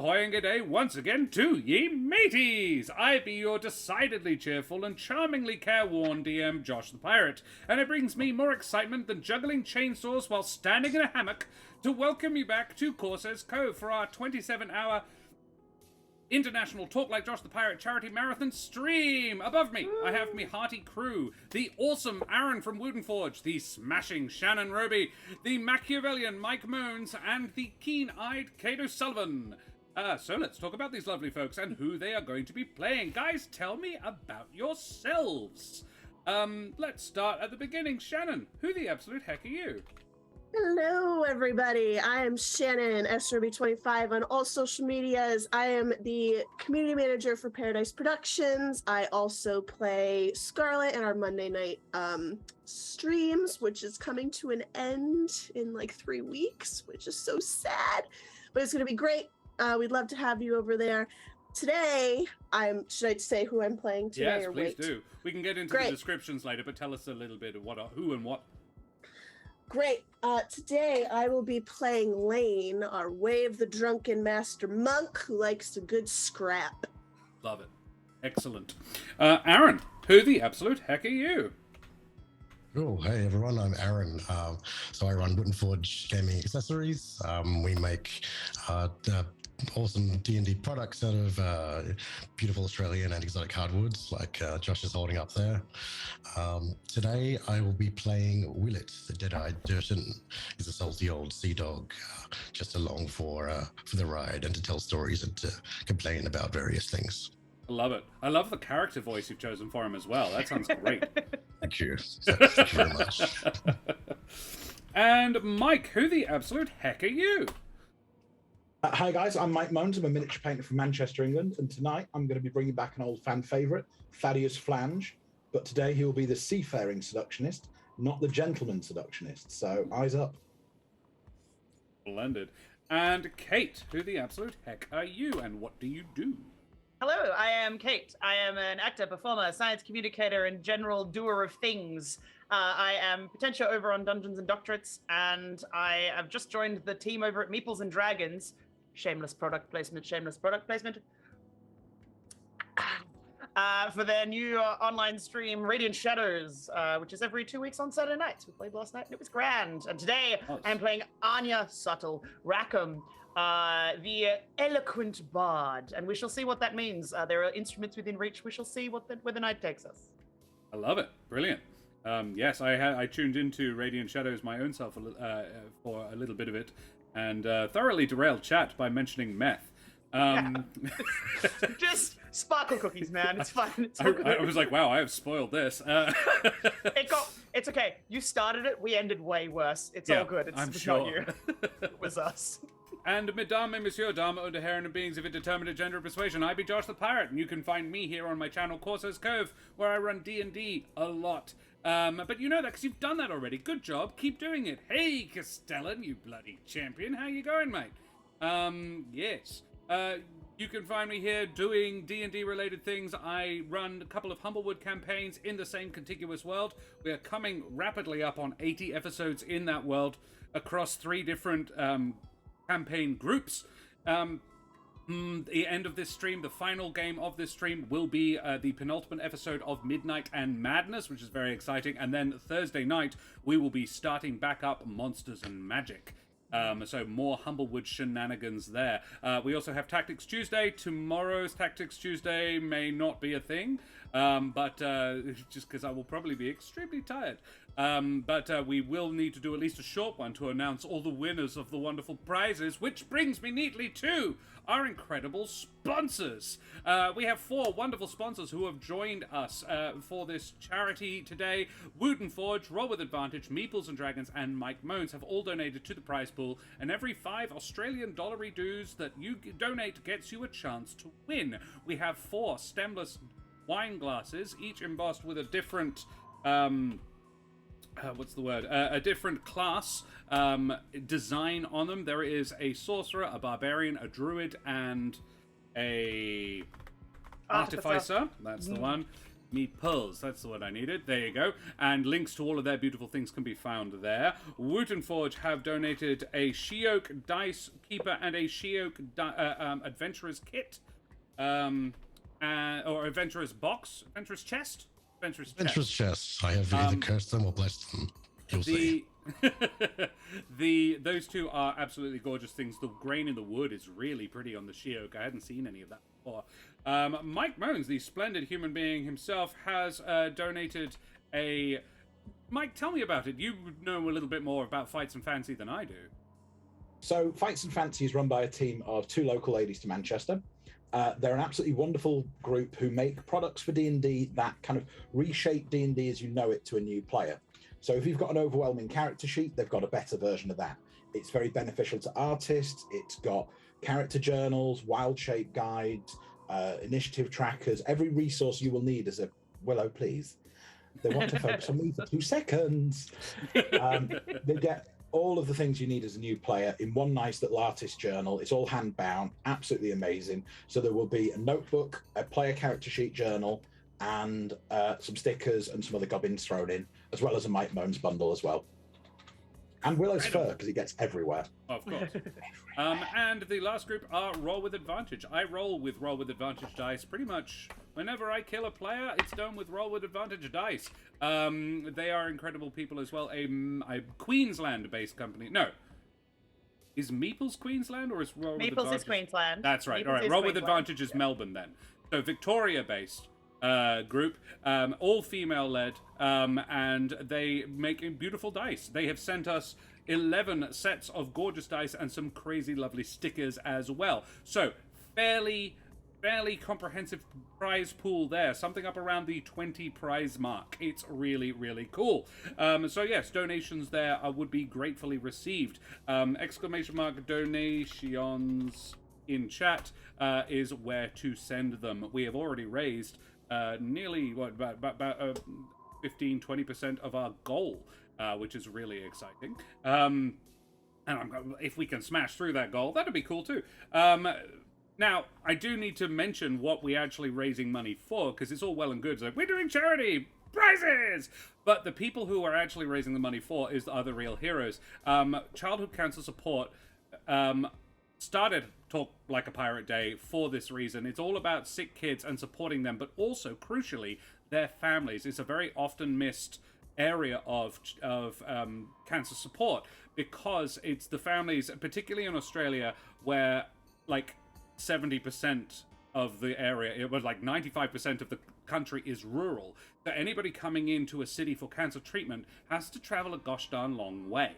ahoy and g'day once again to ye mateys! I be your decidedly cheerful and charmingly careworn DM, Josh the Pirate, and it brings me more excitement than juggling chainsaws while standing in a hammock to welcome you back to Corsair's Cove for our 27-hour International Talk Like Josh the Pirate Charity Marathon stream. Above me, I have me hearty crew, the awesome Aaron from Wooten Forge, the smashing Shannon Roby, the Machiavellian Mike Moans, and the keen-eyed Kate O'Sullivan. So let's talk about these lovely folks and who they are going to be playing. Guys, tell me about yourselves. Let's start at the beginning. Shannon, who the absolute heck are you? Hello, everybody. I am Shannon, SRB25 on all social medias. I am the community manager for Paradise Productions. I also play Scarlet in our Monday night streams, which is coming to an end in like 3 weeks, which is so sad, but it's going to be great. We'd love to have you over there. Today, should I say who I'm playing today? Yes, or please wait? do. We can get into the descriptions later, but tell us a little bit of who and what. Great. Today I will be playing Lane, our Way of the Drunken Master Monk who likes a good scrap. Love it. Excellent. Aaron, who the absolute heck are you? Oh, hey everyone, I'm Aaron. So I run Wooten Forge Gaming Accessories. We make awesome D&D products out of beautiful Australian and exotic hardwoods like Josh is holding up there. Today I will be playing Willet, the dead-eyed Durton. He's a salty old sea dog, just along for the ride and to tell stories and to complain about various things. I love it. I love the character voice you've chosen for him as well. That sounds great. Thank you. Thank you very much. And Mike, who the absolute heck are you? Hi guys, I'm Mike Moans. I'm a miniature painter from Manchester, England, and tonight I'm going to be bringing back an old fan favourite, Thaddeus Flange, but today he will be the seafaring seductionist, not the gentleman seductionist, so eyes up. Blended. And Kate, who the absolute heck are you, and what do you do? Hello, I am Kate. I am an actor, performer, science communicator, and general doer of things. I am Potentia over on Dungeons and Doctorates, and I have just joined the team over at Meeples and Dragons. Shameless product placement, shameless product placement. For their new online stream, Radiant Shadows, which is every 2 weeks on Saturday nights. We played last night, and it was grand. And today, I'm playing Anya Subtle Rackham, the eloquent bard, and we shall see what that means. There are instruments within reach. We shall see where the night takes us. I love it. Brilliant. Yes, I tuned into Radiant Shadows my own self for a little bit of it, and thoroughly derailed chat by mentioning meth. Just sparkle cookies, man. It's fine. It's I was like, wow, I have spoiled this. It's okay. You started it. We ended way worse. It's all good. It's not you. It was us. And mesdames et messieurs, dames und herren and beings of indeterminate gender and persuasion, I be Josh the Pirate, and you can find me here on my channel, Corsair's Cove, where I run D&D a lot. But you know that because you've done that already. Good job. Keep doing it. Hey, Castellan, you bloody champion. How you going, mate? Yes. You can find me here doing D&D related things. I run a couple of Humblewood campaigns in the same contiguous world. We are coming rapidly up on 80 episodes in that world across 3 different campaign groups. The end of this stream, the final game of this stream, will be the penultimate episode of Midnight and Madness, which is very exciting. And then Thursday night, we will be starting back up Monsters and Magic. So more Humblewood shenanigans there. We also have Tactics Tuesday. Tomorrow's Tactics Tuesday may not be a thing, but just because I will probably be extremely tired. But we will need to do at least a short one to announce all the winners of the wonderful prizes, which brings me neatly to our incredible sponsors. We have 4 wonderful sponsors who have joined us for this charity today. Wooten Forge, Roll With Advantage, Meeples and Dragons, and Mike Moans have all donated to the prize pool, and every 5 Australian dollary dues that you donate gets you a chance to win. We have 4 stemless wine glasses, each embossed with a different... a different class design on them. There is a sorcerer, a barbarian, a druid, and a artificer. That's the one. Meeples, that's the word I needed. There you go. And links to all of their beautiful things can be found there. Wooten Forge have donated a She-Oak Dice Keeper and a She-Oak Adventurer's Kit. Or Adventurer's Box. Adventurer's Chest? Adventurer's Chest. I have either cursed them or blessed them. You'll see. Those two are absolutely gorgeous things. The grain in the wood is really pretty on the She-Oak. I hadn't seen any of that before. Mike Moans, the splendid human being himself, has donated a... Mike, tell me about it. You know a little bit more about Fights and Fancy than I do. So Fights and Fancy is run by a team of 2 local ladies to Manchester. They're an absolutely wonderful group who make products for D&D that kind of reshape D&D as you know it to a new player. So if you've got an overwhelming character sheet, they've got a better version of that. It's very beneficial to artists. It's got character journals, wild shape guides, initiative trackers, every resource you will need as a Willow, please. They want to focus on me for 2 seconds. They get all of the things you need as a new player in one nice little artist journal. It's all hand bound, absolutely amazing. So there will be a notebook, a player character sheet journal, and some stickers and some other gubbins thrown in, as well as a Mike Moans bundle as well. And Willow's fur, because it gets everywhere. Of course. And the last group are Roll with Advantage. I roll with Advantage dice pretty much whenever I kill a player. It's done with Roll with Advantage dice. They are incredible people as well. A Queensland-based company. No. Is Meeples Queensland or is Roll with Advantage? Meeples is Queensland. That's right. Meeples All right. is Roll with Queensland. Advantage is Melbourne then. So Victoria-based group, all female-led, and they make beautiful dice. They have sent us 11 sets of gorgeous dice and some crazy lovely stickers as well. So fairly comprehensive prize pool there, something up around the 20 prize mark. It's really, really cool. So yes, donations there would be gratefully received. Exclamation mark donations in chat is where to send them. We have already raised nearly about 15-20% of our goal, which is really exciting. And if we can smash through that goal, that'd be cool too. Now, I do need to mention what we're actually raising money for, because it's all well and good. It's like, we're doing charity prizes! But the people who are actually raising the money for are the real heroes. Childhood Cancer Support started Talk Like a Pirate Day for this reason. It's all about sick kids and supporting them, but also, crucially, their families. It's a very often missed area of cancer support, because it's the families, particularly in Australia, where like 70% of the area, it was like 95% of the country is rural. So anybody coming into a city for cancer treatment has to travel a gosh darn long way.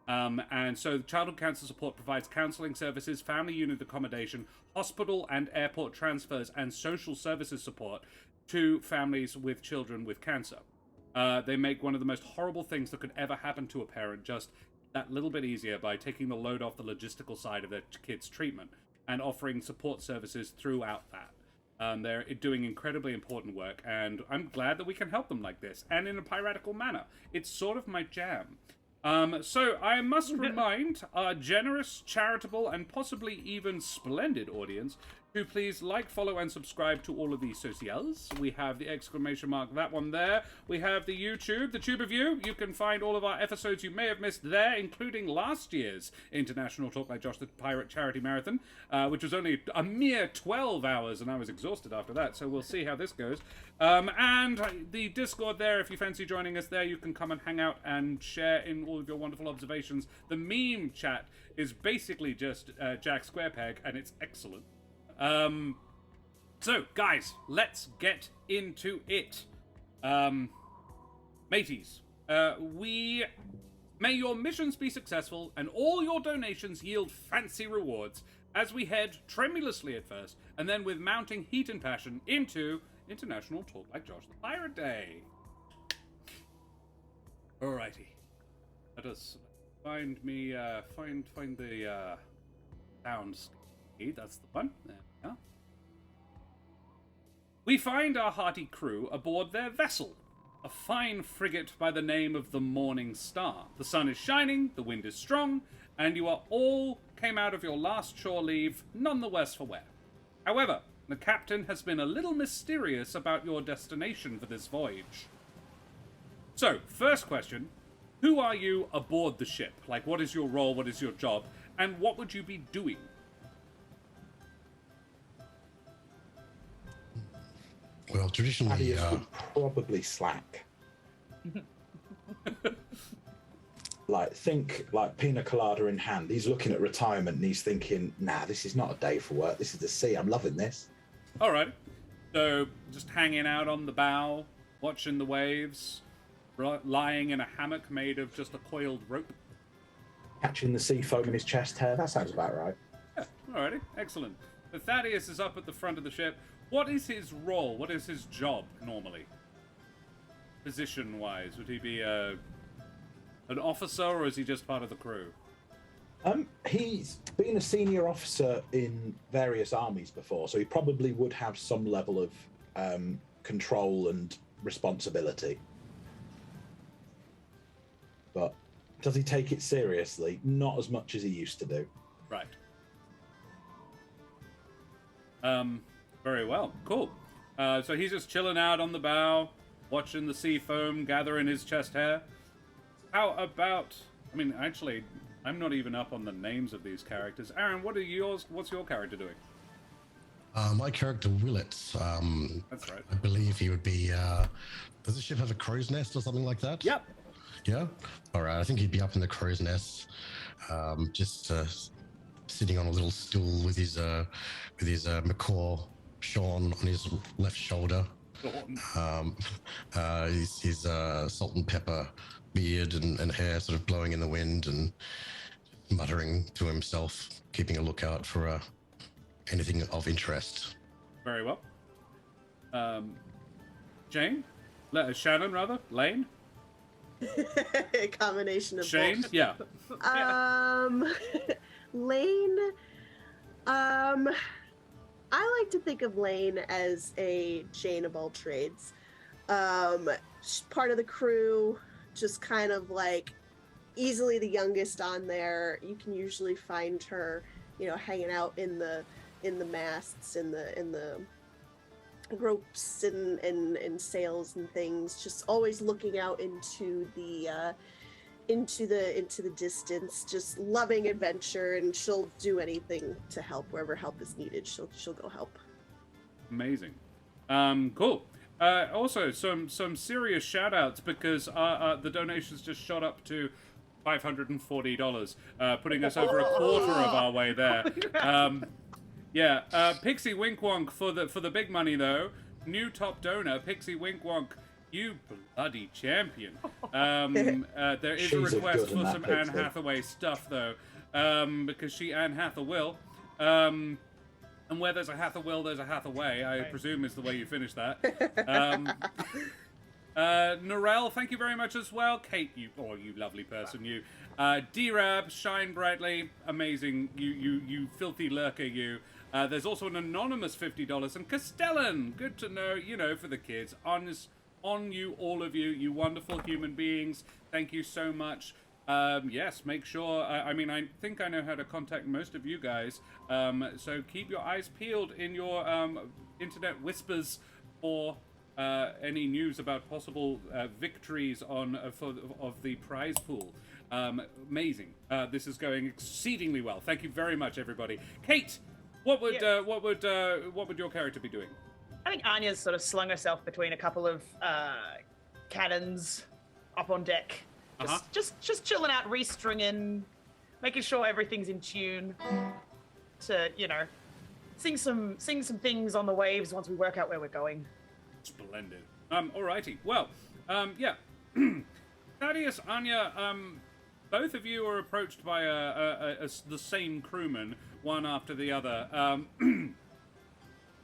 And so Childhood Cancer Support provides counseling services, family unit accommodation, hospital and airport transfers, and social services support to families with children with cancer. They make one of the most horrible things that could ever happen to a parent just that little bit easier by taking the load off the logistical side of their kids' treatment and offering support services throughout that. They're doing incredibly important work, and I'm glad that we can help them like this, and in a piratical manner. It's sort of my jam. So I must remind our generous, charitable, and possibly even splendid audience to please like, follow, and subscribe to all of these socials. We have the exclamation mark, that one there. We have the YouTube, the Tube of You. You can find all of our episodes you may have missed there, including last year's International Talk Like Josh the Pirate Charity Marathon, which was only a mere 12 hours, and I was exhausted after that, so we'll see how this goes. And the Discord there, if you fancy joining us there, you can come and hang out and share in all of your wonderful observations. The meme chat is basically just Jack Squarepeg, and it's excellent. So, guys, let's get into it. Mateys, may your missions be successful and all your donations yield fancy rewards as we head tremulously at first, and then with mounting heat and passion into International Talk Like Josh the Pirate Day. Alrighty. Let us find the sound. That's the one. There we are. We find our hearty crew aboard their vessel, a fine frigate by the name of the Mourning Star. The sun is shining, the wind is strong, and you are all came out of your last shore leave none the worse for wear. However, The captain has been a little mysterious about your destination for this voyage. So, first question, who are you aboard the ship? Like, what is your role, what is your job, and what would you be doing? Well, traditionally, Thaddeus would probably slack. Think pina colada in hand. He's looking at retirement and he's thinking, nah, this is not a day for work. This is the sea. I'm loving this. All right. So, just hanging out on the bow, watching the waves, lying in a hammock made of just a coiled rope. Catching the sea foam in his chest hair. That sounds about right. Yeah, alrighty. Excellent. So Thaddeus is up at the front of the ship. What is his role? What is his job, normally? Position-wise? Would he be an officer, or is he just part of the crew? He's been a senior officer in various armies before, so he probably would have some level of control and responsibility. But does he take it seriously? Not as much as he used to do. Right. Very well. Cool. So he's just chilling out on the bow, watching the sea foam gather in his chest hair. How about... I mean, actually, I'm not even up on the names of these characters. Aaron, what's your character doing? My character, Willett. That's right. I believe he would be... does the ship have a crow's nest or something like that? Yep. Yeah? All right, I think he'd be up in the crow's nest, just sitting on a little stool with his macaw Sean on his left shoulder. His salt and pepper beard and hair sort of blowing in the wind and muttering to himself, keeping a lookout for anything of interest. Very well. Jane? Shannon, rather? Lane? A combination of Shane? both. Yeah. Lane. I like to think of Lane as a Jane of all trades. She's part of the crew, just kind of like easily the youngest on there. You can usually find her, hanging out in the masts, in the ropes and sails and things, just always looking out into the distance, just loving adventure, and she'll do anything to help wherever help is needed. She'll go help. Amazing. Cool. Also, some serious shout outs, because the donations just shot up to $540, putting us over a quarter of our way there. Pixie Winkwonk for the big money, though. New top donor, Pixie Winkwonk. You bloody champion. There is a request for some Anne Hathaway stuff, though, because she Anne Hathaway will. And where there's a Hathaway, there's a Hathaway, I presume is the way you finish that. Norel, thank you very much as well. Kate, you lovely person, you. D-Rab, shine brightly, amazing. You filthy lurker, you. There's also an anonymous $50. And Castellan, good to know, for the kids. On you, all of you, you wonderful human beings. Thank you so much. Yes, make sure, I think I know how to contact most of you guys, so keep your eyes peeled in your internet whispers for any news about possible victories of the prize pool. Amazing. This is going exceedingly well. Thank you very much, everybody. Kate, what would your character be doing? I think Anya's sort of slung herself between a couple of cannons up on deck. Just chilling out, restringing, making sure everything's in tune. To sing some things on the waves once we work out where we're going. Splendid. Alrighty. Well, Thaddeus, Anya, both of you are approached by the same crewman, one after the other.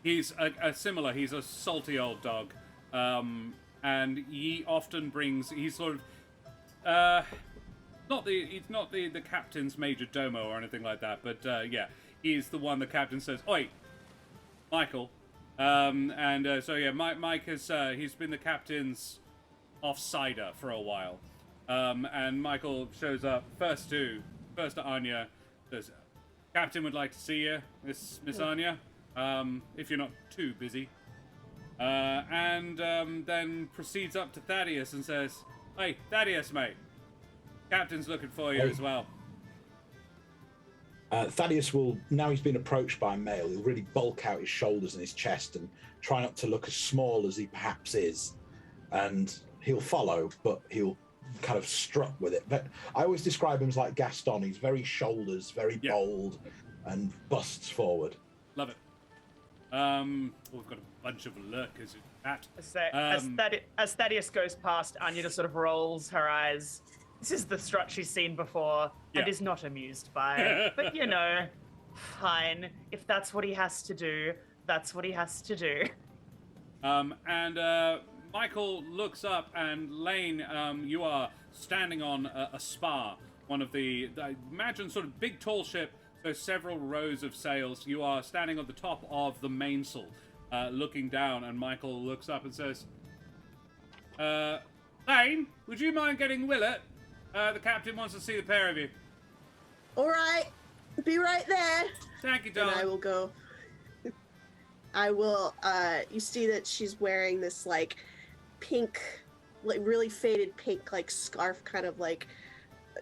He's he's a salty old dog, and he often brings. He's sort of. He's not the captain's major domo or anything like that, but he's the one the captain says, "Oi, Michael," Mike has he's been the captain's offsider for a while, and Michael shows up first to Anya, says, "Captain would like to see you, Miss Anya." if you're not too busy. And then proceeds up to Thaddeus and says, "Hey, Thaddeus, mate. Captain's looking for you as well." Thaddeus will, now he's been approached by a male, he'll really bulk out his shoulders and his chest and try not to look as small as he perhaps is. And he'll follow, but he'll kind of strut with it. But I always describe him as like Gaston. He's very shoulders, very bold, and busts forward. Love it. We've got a bunch of lurkers in that. As Thaddeus goes past, Anya just sort of rolls her eyes. This is the strut she's seen before and is not amused by. But, you know, fine. If that's what he has to do, that's what he has to do. Michael looks up, and Lane, you are standing on a spar, one of the, I imagine, sort of big, tall ship, so several rows of sails. You are standing on the top of the mainsail, looking down, and Michael looks up and says, Lane, would you mind getting Willett? The captain wants to see the pair of you. All right. Be right there. Thank you, darling. And I will go. I will, you see that she's wearing this, like, pink, like, really faded pink, like, scarf kind of, like,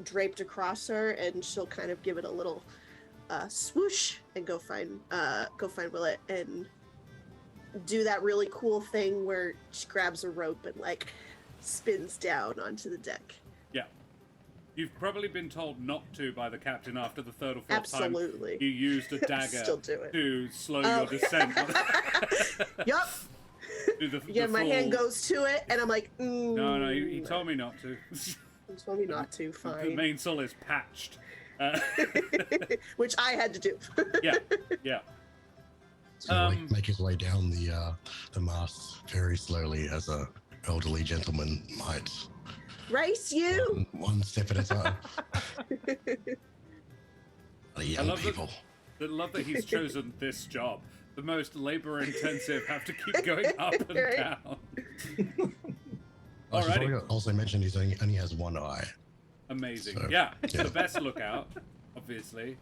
draped across her, and she'll kind of give it a little, swoosh and go find Willett and do that really cool thing where she grabs a rope and, like, spins down onto the deck. Yeah. You've probably been told not to by the captain after the third or fourth Absolutely. time you used a dagger Still do it. to slow your descent. Yup. Yeah, my hand goes to it, and I'm like, No, he told me not to. He told me not to, The fine. mainsail is patched. Which I had to do. Yeah. So make his way down the mast very slowly, as a elderly gentleman might. Race you! One step at a time. Young I people. love that he's chosen this job. The most labor-intensive, have to keep going up and down. I should also mention he only has one eye. Amazing. So, yeah, the best lookout, obviously.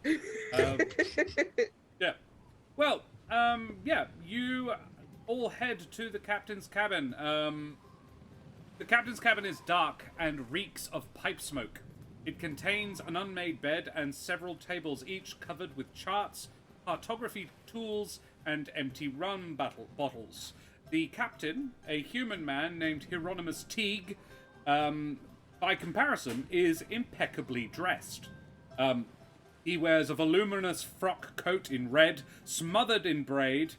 Yeah. Well, you all head to the captain's cabin. The captain's cabin is dark and reeks of pipe smoke. It contains an unmade bed and several tables, each covered with charts, cartography tools, and empty rum bottles. The captain, a human man named Hieronymus Teague, by comparison, is impeccably dressed. He wears a voluminous frock coat in red, smothered in braid,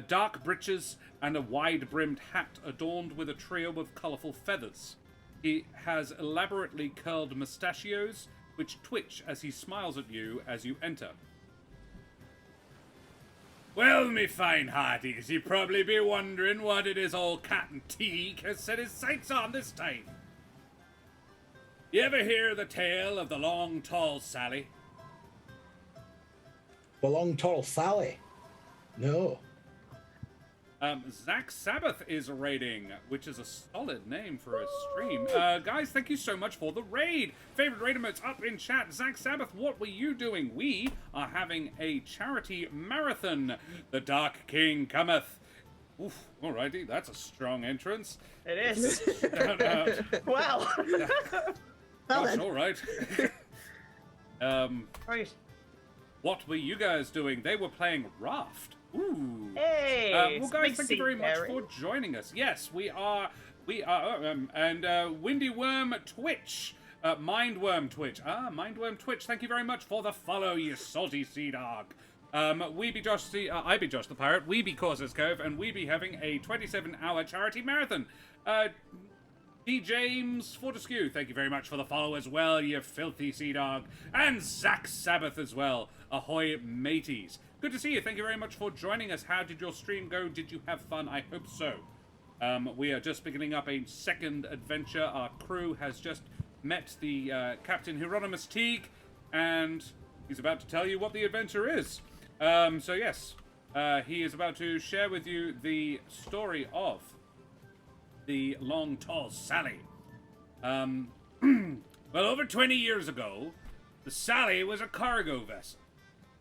dark breeches, and a wide-brimmed hat adorned with a trio of colourful feathers. He has elaborately curled mustachios, which twitch as he smiles at you as you enter. Well, me fine hearties, you probably be wondering what it is old Captain Teague has set his sights on this time. You ever hear the tale of the Long Tall Sally? The Long Tall Sally? No. Zach Sabbath is raiding, which is a solid name for a stream. Guys, thank you so much for the raid. Favorite raid emotes up in chat. Zach Sabbath, what were you doing? We are having a charity marathon. The Dark King cometh. Oof, alrighty, that's a strong entrance. It is. Well. Gosh, alright. Right. What were you guys doing? They were playing Raft. Ooh. Hey. Well, guys, thank you very much for joining us. Yes, we are, and Windy Worm Twitch, Mindworm Twitch. Mindworm Twitch. Thank you very much for the follow, you salty sea dog. We be Josh I be Josh the Pirate. We be Courses Cove, and we be having a 27-hour charity marathon. D. James Fortescue, thank you very much for the follow as well, you filthy sea dog. And Zach Sabbath as well. Ahoy, mateys. Good to see you. Thank you very much for joining us. How did your stream go? Did you have fun? I hope so. We are just beginning up a second adventure. Our crew has just met the Captain Hieronymus Teague, and he's about to tell you what the adventure is. So yes, he is about to share with you the story of the Long Tall Sally. Well, over 20 years ago, the Sally was a cargo vessel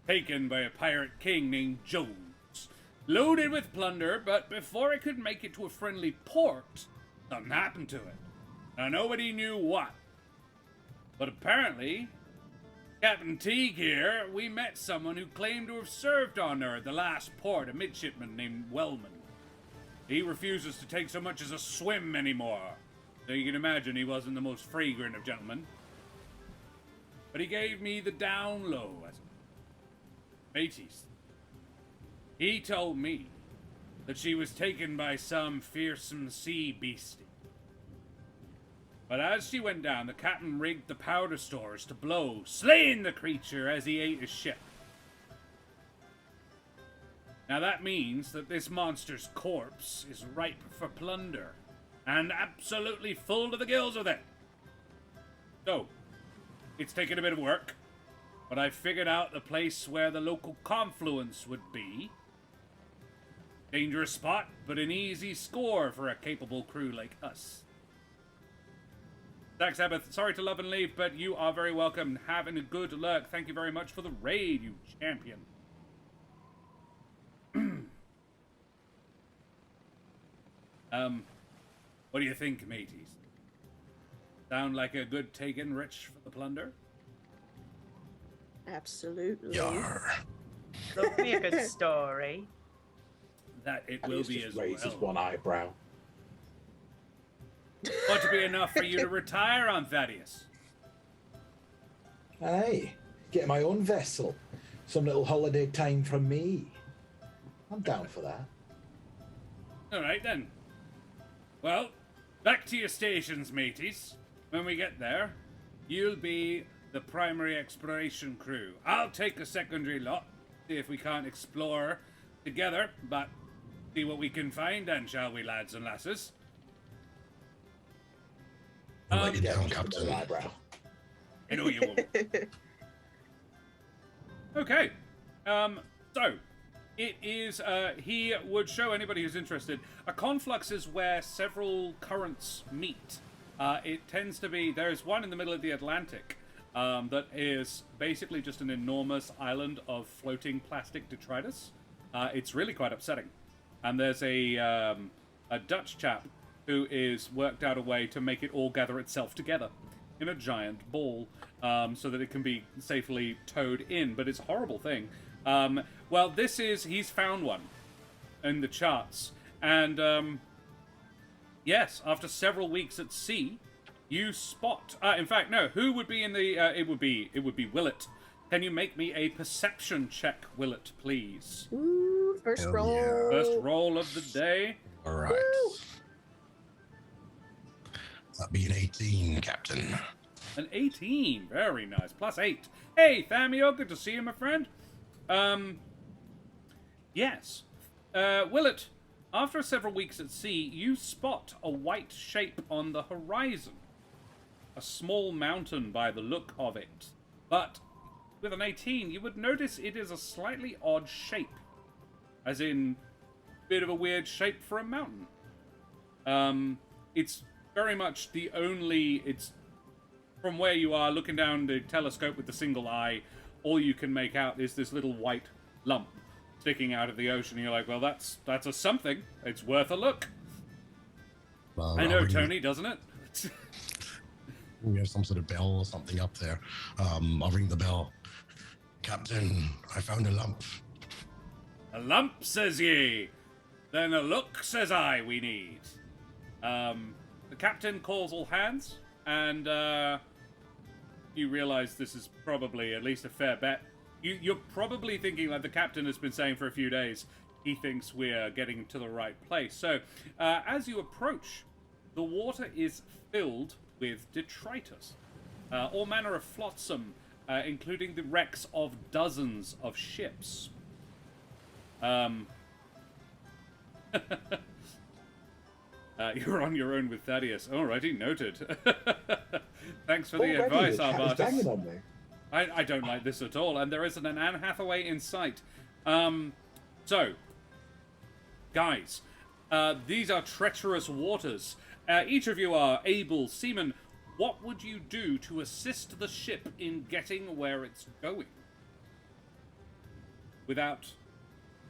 taken by a pirate king named Jones. loaded with plunder, but before it could make it to a friendly port, something happened to it. Now, nobody knew what. But apparently, Captain Teague here, we met someone who claimed to have served on her at the last port, a midshipman named Wellman. He refuses to take so much as a swim anymore, so you can imagine he wasn't the most fragrant of gentlemen. But he gave me the down low, as mateys. He told me that she was taken by some fearsome sea beastie. But as she went down, the captain rigged the powder stores to blow, slaying the creature as he ate his ship. Now that means that this monster's corpse is ripe for plunder, and absolutely full to the gills with it. So, it's taken a bit of work, but I figured out the place where the local confluence would be. Dangerous spot, but an easy score for a capable crew like us. Zach Sabbath, sorry to love and leave, but you are very welcome. Having a good luck. Thank you very much for the raid, you champion. What do you think, mateys? Sound like a good taken, rich for the plunder? Absolutely. Yar. That'll be a good story. That it will be as raises well. one eyebrow. Ought to be enough for you to retire on, Thaddeus. Hey, get my own vessel. Some little holiday time from me. I'm down for that. All right, then. Well, back to your stations, mateys. When we get there, you'll be the primary exploration crew. I'll take a secondary lot, see if we can't explore together, but see what we can find, and shall we, lads and lasses? I'll let you Yeah, down, just an Captain. eyebrow. I know you won't. Okay. So, it is, he would show anybody who's interested. A conflux is where several currents meet. It tends to be, there's one in the middle of the Atlantic, that is basically just an enormous island of floating plastic detritus. It's really quite upsetting. And there's a Dutch chap who is worked out a way to make it all gather itself together in a giant ball, so that it can be safely towed in. But it's a horrible thing. Well, he's found one in the charts. And, yes, after several weeks at sea, you spot... in fact, no, who would be in the... it would be Willett. Can you make me a perception check, Willett, please? Ooh, first Hell roll. yeah. First roll of the day. All right. Woo. That'd be an 18, Captain. An 18. Very nice. Plus 8. Hey, Thamio, good to see you, my friend. Yes. Willett, after several weeks at sea, you spot a white shape on the horizon. A small mountain by the look of it. But with an 18, you would notice it is a slightly odd shape. As in, bit of a weird shape for a mountain. It's very much the only... It's from where you are, looking down the telescope with the single eye, all you can make out is this little white lump sticking out of the ocean. You're like, well, that's a something. It's worth a look. Well, I know, I'll Tony, doesn't it? We have some sort of bell or something up there. I'll ring the bell. Captain, I found a lump. A lump, says ye. Then a look, says I, we need. The captain calls all hands, and you realize this is probably at least a fair bet. You're probably thinking, like the captain has been saying for a few days, he thinks we're getting to the right place. So, as you approach, the water is filled with detritus. All manner of flotsam, including the wrecks of dozens of ships. You're on your own with Thaddeus. Alrighty, noted. Thanks for the advice, the cat is Arbatus. banging on me. I don't like this at all, and there isn't an Anne Hathaway in sight. So, guys, these are treacherous waters. Each of you are able seamen. What would you do to assist the ship in getting where it's going? Without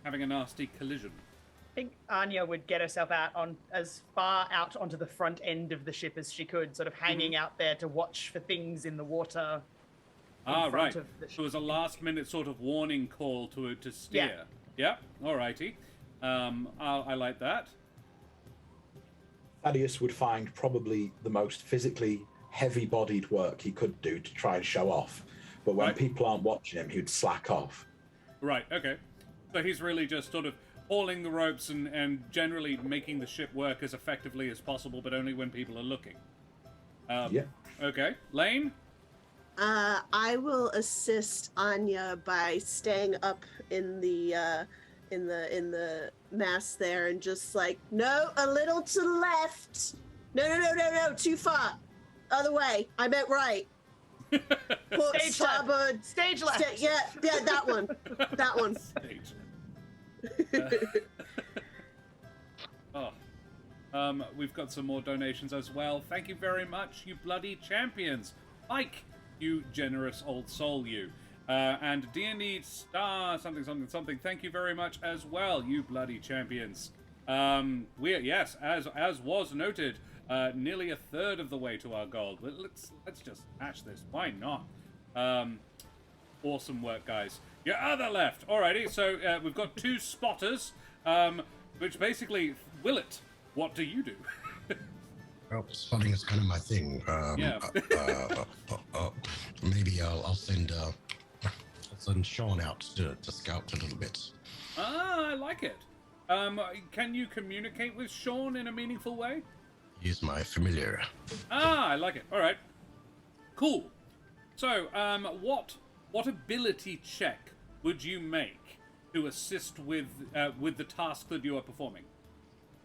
having a nasty collision. I think Anya would get herself out on as far out onto the front end of the ship as she could, sort of hanging out there to watch for things in the water. Right. It was a last-minute sort of warning call to steer. Yeah. Alrighty. I like that. Thaddeus would find probably the most physically heavy-bodied work he could do to try and show off. But when people aren't watching him, he'd slack off. Right. Okay. So he's really just sort of hauling the ropes and generally making the ship work as effectively as possible, but only when people are looking. Okay. Lane? I will assist Anya by staying up in the mast there and just like, no, a little to the left. No, too far. Other way. I meant right. Port Stage starboard. left. Stage left. Yeah, that one. That one. Stage. We've got some more donations as well. Thank you very much, you bloody champions. Mike, you generous old soul, you. And D&D Star something. Thank you very much as well, you bloody champions. Yes, as was noted, nearly a third of the way to our goal. Let's just smash this. Why not? Awesome work, guys. Your other left. Alrighty, so we've got 2 spotters, which basically, Willett, what do you do? Well, spotting is kind of my thing. Maybe I'll send Sean out to scout a little bit. I like it. Can you communicate with Sean in a meaningful way? He's my familiar. I like it. All right. Cool. So, what ability check would you make to assist with the task that you are performing?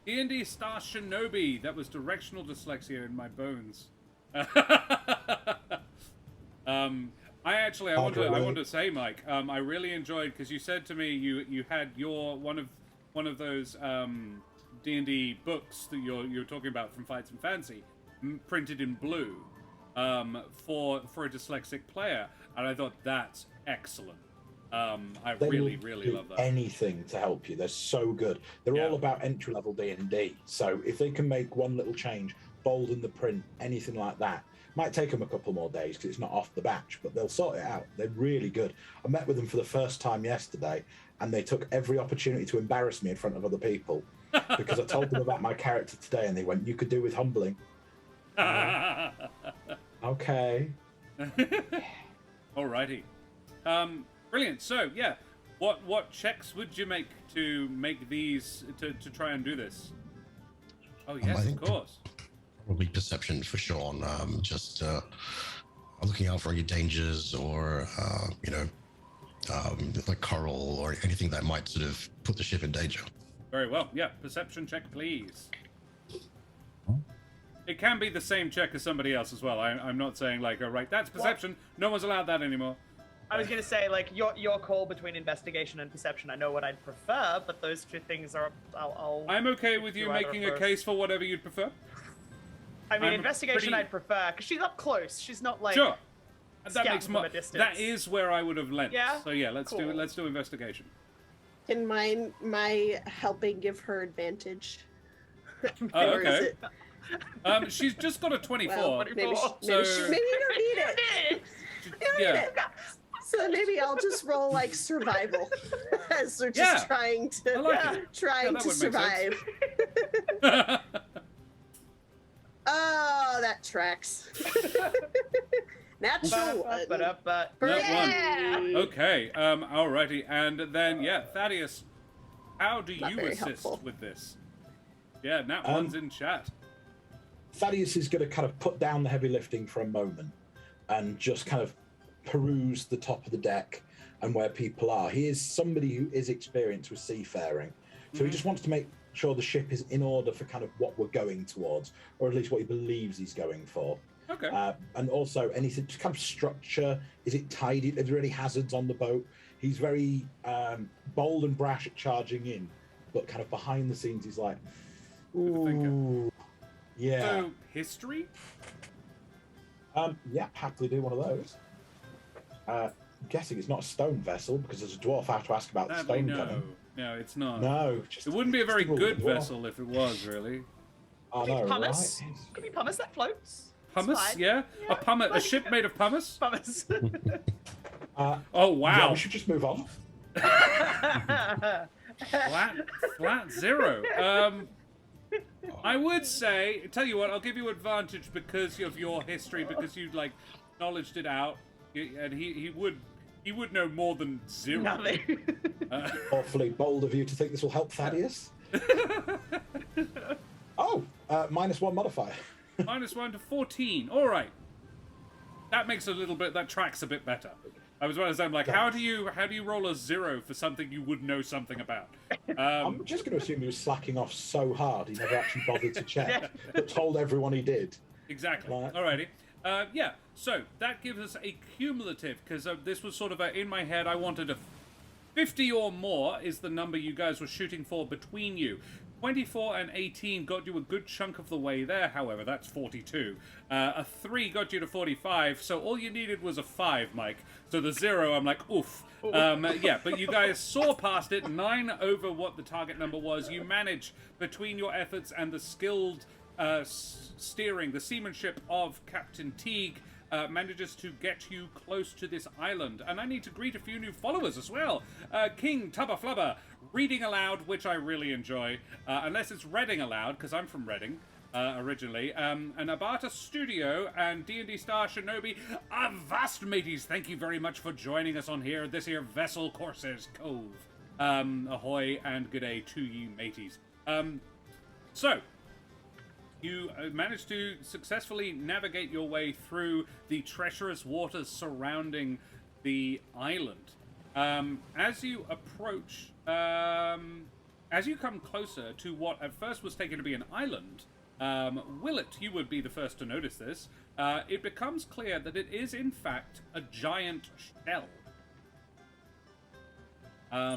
D&D Star Shinobi. That was directional dyslexia in my bones. I want to say, Mike, I really enjoyed, because you said to me you had your one of those D&D books that you're talking about from Fights and Fancy printed in blue for a dyslexic player, and I thought that's excellent. I really love that. Anything to help you. They're so good. They're all about entry-level D&D. So if they can make one little change, bolden the print, anything like that, might take them a couple more days because it's not off the batch, but they'll sort it out. They're really good. I met with them for the first time yesterday, and they took every opportunity to embarrass me in front of other people because I told them about my character today, and they went, "You could do with humbling." Okay. Alrighty. Brilliant. So, yeah, what checks would you make to make these to try and do this? Oh yes, of course. Probably perception for Sean. Just looking out for any dangers or like coral or anything that might sort of put the ship in danger. Very well. Yeah, perception check, please. It can be the same check as somebody else as well. I'm not saying like, right, that's perception. What? No one's allowed that anymore. I was going to say, like, your call between investigation and perception, I know what I'd prefer, but those two things are... I'm okay with you making a case for whatever you'd prefer. I mean, investigation I'd prefer, because she's up close. She's not, like, sure. That makes from a distance. That is where I would have lent. Yeah? So, yeah, let's do investigation. Can my helping give her advantage? Okay. She's just got a 24. Well, maybe you don't need it. Yeah. So maybe I'll just roll like survival as we're just trying to survive. Oh, that tracks. Natural one. Okay. Alrighty. And then Thaddeus, how do you assist with this? Yeah, Nat one's in chat. Thaddeus is going to kind of put down the heavy lifting for a moment and just kind of peruse the top of the deck and where people are. He is somebody who is experienced with seafaring, so he just wants to make sure the ship is in order for kind of what we're going towards, or at least what he believes he's going for. Okay. And also anything, just kind of structure. Is it tidy? Are there any hazards on the boat? He's very bold and brash at charging in, but kind of behind the scenes, he's like, ooh, yeah. So, history? Yeah, happily do one of those. I'm guessing it's not a stone vessel because there's a dwarf I have to ask about the stone coming. No, it's not. No. It wouldn't be a very just good the rule. vessel if it was, really. I Could be know, pumice. right? Could be pumice that floats. It's Pumice, fine. yeah? Yeah, A ship made of pumice? Pumice. Oh, wow. Yeah, we should just move on. Flat zero. I would say, tell you what, I'll give you advantage because of your history, because you like knowledged it out, and he would know more than zero. Nothing. Awfully bold of you to think this will help Thaddeus. Oh, -1 modifier. -1 to 14. All right. That makes that tracks a bit better. I was about to say, I'm like, how do you roll a 0 for something you would know something about? I'm just going to assume he was slacking off so hard he never actually bothered to check, but told everyone he did. Exactly. Right. Alrighty. Yeah. So that gives us a cumulative, because this was sort of in my head. I wanted a 50 or more is the number you guys were shooting for between you. 24 and 18 got you a good chunk of the way there, however, that's 42. A 3 got you to 45, so all you needed was a 5, Mike. So the 0, I'm like, oof. Yeah, but you guys saw past it, 9 over what the target number was. You managed, between your efforts and the skilled steering, the seamanship of Captain Teague, manages to get you close to this island. And I need to greet a few new followers as well. King Tubba Flubber, reading aloud, which I really enjoy, unless it's reading aloud, because I'm from Reading originally. And Abata Studio and D&D Star Shinobi, vast mateys, thank you very much for joining us on here, this here Vessel Courses Cove. Ahoy and good day to you mateys. So, you managed to successfully navigate your way through the treacherous waters surrounding the island. As you approach, as you come closer to what at first was taken to be an island, Willett, you would be the first to notice this, it becomes clear that it is in fact a giant shell.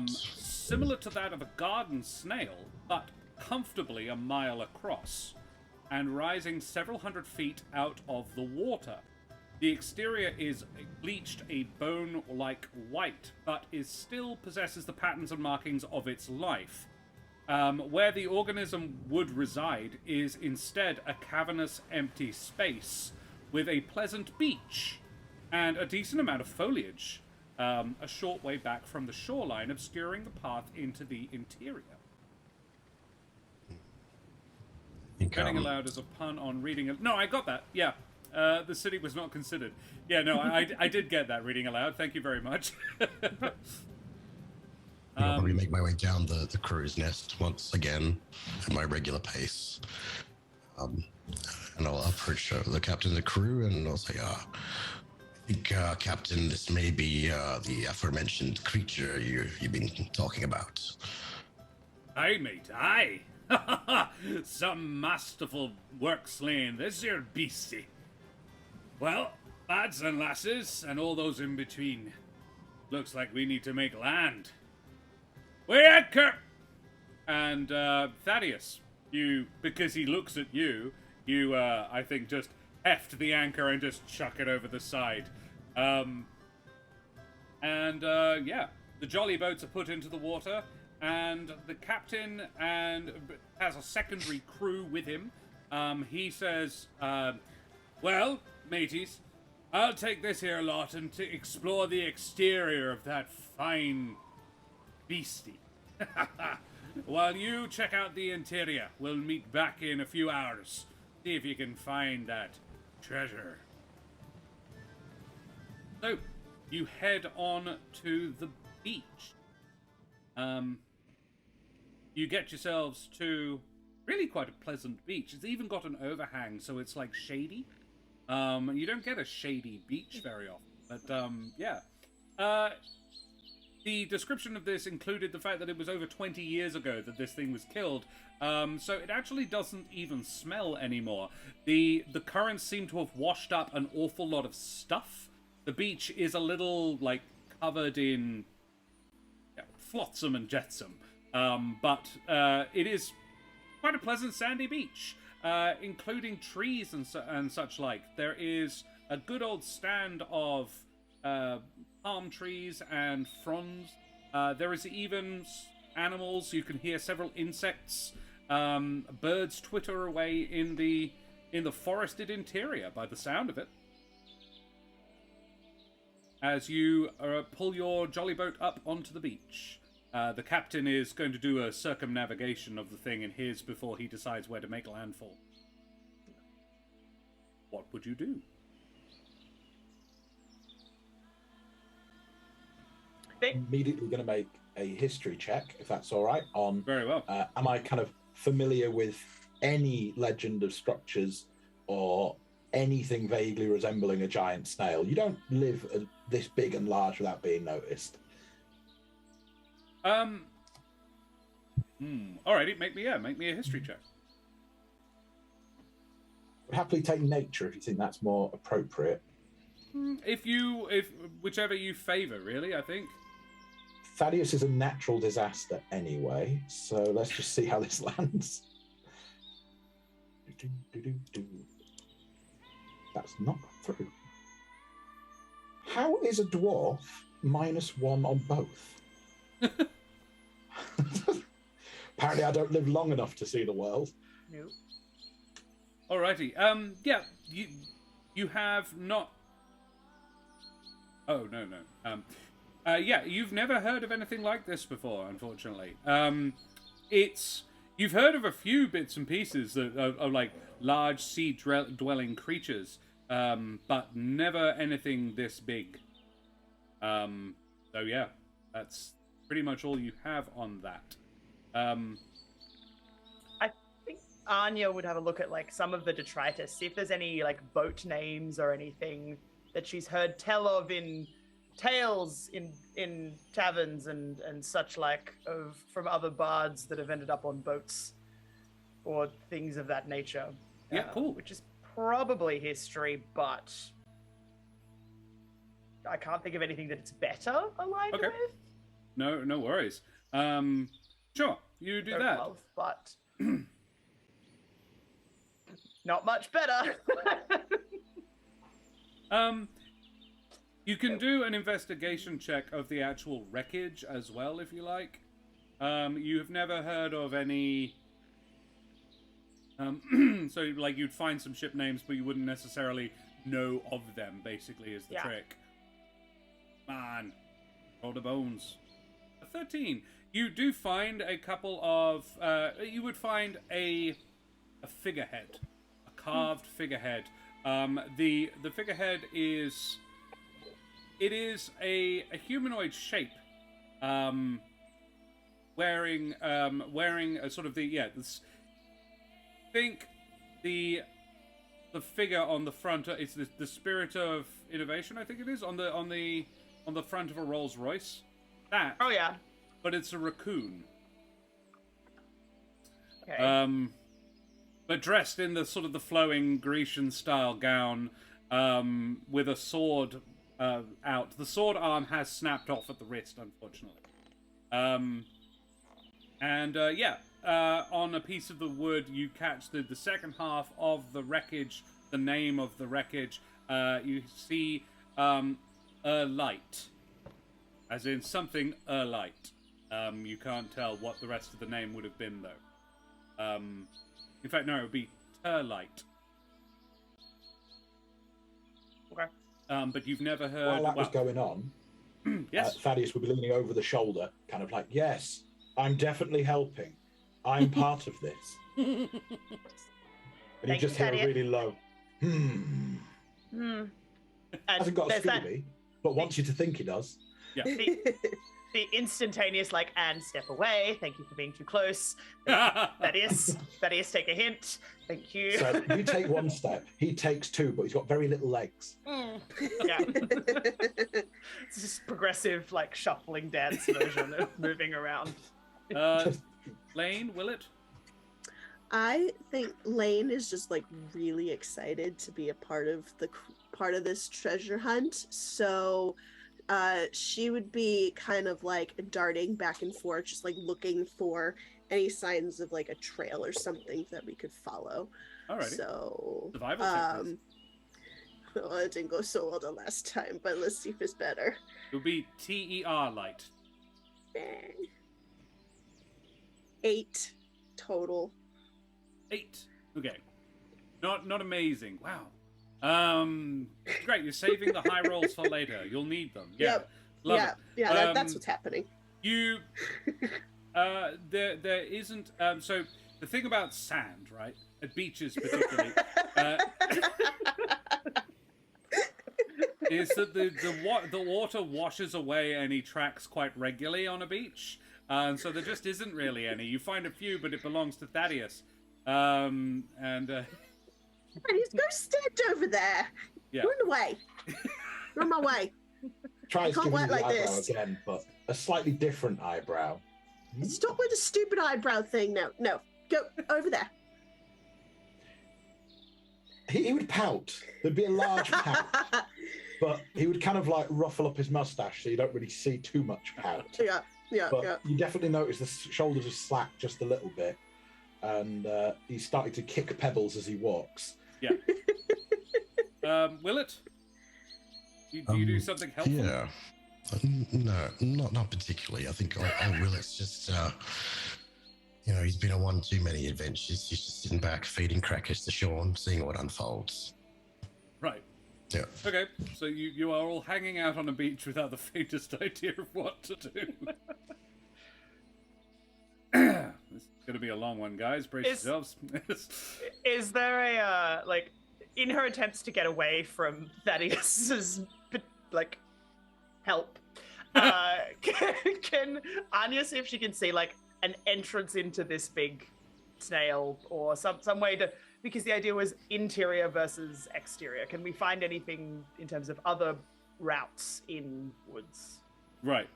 Similar to that of a garden snail, but comfortably a mile across, and rising several hundred feet out of the water. The exterior is bleached a bone-like white, but still possesses the patterns and markings of its life. Where the organism would reside is instead a cavernous, empty space with a pleasant beach and a decent amount of foliage, a short way back from the shoreline, obscuring the path into the interior. Reading aloud is a pun on reading. No, I got that. Yeah. The city was not considered. Yeah, no, I did get that, reading aloud. Thank you very much. I'll probably make my way down the crow's nest once again at my regular pace. And I'll approach the captain of the crew and I'll say, I think, Captain, this may be the aforementioned creature you've been talking about. Aye, mate, aye. Some masterful work slain, this here beastie. Well, lads and lasses, and all those in between, looks like we need to make land. We're anchor! And Thaddeus, because he looks at you, I think, just heft the anchor and just chuck it over the side. Yeah, the jolly boats are put into the water, and the captain has a secondary crew with him. He says, well, mateys, I'll take this here lot and to explore the exterior of that fine beastie. While you check out the interior, we'll meet back in a few hours. See if you can find that treasure. So, you head on to the beach. You get yourselves to really quite a pleasant beach. It's even got an overhang, so it's like shady. You don't get a shady beach very often, but yeah. The description of this included the fact that it was over 20 years ago that this thing was killed, so it actually doesn't even smell anymore. The currents seem to have washed up an awful lot of stuff. The beach is a little, like, covered in flotsam and jetsam, but it is quite a pleasant sandy beach, including trees and such like. There is a good old stand of palm trees and fronds. There is even animals. You can hear several insects, birds twitter away in the forested interior by the sound of it. As you pull your jolly boat up onto the beach. The captain is going to do a circumnavigation of the thing in his before he decides where to make landfall. What would you do? Immediately going to make a history check, if that's all right, on... Very well. Am I kind of familiar with any legend of structures or anything vaguely resembling a giant snail? You don't live this big and large without being noticed. Alrighty, make me a history check. Would happily take nature if you think that's more appropriate. If whichever you favour, really, I think. Thaddeus is a natural disaster anyway, so let's just see how this lands. That's not through. How is a dwarf -1 on both? Apparently I don't live long enough to see the world. Nope. Alrighty. Yeah, you have not... Oh, no. Yeah, you've never heard of anything like this before, unfortunately. You've heard of a few bits and pieces of like large sea-dwelling creatures, but never anything this big. So yeah, that's pretty much all you have on that. I think Anya would have a look at like some of the detritus, see if there's any like boat names or anything that she's heard tell of in tales in taverns and such like from other bards that have ended up on boats or things of that nature. Yeah, cool. Which is probably history, but I can't think of anything that it's better aligned with. No worries. Sure, you do that. Love, but not much better. You can do an investigation check of the actual wreckage as well, if you like. You have never heard of any... so, like, you'd find some ship names, but you wouldn't necessarily know of them, basically, is the trick. Man. Roll the bones. A 13. You do find a couple of... you would find a figurehead. A carved figurehead. The figurehead is... It is a humanoid shape, wearing a sort of think the figure on the front. It's the spirit of innovation, I think it is, on the front of a Rolls Royce. That. Oh yeah. But it's a raccoon. Okay. But dressed in the sort of the flowing Grecian style gown, with a sword. Out. The sword arm has snapped off at the wrist, unfortunately. On a piece of the wood, you catch the second half of the wreckage, the name of the wreckage. You see a light, as in something a light. You can't tell what the rest of the name would have been, though. In fact, no, it would be Terlight. Okay. But you've never heard... While that was going on, yes. Thaddeus would be leaning over the shoulder, kind of like, yes, I'm definitely helping. I'm part of this. And you just hear a really low, Hasn't got a Scooby, but wants you to think he does. Yeah. The instantaneous, like, and step away. Thank you for being too close. Thaddeus, take a hint. Thank you. So you take one step, he takes two, but he's got very little legs. Yeah. It's just progressive, like, shuffling dance version of moving around. Lane, will it? I think Lane is just like really excited to be a part of this treasure hunt. So she would be kind of like darting back and forth, just like looking for any signs of like a trail or something that we could follow. Alrighty. So survival check, please. Well, it didn't go so well the last time, but let's see if it's better. It would be TER light. 8 total. 8. Okay. Not amazing. Wow. Great. You're saving the high rolls for later. You'll need them. Yeah. Yep. Love yeah, it. yeah, that's what's happening. You, there isn't. So the thing about sand, right? At beaches particularly, is that the water washes away any tracks quite regularly on a beach, and so there just isn't really any. You find a few, but it belongs to Thaddeus. And He's go stand over there. yeah. Run away. Run my way. Tries can't giving you work the like eyebrow this. again, but a slightly different eyebrow. Stop with the stupid eyebrow thing. No. Go over there. He would pout. There'd be a large pout, but he would kind of like ruffle up his mustache so you don't really see too much pout. Yeah. But you definitely notice the shoulders are slack just a little bit, and he's starting to kick pebbles as he walks. Yeah. Willett? Do you do something helpful? Yeah. No, not particularly. I think Willett's just, he's been on one too many adventures. He's just sitting back, feeding crackers to Sean, seeing what unfolds. Right. Yeah. Okay, so you are all hanging out on a beach without the faintest idea of what to do. This is going to be a long one, guys. Brace yourselves. Is there a, in her attempts to get away from Thaddeus's, help, can Anya see if she can see, an entrance into this big snail or some way to... Because the idea was interior versus exterior. Can we find anything in terms of other routes in woods? Right.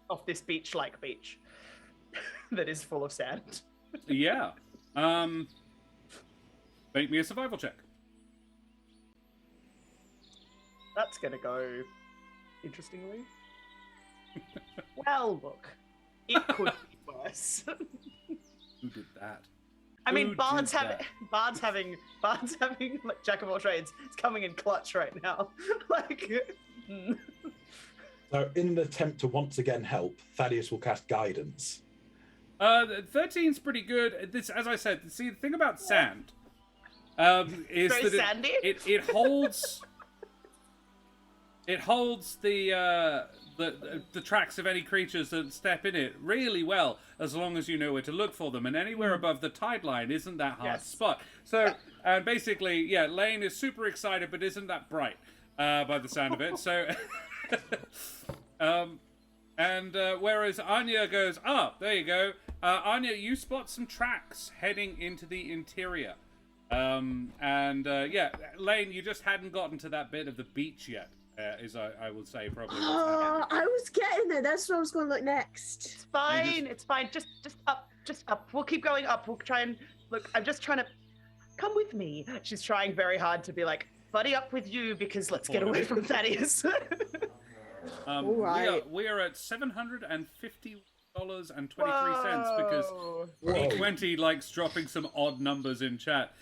Off this beach-like beach that is full of sand. Yeah. Make me a survival check. That's gonna go interestingly. Well, look, it could be worse. Who did that? I mean, Who Bard's did having jack of all trades. It's coming in clutch right now. So, in an attempt to once again help, Thaddeus will cast guidance. 13's pretty good. This, as I said, see, the thing about sand is Very that sandy? it holds the tracks of any creatures that step in it really well, as long as you know where to look for them. And anywhere above the tide line isn't that hard to spot. So, and basically, yeah, Lane is super excited, but isn't that bright by the sound of it. So, whereas Anya goes, there you go. Anya, you spot some tracks heading into the interior. Lane, you just hadn't gotten to that bit of the beach yet. I would say probably. Oh, I was getting there. That's what I was going to look next. It's fine. It's fine. Just up. We'll keep going up. We'll try and look. I'm just trying to come with me. She's trying very hard to be like, buddy up with you because let's get away from Thaddeus. Right. We are at $750.23 because D20 likes dropping some odd numbers in chat.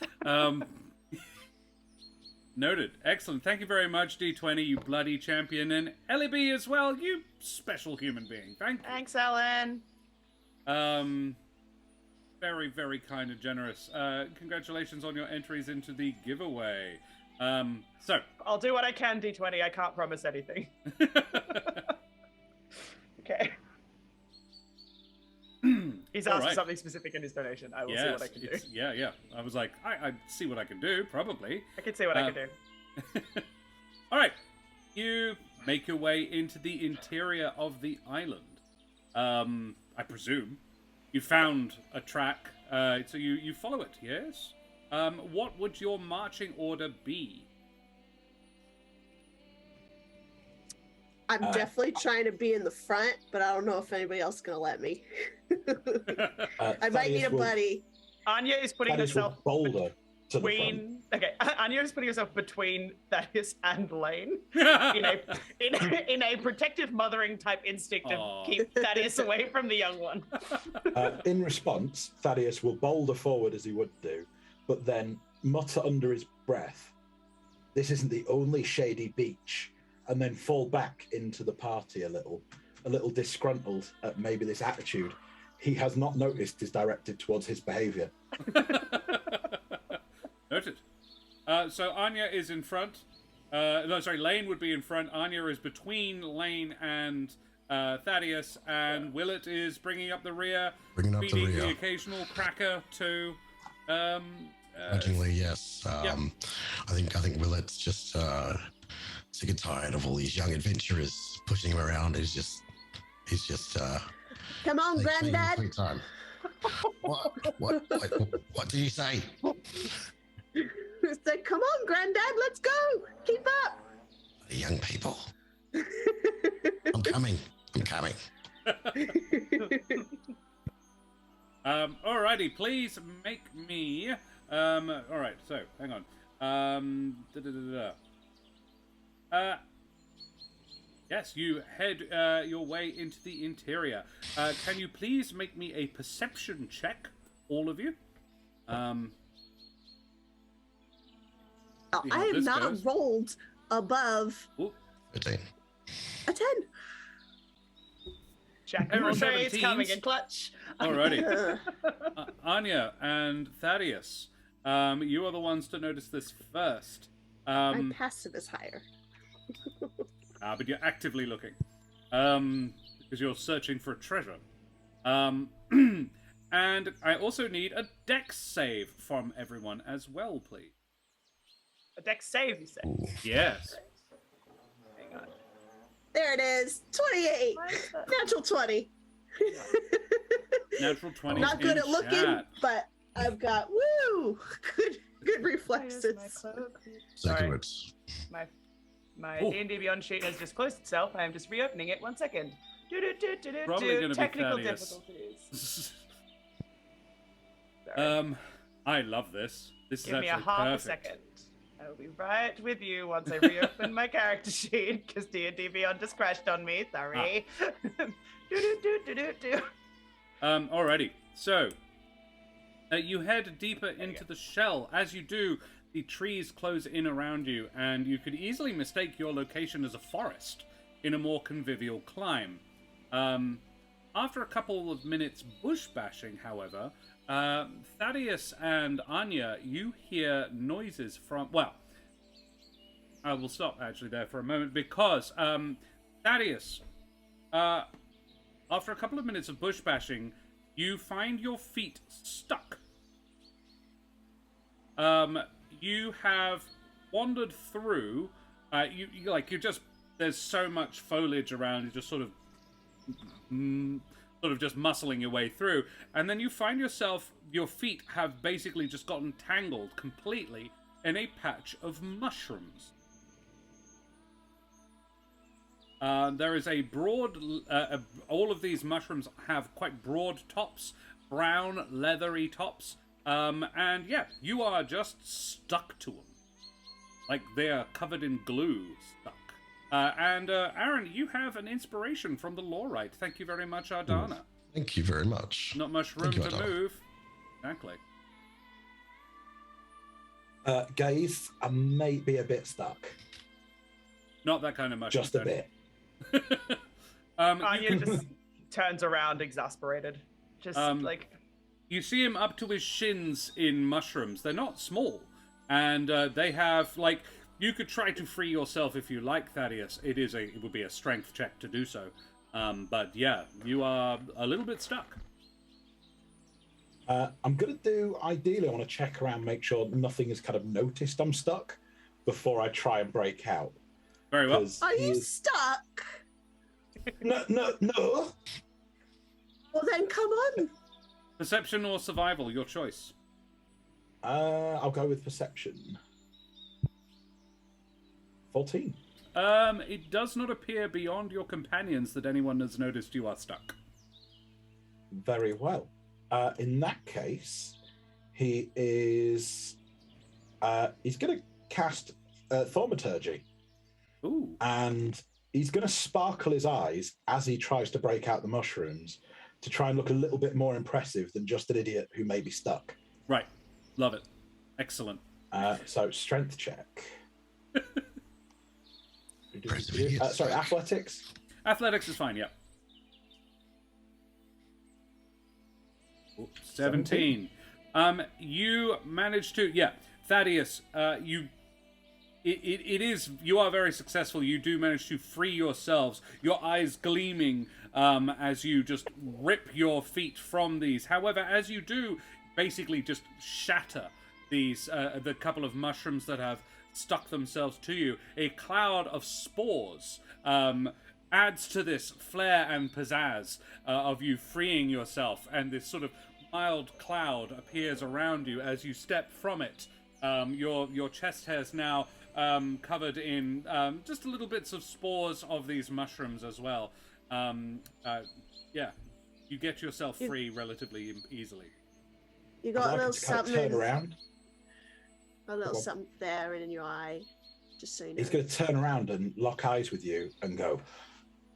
Noted. Excellent. Thank you very much, D20, you bloody champion, and Ellie B as well, you special human being. Thank you. Thanks, Ellen. Very, very kind and generous. Congratulations on your entries into the giveaway. So I'll do what I can, D20. I can't promise anything. Okay. He's asked for something specific in his donation. I will see what I can do. Yeah. I was like, I see what I can do, probably. I can see what I can do. All right. You make your way into the interior of the island. I presume. You found a track, so you follow it, yes? What would your marching order be? I'm definitely trying to be in the front, but I don't know if anybody else is going to let me. I might need a buddy. Anya is putting herself boulder between. Okay, Anya is putting herself between Thaddeus and Lane in a protective mothering type instinct to keep Thaddeus away from the young one. In response, Thaddeus will boulder forward as he would do, but then mutter under his breath, "This isn't the only shady beach," and then fall back into the party a little disgruntled at maybe this attitude. he has not noticed is directed towards his behavior. Noted. So Anya is in front. Lane would be in front. Anya is between Lane and Thaddeus, and Willett is bringing up the rear, feeding the occasional cracker to. Urgently, yes. I think Willett's just sick and tired of all these young adventurers pushing him around. He's just. Come on, Granddad. Time. What do you say? It's like, come on, Granddad, let's go. Keep up. The young people. I'm coming. Alrighty, please make me. Alright, so hang on. Yes, you head your way into the interior. Can you please make me a perception check, all of you? I have not rolled above 13. a 10. Jack and is coming in clutch. Alrighty. Anya and Thaddeus, you are the ones to notice this first. My passive is higher. But you're actively looking. Because you're searching for a treasure. And I also need a dex save from everyone as well, please. A dex save, you say? Yes. Hang on. There it is. 28. Natural 20. Natural 20. Not good at looking, but I've got good reflexes. Sorry. My D&D Beyond sheet has just closed itself. I am just reopening it. 1 second. Probably going to be technical Thaddeus. difficulties. I love this. This Give is me a absolutely half perfect. a second. I will be right with you once I reopen my character sheet because D&D Beyond just crashed on me. Sorry. Alrighty. So, you head deeper into the shell. As you do, the trees close in around you, and you could easily mistake your location as a forest in a more convivial climb. After a couple of minutes bush bashing, however, Thaddeus and Anya, you hear noises from... Well, I will stop actually there for a moment, because Thaddeus, after a couple of minutes of bush bashing, you find your feet stuck. You have wandered through. There's so much foliage around. You're just sort of just muscling your way through, and then you find yourself. Your feet have basically just gotten tangled completely in a patch of mushrooms. There is a broad. All of these mushrooms have quite broad tops, brown, leathery tops. And yeah, you are just stuck to them. Like they are covered in glue, stuck. Aaron, you have an inspiration from the Lorite. Thank you very much, Ardana. Thank you very much. Not much room to move. Exactly. Gaze, I may be a bit stuck. Not that kind of mushroom. Just a bit. Anya just turns around exasperated. Just You see him up to his shins in mushrooms. They're not small. And they have, you could try to free yourself if you like, Thaddeus. It would be a strength check to do so. But yeah, you are a little bit stuck. I'm going to ideally, I want to check around, make sure nothing is kind of noticed I'm stuck before I try and break out. Very well. Are you stuck? No. Well, then come on. Perception or survival, your choice. I'll go with perception. 14. It does not appear beyond your companions that anyone has noticed you are stuck. Very well. In that case, he is... he's going to cast Thaumaturgy. Ooh. And he's going to sparkle his eyes as he tries to break out the mushrooms to try and look a little bit more impressive than just an idiot who may be stuck. Right. Love it. Excellent. So, strength check. Sorry, athletics? Athletics is fine, yeah. 17. You managed to, Thaddeus, you are very successful. You do manage to free yourselves, your eyes gleaming as you just rip your feet from these. However, as you do, basically just shatter these, the couple of mushrooms that have stuck themselves to you. A cloud of spores adds to this flair and pizzazz of you freeing yourself, and this sort of mild cloud appears around you as you step from it. Your chest hairs now covered in just little bits of spores of these mushrooms as well. You get yourself free relatively easily. You got a little something. Turn around. A little something there in your eye, just so you know. He's going to turn around and lock eyes with you and go,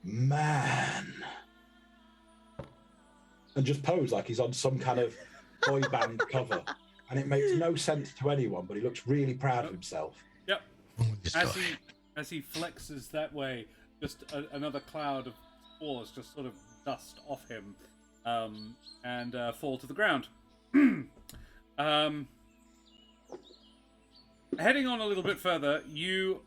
man. And just pose like he's on some kind of boy band cover. And it makes no sense to anyone, but he looks really proud of himself. Yep. As he flexes that way, just another cloud of spores just sort of dust off him and fall to the ground. Heading on a little bit further, you,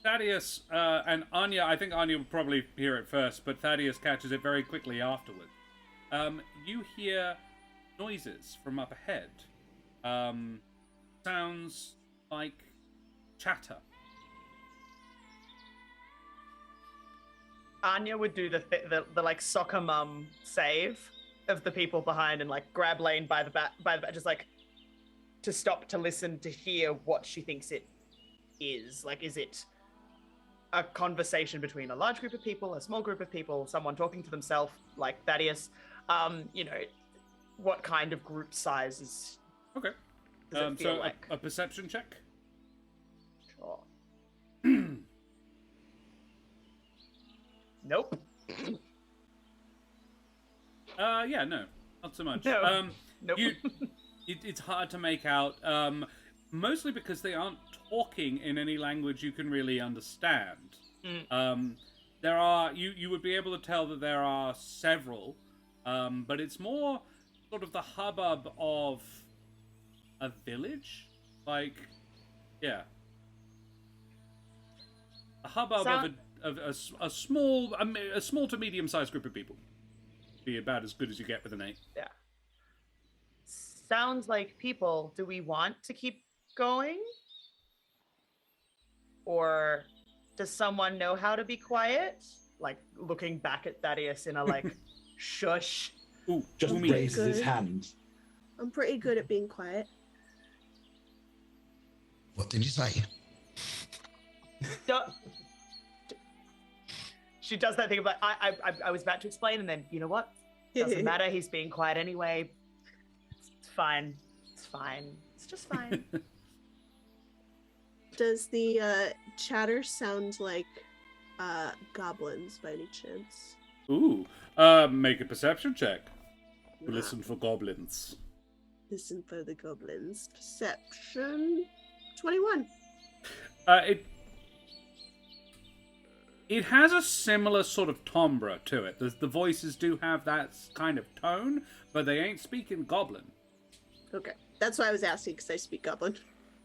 Thaddeus and Anya, I think Anya will probably hear it first, but Thaddeus catches it very quickly afterward. You hear noises from up ahead. Sounds like chatter. Anya would do the like soccer mum save of the people behind and like grab Lane by the back, just like to stop to listen to hear what she thinks it is. Like, is it a conversation between a large group of people, a small group of people, someone talking to themselves like Thaddeus? What kind of group size is? Okay. Does it feel like? A perception check. Sure. Nope. No, not so much. No. Nope. It's hard to make out, mostly because they aren't talking in any language you can really understand. There are, you would be able to tell that there are several, but it's more sort of the hubbub of a village, like, a hubbub of a small to medium-sized group of people. Be about as good as you get with an 8. Yeah. Sounds like people. Do we want to keep going? Or does someone know how to be quiet? Like looking back at Thaddeus in a like shush. Ooh, just raises his hand. I'm pretty good at being quiet. What did you say? She does that thing about I was about to explain, and then you know what? Doesn't matter. He's being quiet anyway. It's fine. It's fine. It's just fine. Does the chatter sound like goblins by any chance? Ooh, make a perception check. Listen for goblins. Listen for the goblins. Perception 21. It has a similar sort of timbre to it. The voices do have that kind of tone, but they ain't speaking goblin. Okay, that's why I was asking, because I speak goblin.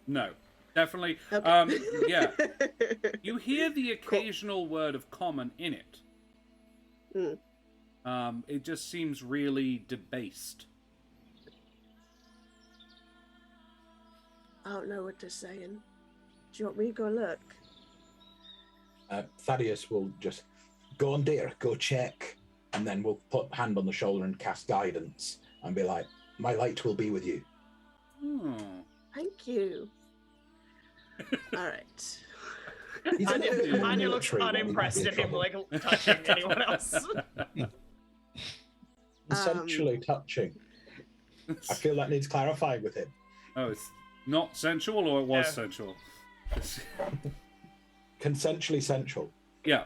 No, definitely. Okay. You hear the occasional word of common in it. It just seems really debased. I don't know what they're saying. Do you want me to go look? Thaddeus will just go on, dear, go check, and then we'll put hand on the shoulder and cast guidance and be like, my light will be with you. Thank you. All right. Anya looks unimpressed at him, like touching anyone else. Essentially touching. I feel that needs clarifying with him. Oh, it's not sensual, or it was sensual? Consensually sensual. Yeah.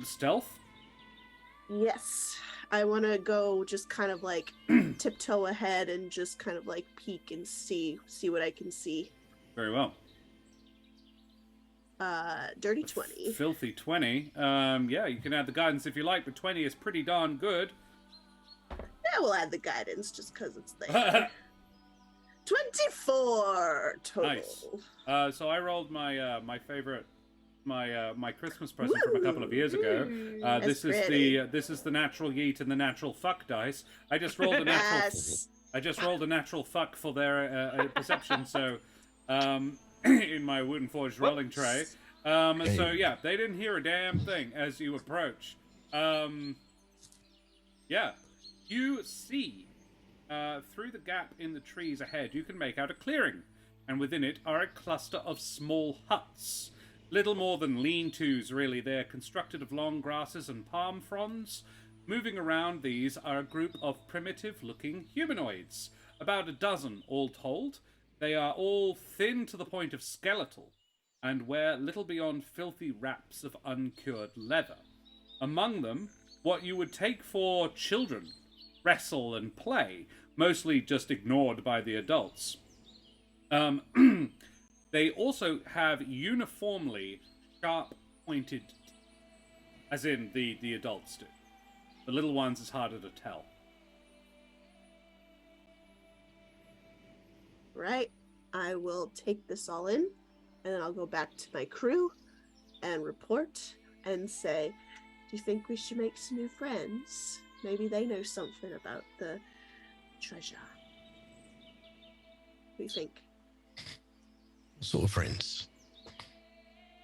Stealth? Yes. I want to go just kind of like tiptoe ahead and just kind of like peek and see what I can see. Very well. Dirty 20. Filthy 20. Yeah, you can add the guidance if you like, but 20 is pretty darn good. Yeah, we'll add the guidance just because it's there. 24 total. Nice. So I rolled my my favorite my Christmas present from a couple of years ago. This is the natural yeet and the natural fuck dice. I just rolled a natural. Yes. I just rolled a natural fuck for their perception. So, in my Wooten Forge rolling tray. So yeah, they didn't hear a damn thing as you approach. Yeah, you see through the gap in the trees ahead. You can make out a clearing, and within it are a cluster of small huts. Little more than lean-tos, really. They're constructed of long grasses and palm fronds. Moving around these are a group of primitive-looking humanoids. About a dozen, all told. They are all thin to the point of skeletal, and wear little beyond filthy wraps of uncured leather. Among them, what you would take for children wrestle and play, mostly just ignored by the adults. They also have uniformly sharp-pointed, as in the adults do. The little ones is harder to tell. Right. I will take this all in, and then I'll go back to my crew and report and say, do you think we should make some new friends? Maybe they know something about the treasure. What do you think? What sort of friends?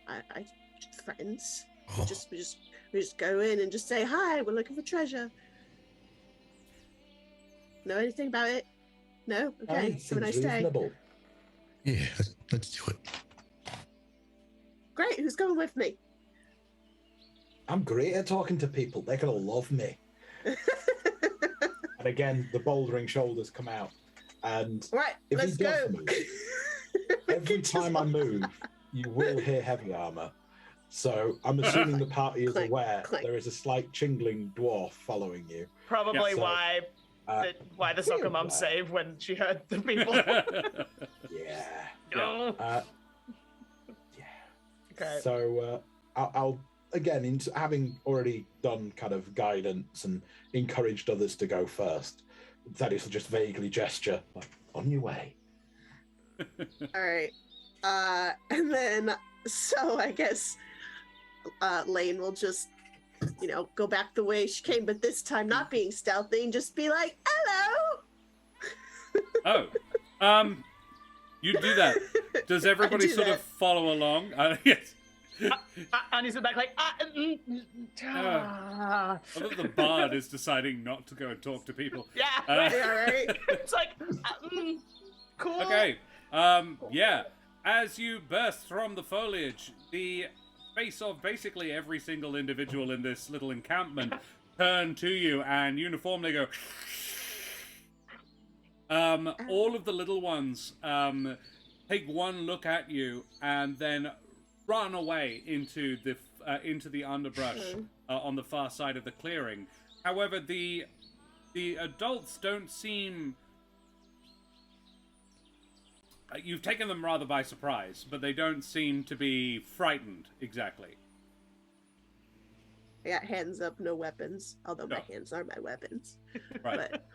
I friends. Oh. We just go in and just say, hi, we're looking for treasure. Know anything about it? No? Okay. Have a nice day. Yeah, let's do it. Great. Who's going with me? I'm great at talking to people. They're going to love me. And again, the bouldering shoulders come out. And right, if let's he does go. Move, every time I move, you will hear heavy armor. So I'm assuming the party is aware there is a slight chingling dwarf following you. Probably why the soccer mom saved when she heard the people. Yeah. No. Yeah. Okay. So I'll again, having already done kind of guidance and encouraged others to go first, Thaddeus will just vaguely gesture, like, on your way. All right. And then, so I guess Lane will just, go back the way she came, but this time not being stealthy and just be like, hello. Oh. You do that. Does everybody sort of follow along? Yes. And he's back like, I thought the bard is deciding not to go and talk to people. Yeah, right. It's like, cool. Okay, yeah. As you burst from the foliage, the face of basically every single individual in this little encampment turn to you and uniformly go. All of the little ones take one look at you and then run away into the underbrush on the far side of the clearing. However, the adults don't seem. You've taken them rather by surprise, but they don't seem to be frightened exactly. I got hands up, no weapons. Although my hands are my weapons. Right. But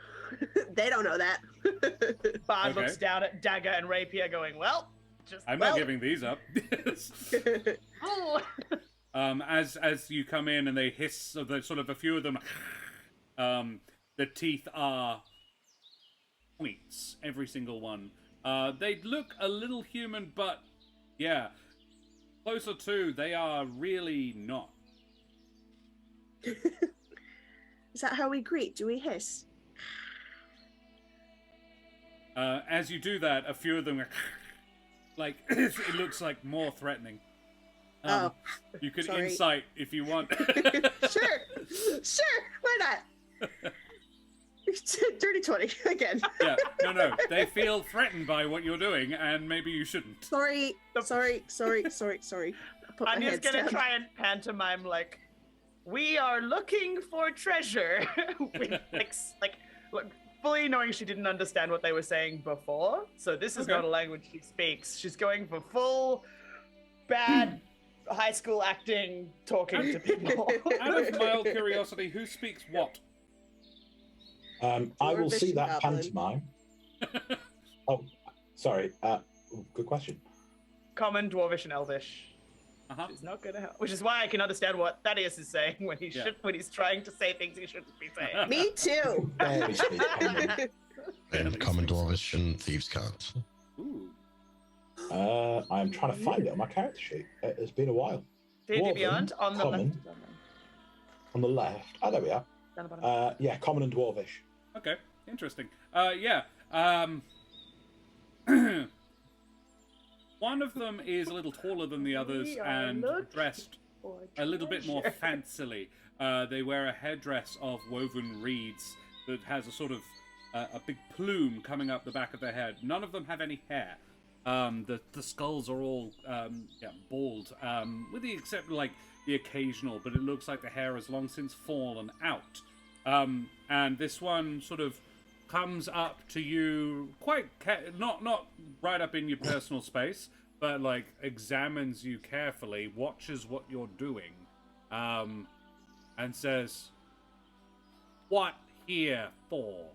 they don't know that. Bard looks down at dagger and rapier going, well, I'm not giving these up. As you come in and they hiss, sort of a few of them, the teeth are points, every single one. They look a little human, but yeah, closer to, they are really not. Is that how we greet? Do we hiss? As you do that, a few of them are like, it looks like more threatening. You could insight if you want. Sure, why not? Dirty 20 again. Yeah, no. They feel threatened by what you're doing, and maybe you shouldn't. Sorry. Anya's gonna try and pantomime like, we are looking for treasure. With, like, fully knowing she didn't understand what they were saying before, so this is not a language she speaks. She's going for full bad high school acting, talking to people. Out of mild curiosity, who speaks what? I will see Dwarvish that goblin. pantomime. Oh, sorry. Good question. Common, Dwarvish, and Elvish. Uh-huh. It's not gonna help. Which is why I can understand what Thaddeus is saying when he's trying to say things he shouldn't be saying. Me too. Barely speak common. And Common Dwarvish and Thieves can't. Ooh. I'm trying to find it on my character sheet. It's been a while. D&D Dwarven, Beyond on the common. left. On the left. Oh, there we are. Down the bottom. Yeah, common and dwarvish. Okay, interesting. Yeah. One of them is a little taller than the others We are and looking dressed for a little bit more treasure. fancily. They wear a headdress of woven reeds that has a sort of a big plume coming up the back of their head. None of them have any hair. The skulls are all bald, with the exception like the occasional, but it looks like the hair has long since fallen out. And this one sort of comes up to you quite not right up in your personal space, but like examines you carefully, watches what you're doing, and says, "What here for?"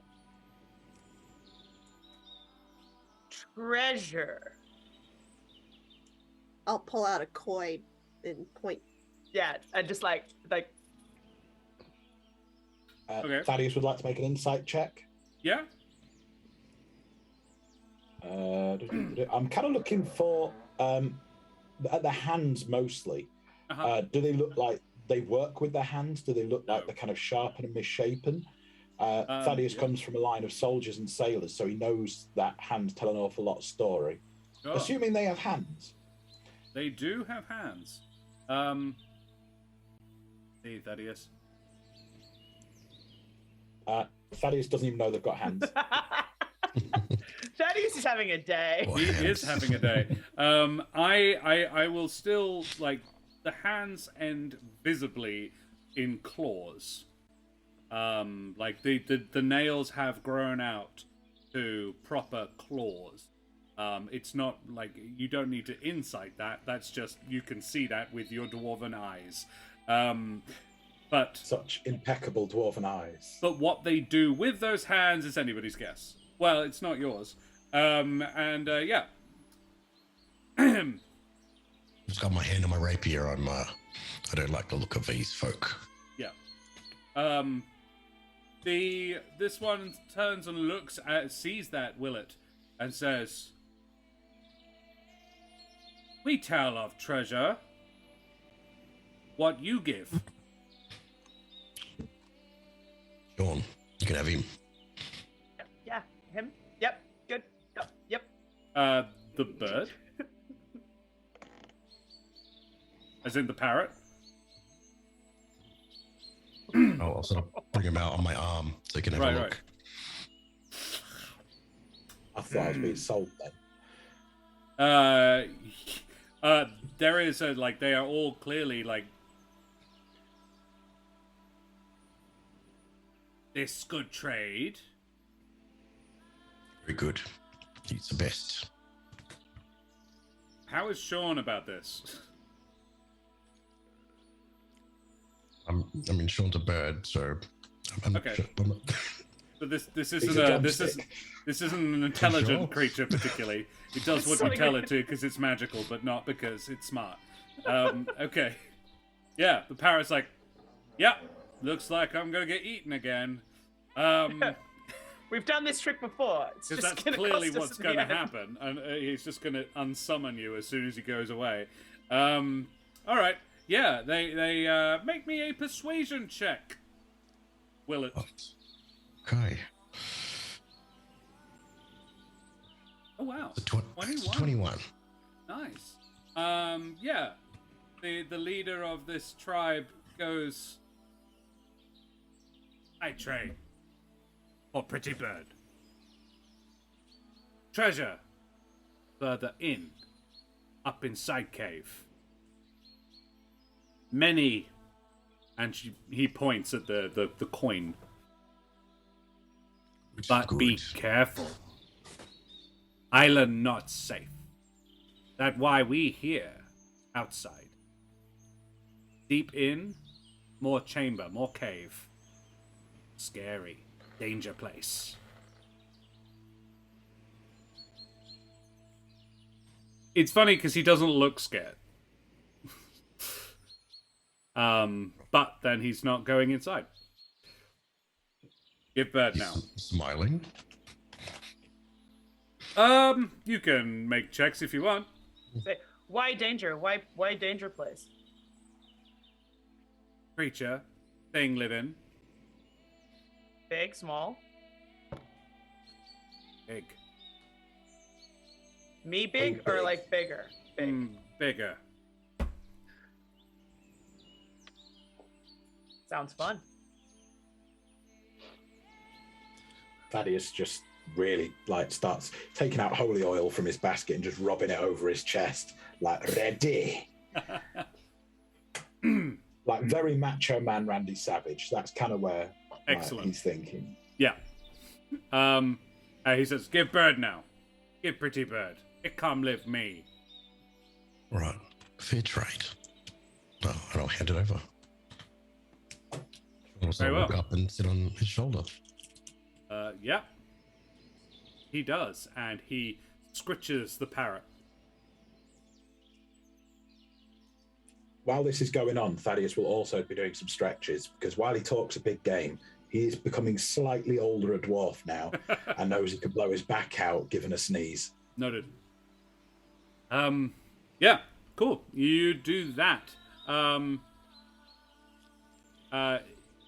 Treasure. I'll pull out a coin and point. Yeah, and just like Okay. Thaddeus would like to make an insight check. Yeah. I'm kind of looking for at the hands mostly. Uh-huh. Do they look like they work with their hands? Do they look like they're kind of sharp and misshapen? Thaddeus yeah. comes from a line of soldiers and sailors, so he knows that hands tell an awful lot of story. Sure. Assuming they have hands. They do have hands. See, Thaddeus. Thaddeus doesn't even know they've got hands. Thaddeus is having a day. Boy, He hands. is having a day. I will still like the hands end visibly in claws. Like the nails have grown out to proper claws. It's not like you don't need to insight that. That's just you can see that with your dwarven eyes. But Such impeccable dwarven eyes. But what they do with those hands is anybody's guess. Well, it's not yours. Yeah. Just got my hand on my rapier. I don't like the look of these folk. Yeah. This one turns and sees that Willet, and says, "We tell of treasure. What you give?" Sean, you can have him. Yeah, him. Yep, good. Yep. The bird, as in the parrot. I'll sort of bring him out on my arm so you can have a look. I thought I was being sold then. There is they are all clearly like this good trade. Very good. He's the best. How is Sean about this? I mean, Sean's a bird, so I'm Okay. sure, I'm not, But this He's isn't a this isn't an intelligent Sure. creature particularly. It does what you Something tell like- it to because it's magical, but not because it's smart. Okay. Yeah, the parrot's like, yeah, looks like I'm gonna get eaten again. We've done this trick before. It's Because just that's gonna clearly cost us what's in going the to end. happen, and he's just going to unsummon you as soon as he goes away. All right, yeah, they make me a persuasion check. Will it? okay. Oh wow, The 21. 21. Nice. Yeah, the leader of this tribe goes, "I trade for pretty bird. Treasure further in, up inside cave. Many," and he points at the coin. Which is "But be good. careful. Island not safe. That why we here outside Deep in, more chamber, more cave. Scary. Danger place. It's funny because he doesn't look scared. But then he's not going inside. Give bird now. Smiling. You can make checks if you want. Say, why danger? Why danger place? Creature, thing living, Big, small? big. Me big or big. like bigger? Big. Bigger. Sounds fun. Thaddeus just really like starts taking out holy oil from his basket and just rubbing it over his chest, like ready. Like very macho man Randy Savage. That's kind of where Excellent. he's thinking. Yeah. He says, give bird now. Give pretty bird. It come live me. Right. Fair trade. Oh, and I'll hand it over. Also Very well. walk up and sit on his shoulder. Yeah. He does, and he scritches the parrot. While this is going on, Thaddeus will also be doing some stretches because while he talks a big game, he is becoming slightly older a dwarf now and knows he can blow his back out given a sneeze. Noted. Yeah, cool. You do that.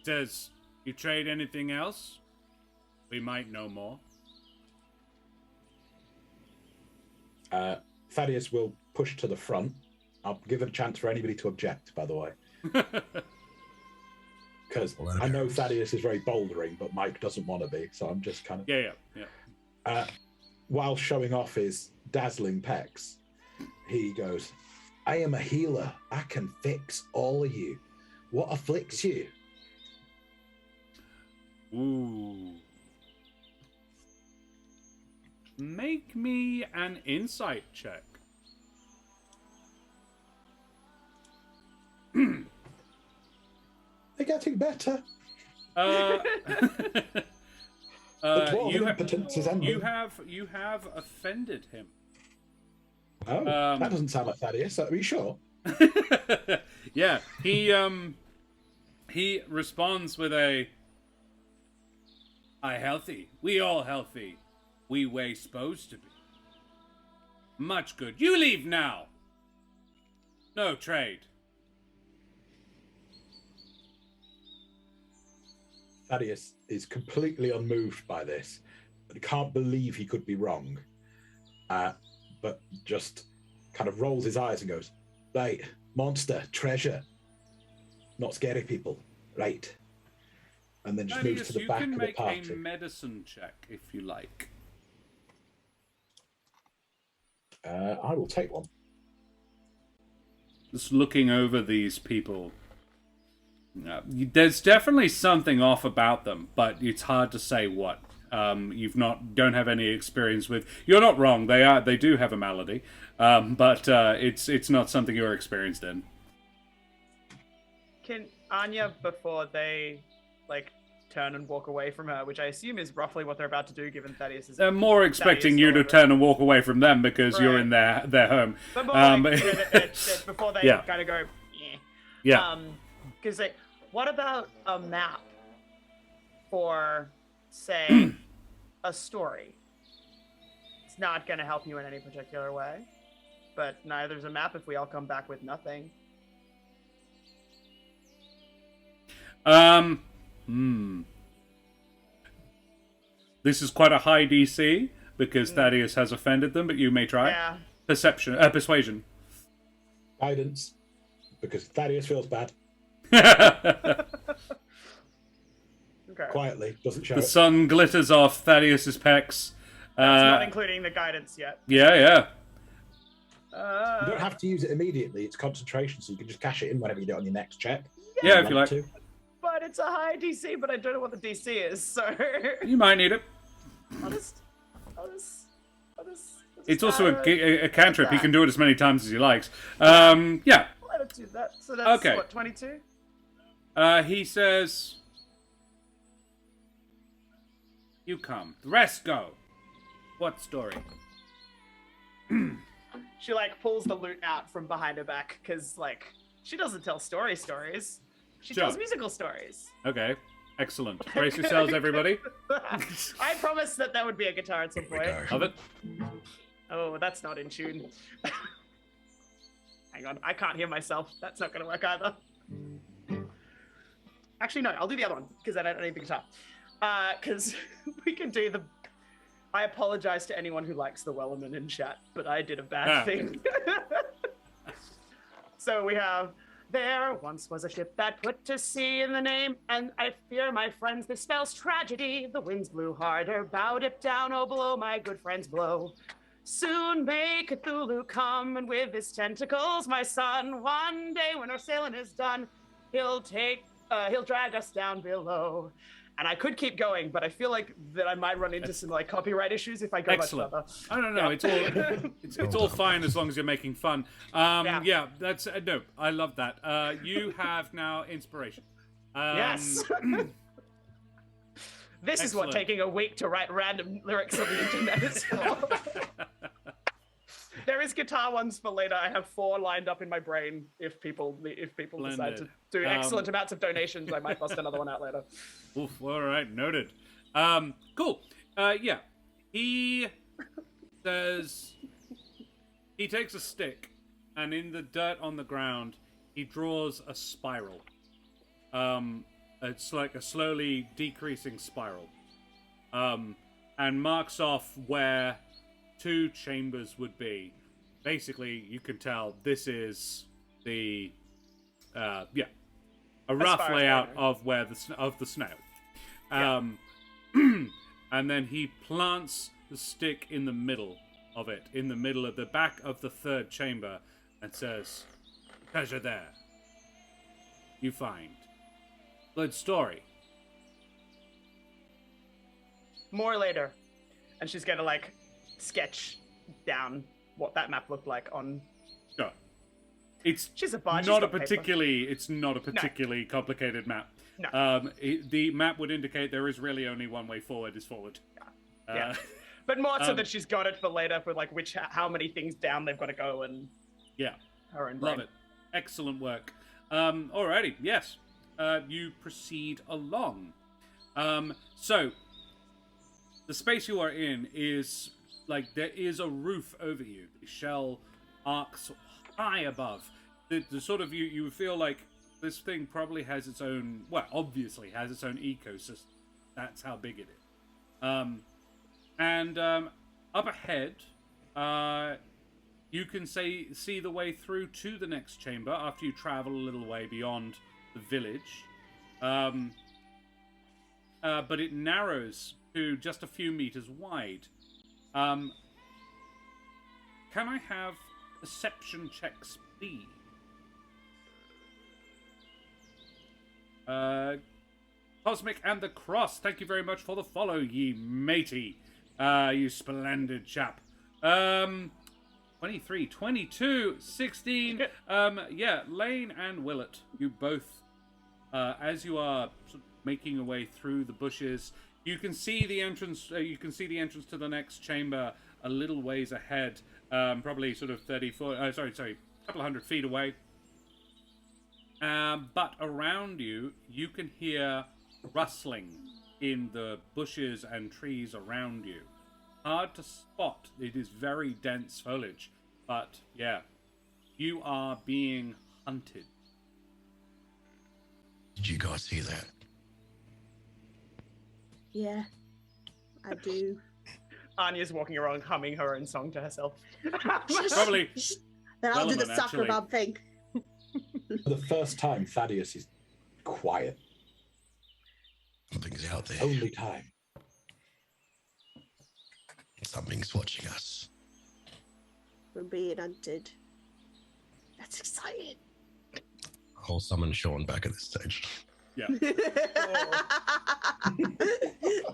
Does you trade anything else? We might know more. Thaddeus will push to the front. I'll give it a chance for anybody to object, by the way. Because I know Thaddeus is very bouldering, but Mike doesn't want to be, so I'm just kind of... Yeah. While showing off his dazzling pecs, he goes, I am a healer. I can fix all of you. What afflicts you? Ooh. Make me an insight check. They're getting better. You impotence is ending. you have offended him. Oh, that doesn't sound like Thaddeus. Are you sure? Yeah, he responds with a, I healthy. We all healthy. We way supposed to be. Much good. You leave now. No trade. Thaddeus is completely unmoved by this. He can't believe he could be wrong. But just kind of rolls his eyes and goes, right, monster, treasure. Not scary people. Right. And then just moves to the back of the party. You can make a medicine check if you like. I will take one. Just looking over these people. There's definitely something off about them, but it's hard to say what. Don't have any experience with. You're not wrong. They do have a malady, but it's not something you're experienced in. Can Anya, before they turn and walk away from her, which I assume is roughly what they're about to do, given Thaddeus is. They're more expecting you to turn and walk away from them because you're in their home. But before they Yeah. kind of go, Yeah. Because what about a map for, say, a story? It's not going to help you in any particular way, but neither's a map if we all come back with nothing. This is quite a high DC because Thaddeus has offended them, but you may try. Yeah. Persuasion. Guidance. Because Thaddeus feels bad. Okay. Quietly, doesn't show The it. sun glitters off Thaddeus's pecs. That's not including the guidance yet. Yeah. You don't have to use it immediately. It's concentration, so you can just cash it in whenever you do it on your next check. Yeah, if you like. To. But it's a high DC, but I don't know what the DC is, so... You might need it. I'll just It's also a cantrip. He that. can do it as many times as he likes. Yeah. Let do that. So that's Okay. what, 22? He says, "You come. The rest go. What story?" She like pulls the lute out from behind her back because like she doesn't tell stories. She Sure. tells musical stories. Okay. Excellent. Brace yourselves, everybody. I promised that would be a guitar at some point. Love it. Oh, that's not in tune. Hang on, I can't hear myself. That's not going to work either. Actually, no, I'll do the other one because I don't need the guitar. Because we can do the. I apologize to anyone who likes the Wellerman in chat, but I did a bad thing. So we have. There once was a ship that put to sea in the name, and I fear, my friends, this spells tragedy. The winds blew harder, bow dip down, oh blow, my good friends, blow. Soon may Cthulhu come, and with his tentacles, my son, one day when our sailing is done, he'll drag us down below. And I could keep going, but I feel like that I might run into some like copyright issues if I go much further. I don't know. Yeah. It's all fine as long as you're making fun. Yeah, that's no. I love that. You have now inspiration. Yes. This is what taking a week to write random lyrics on the internet is for. There is guitar ones for later. I have 4 lined up in my brain. If people decide to do excellent amounts of donations, I might bust another one out later. Oof, all right, noted. Cool. Yeah. He says he takes a stick, and in the dirt on the ground, he draws a spiral. It's like a slowly decreasing spiral. And marks off where 2 chambers would be. Basically, you can tell this is the a rough layout of where the snail. And then he plants the stick in the middle of it, in the middle of the back of the 3rd chamber, and says, "Treasure there. You find. Good story." More later. And she's gonna like sketch down what that map looked like on. Sure. It's It's not a particularly complicated map. No. The map would indicate there is really only one way forward is forward. Yeah. But more so that she's got it for later for like how many things down they've got to go and her own brain. Love it. Excellent work. Alrighty, yes. You proceed along. So the space you are in is like there is a roof over you. The shell arcs high above. The sort of you feel like this thing probably has its own, obviously has its own ecosystem. That's how big it is. And up ahead, you can see the way through to the next chamber after you travel a little way beyond the village. But it narrows to just a few meters wide. Can I have perception checks, please? Cosmic and the Cross, thank you very much for the follow, ye matey. You splendid chap. 23, 22, 16. Lane and Willett, you both, as you are sort of making your way through the bushes, you can see the entrance. You can see the entrance to the next chamber a little ways ahead, probably sort of 30 foot. A couple of 100 feet away. But around you, you can hear rustling in the bushes and trees around you. Hard to spot. It is very dense foliage. But, yeah, you are being hunted. Did you guys hear that? Yeah, I do. Anya's walking around humming her own song to herself. Probably. Then I'll do the Wellerman, soccer actually. Bob thing. For the first time, Thaddeus is quiet. Something's out there. Only time. Something's watching us. We're being hunted. That's exciting. I'll summon Sean back at this stage. Yeah.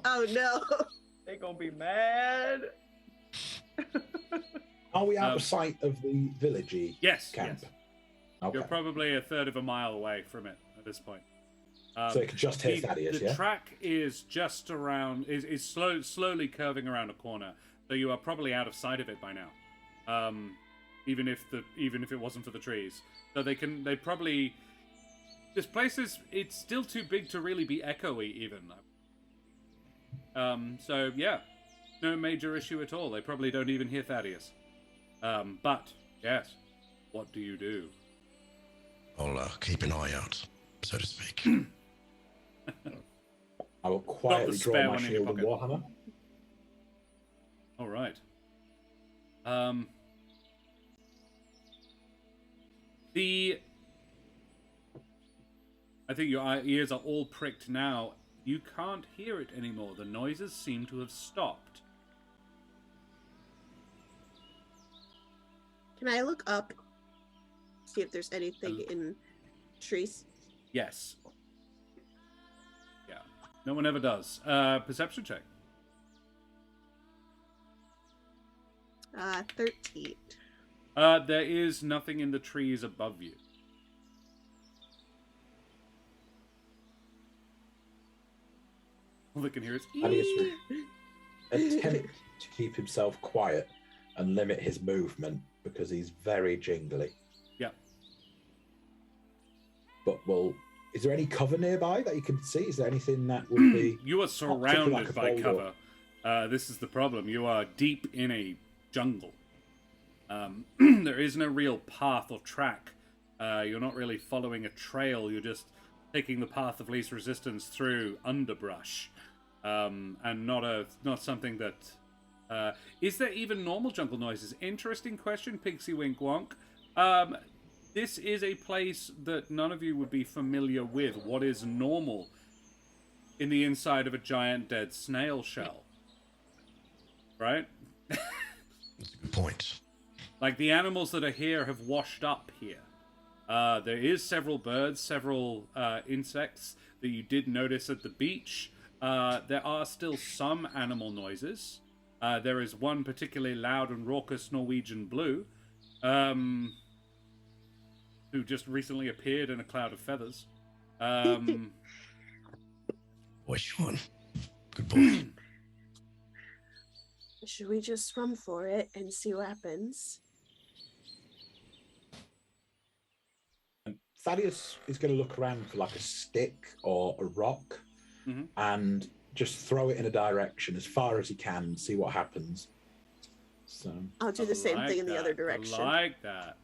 Oh no. They're gonna be mad. Are we out of sight of the villagey Yes. camp? Yes. Okay. You're probably a third of a mile away from it at this point. So it could just hit Thaddeus, the yeah? track is just around, is slowly curving around a corner, so you are probably out of sight of it by now. Even if it wasn't for the trees, so they probably. This place it's still too big to really be echoey even. So yeah, no major issue at all. They probably don't even hear Thaddeus. But yes, what do you do? I'll keep an eye out, so to speak. I will quietly draw spare my one in your shield and pocket. warhammer. All right. I think your ears are all pricked now. You can't hear it anymore. The noises seem to have stopped. Can I look up, see if there's anything in trees? Yes. Yeah. No one ever does. Perception check. 13. There is nothing in the trees above you. All they can hear is Thaddeus would attempt to keep himself quiet and limit his movement because he's very jingly. Yeah. But, well, is there any cover nearby that you can see? Is there anything that would be... You are surrounded like a by boulder? cover. This is the problem. You are deep in a jungle. There is no real path or track. You're not really following a trail. You're just taking the path of least resistance through underbrush. And not something that... is there even normal jungle noises? Interesting question, Pixie Wink Wonk. This is a place that none of you would be familiar with. What is normal in the inside of a giant dead snail shell? Right? That's a good point. Like, the animals that are here have washed up here. There is several birds, several insects that you did notice at the beach. There are still some animal noises. There is one particularly loud and raucous Norwegian blue, who just recently appeared in a cloud of feathers. Which one? Good boy. Should we just run for it and see what happens? And Thaddeus is going to look around for like a stick or a rock and just throw it in a direction as far as he can and see what happens. So I'll do the same thing in the other direction. I like that.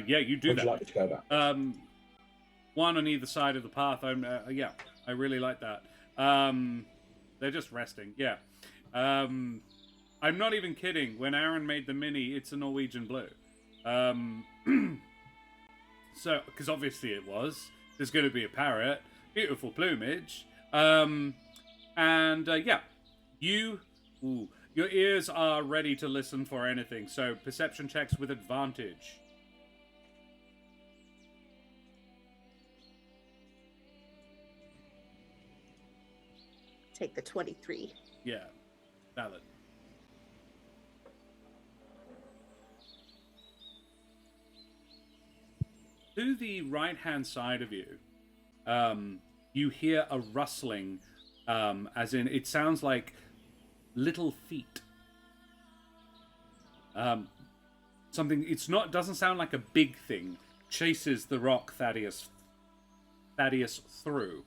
Yeah, you do would that. you like me to go back? One on either side of the path. Yeah, I really like that. They're just resting. Yeah. I'm not even kidding. When Aaron made the mini, it's a Norwegian blue. So, because obviously it was. There's going to be a parrot. Beautiful plumage. Yeah. Your ears are ready to listen for anything. So, perception checks with advantage. Take the 23. Yeah. Valid. To the right-hand side of you, you hear a rustling, as in, it sounds like little feet. Something, doesn't sound like a big thing, chases the rock Thaddeus through.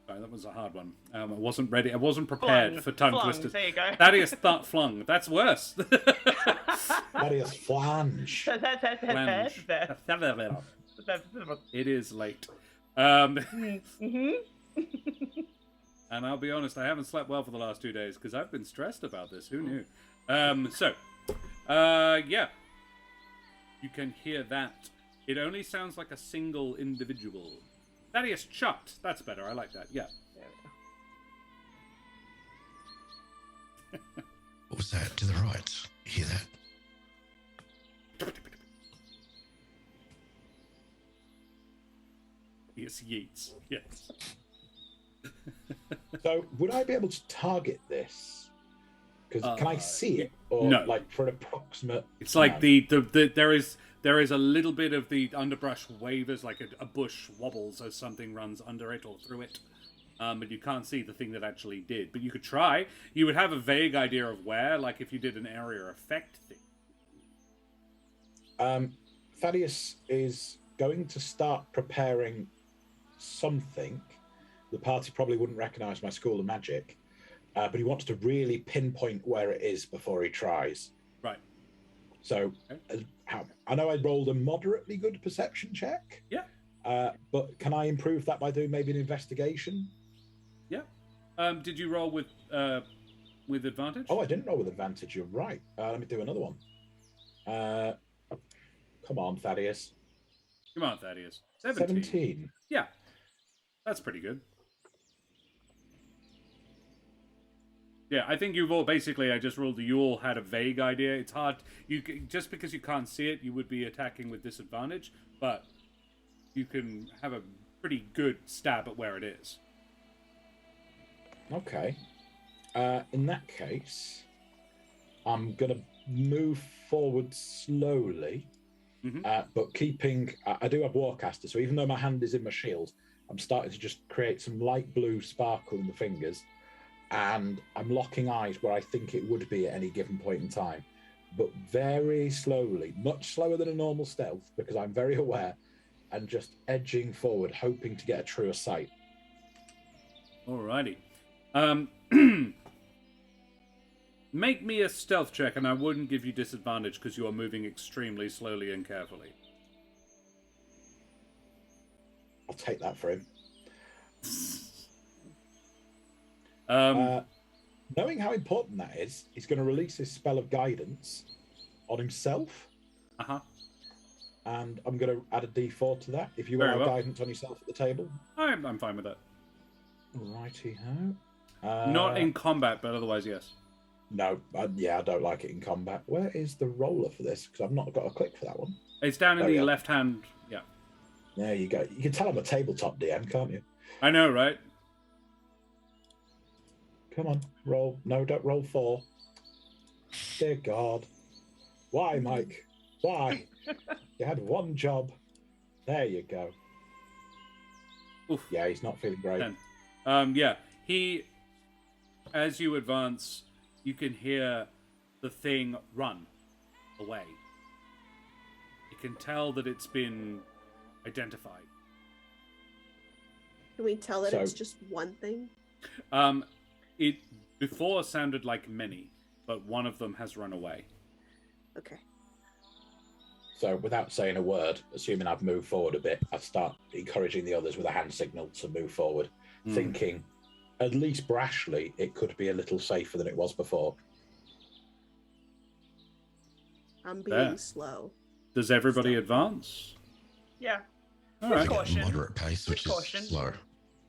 Sorry, that was a hard one. I wasn't ready. I wasn't prepared for tongue twisters. There you go. Thaddeus flung. That's worse. Thaddeus flange. Flange. It is late. And I'll be honest, I haven't slept well for the last 2 days because I've been stressed about this. Who knew? Yeah. You can hear that. It only sounds like a single individual. Thaddeus chucked. That's better. I like that. Yeah. What was that? To the right. You hear that? Yes, yeets. Yes. So, would I be able to target this Because can I see it, or no. like for an approximate? It's like there is a little bit of the underbrush wavers, like a bush wobbles as something runs under it or through it. But you can't see the thing that actually did. But you could try. You would have a vague idea of where, like if you did an area effect thing. Thaddeus is going to start preparing something. The party probably wouldn't recognize my school of magic, but he wants to really pinpoint where it is before he tries. Right. So, okay. I know I rolled a moderately good perception check. Yeah. But can I improve that by doing maybe an investigation? Yeah. Did you roll with advantage? Oh, I didn't roll with advantage. You're right. Let me do another one. Come on, Thaddeus. Come on, Thaddeus. 17. Yeah. That's pretty good. Yeah, I think you've all basically. I just ruled that you all had a vague idea. It's hard. Just because you can't see it, you would be attacking with disadvantage. But you can have a pretty good stab at where it is. Okay. In that case, I'm gonna move forward slowly, but keeping. I do have Warcaster, so even though my hand is in my shield, I'm starting to just create some light blue sparkle in the fingers. And I'm locking eyes where I think it would be at any given point in time, but very slowly, much slower than a normal stealth, because I'm very aware, and just edging forward, hoping to get a truer sight. Alrighty. Make me a stealth check, and I wouldn't give you disadvantage because you are moving extremely slowly and carefully. I'll take that for him. Knowing how important that is, he's going to release his spell of guidance on himself. And I'm going to add a D4 to that. If you allow guidance on yourself at the table. I'm fine with that. Righty-ho. Not in combat, but otherwise, yes. No, I don't like it in combat. Where is the roller for this? Because I've not got a click for that one. It's down in the left hand. Yeah. There you go. You can tell I'm a tabletop DM, can't you? I know, right? Come on, roll. No, don't roll 4. Dear God. Why, Mike? Why? You had one job. There you go. Oof. Yeah, he's not feeling great. 10. Yeah. He, as you advance, you can hear the thing run away. You can tell that it's been identified. Can we tell that it's just one thing? It before sounded like many, but one of them has run away. Okay. So without saying a word, assuming I've moved forward a bit, I start encouraging the others with a hand signal to move forward, thinking, at least brashly, it could be a little safer than it was before. I'm being slow. Does everybody advance? Yeah. All right. Caution. Moderate pace, which is slow.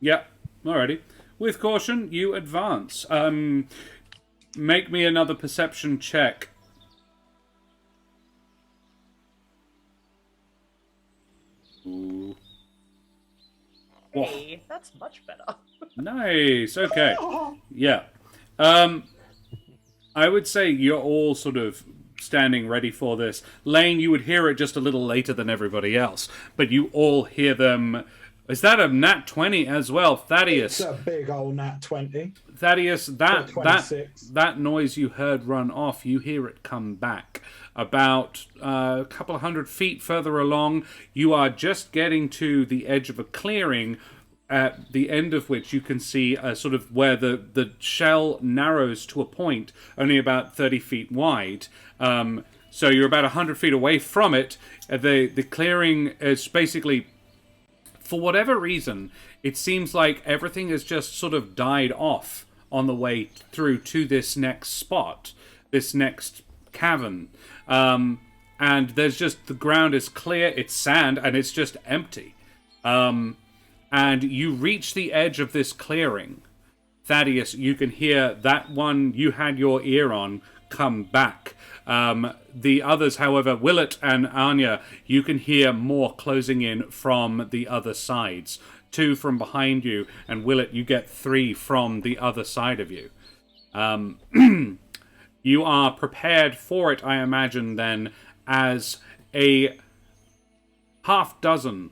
Yeah. Alrighty. With caution, you advance. Make me another perception check. Ooh. Hey, that's much better. Nice. Okay. Yeah. I would say you're all sort of standing ready for this. Lane, you would hear it just a little later than everybody else, but you all hear them. Is that a nat 20 as well, Thaddeus? It's a big old nat 20. Thaddeus, that noise you heard run off, you hear it come back. About a couple of 100 feet further along, you are just getting to the edge of a clearing, at the end of which you can see sort of where the shell narrows to a point, only about 30 feet wide. So you're about 100 feet away from it. The clearing is basically, for whatever reason, it seems like everything has just sort of died off on the way through to this next spot, this next cavern. And there's just, the ground is clear, it's sand, and it's just empty. And you reach the edge of this clearing. Thaddeus, you can hear that one you had your ear on come back. The others, however, Willett and Anya, you can hear more closing in from the other sides. 2 from behind you, and Willett, you get 3 from the other side of you. You are prepared for it, I imagine, then, as a half dozen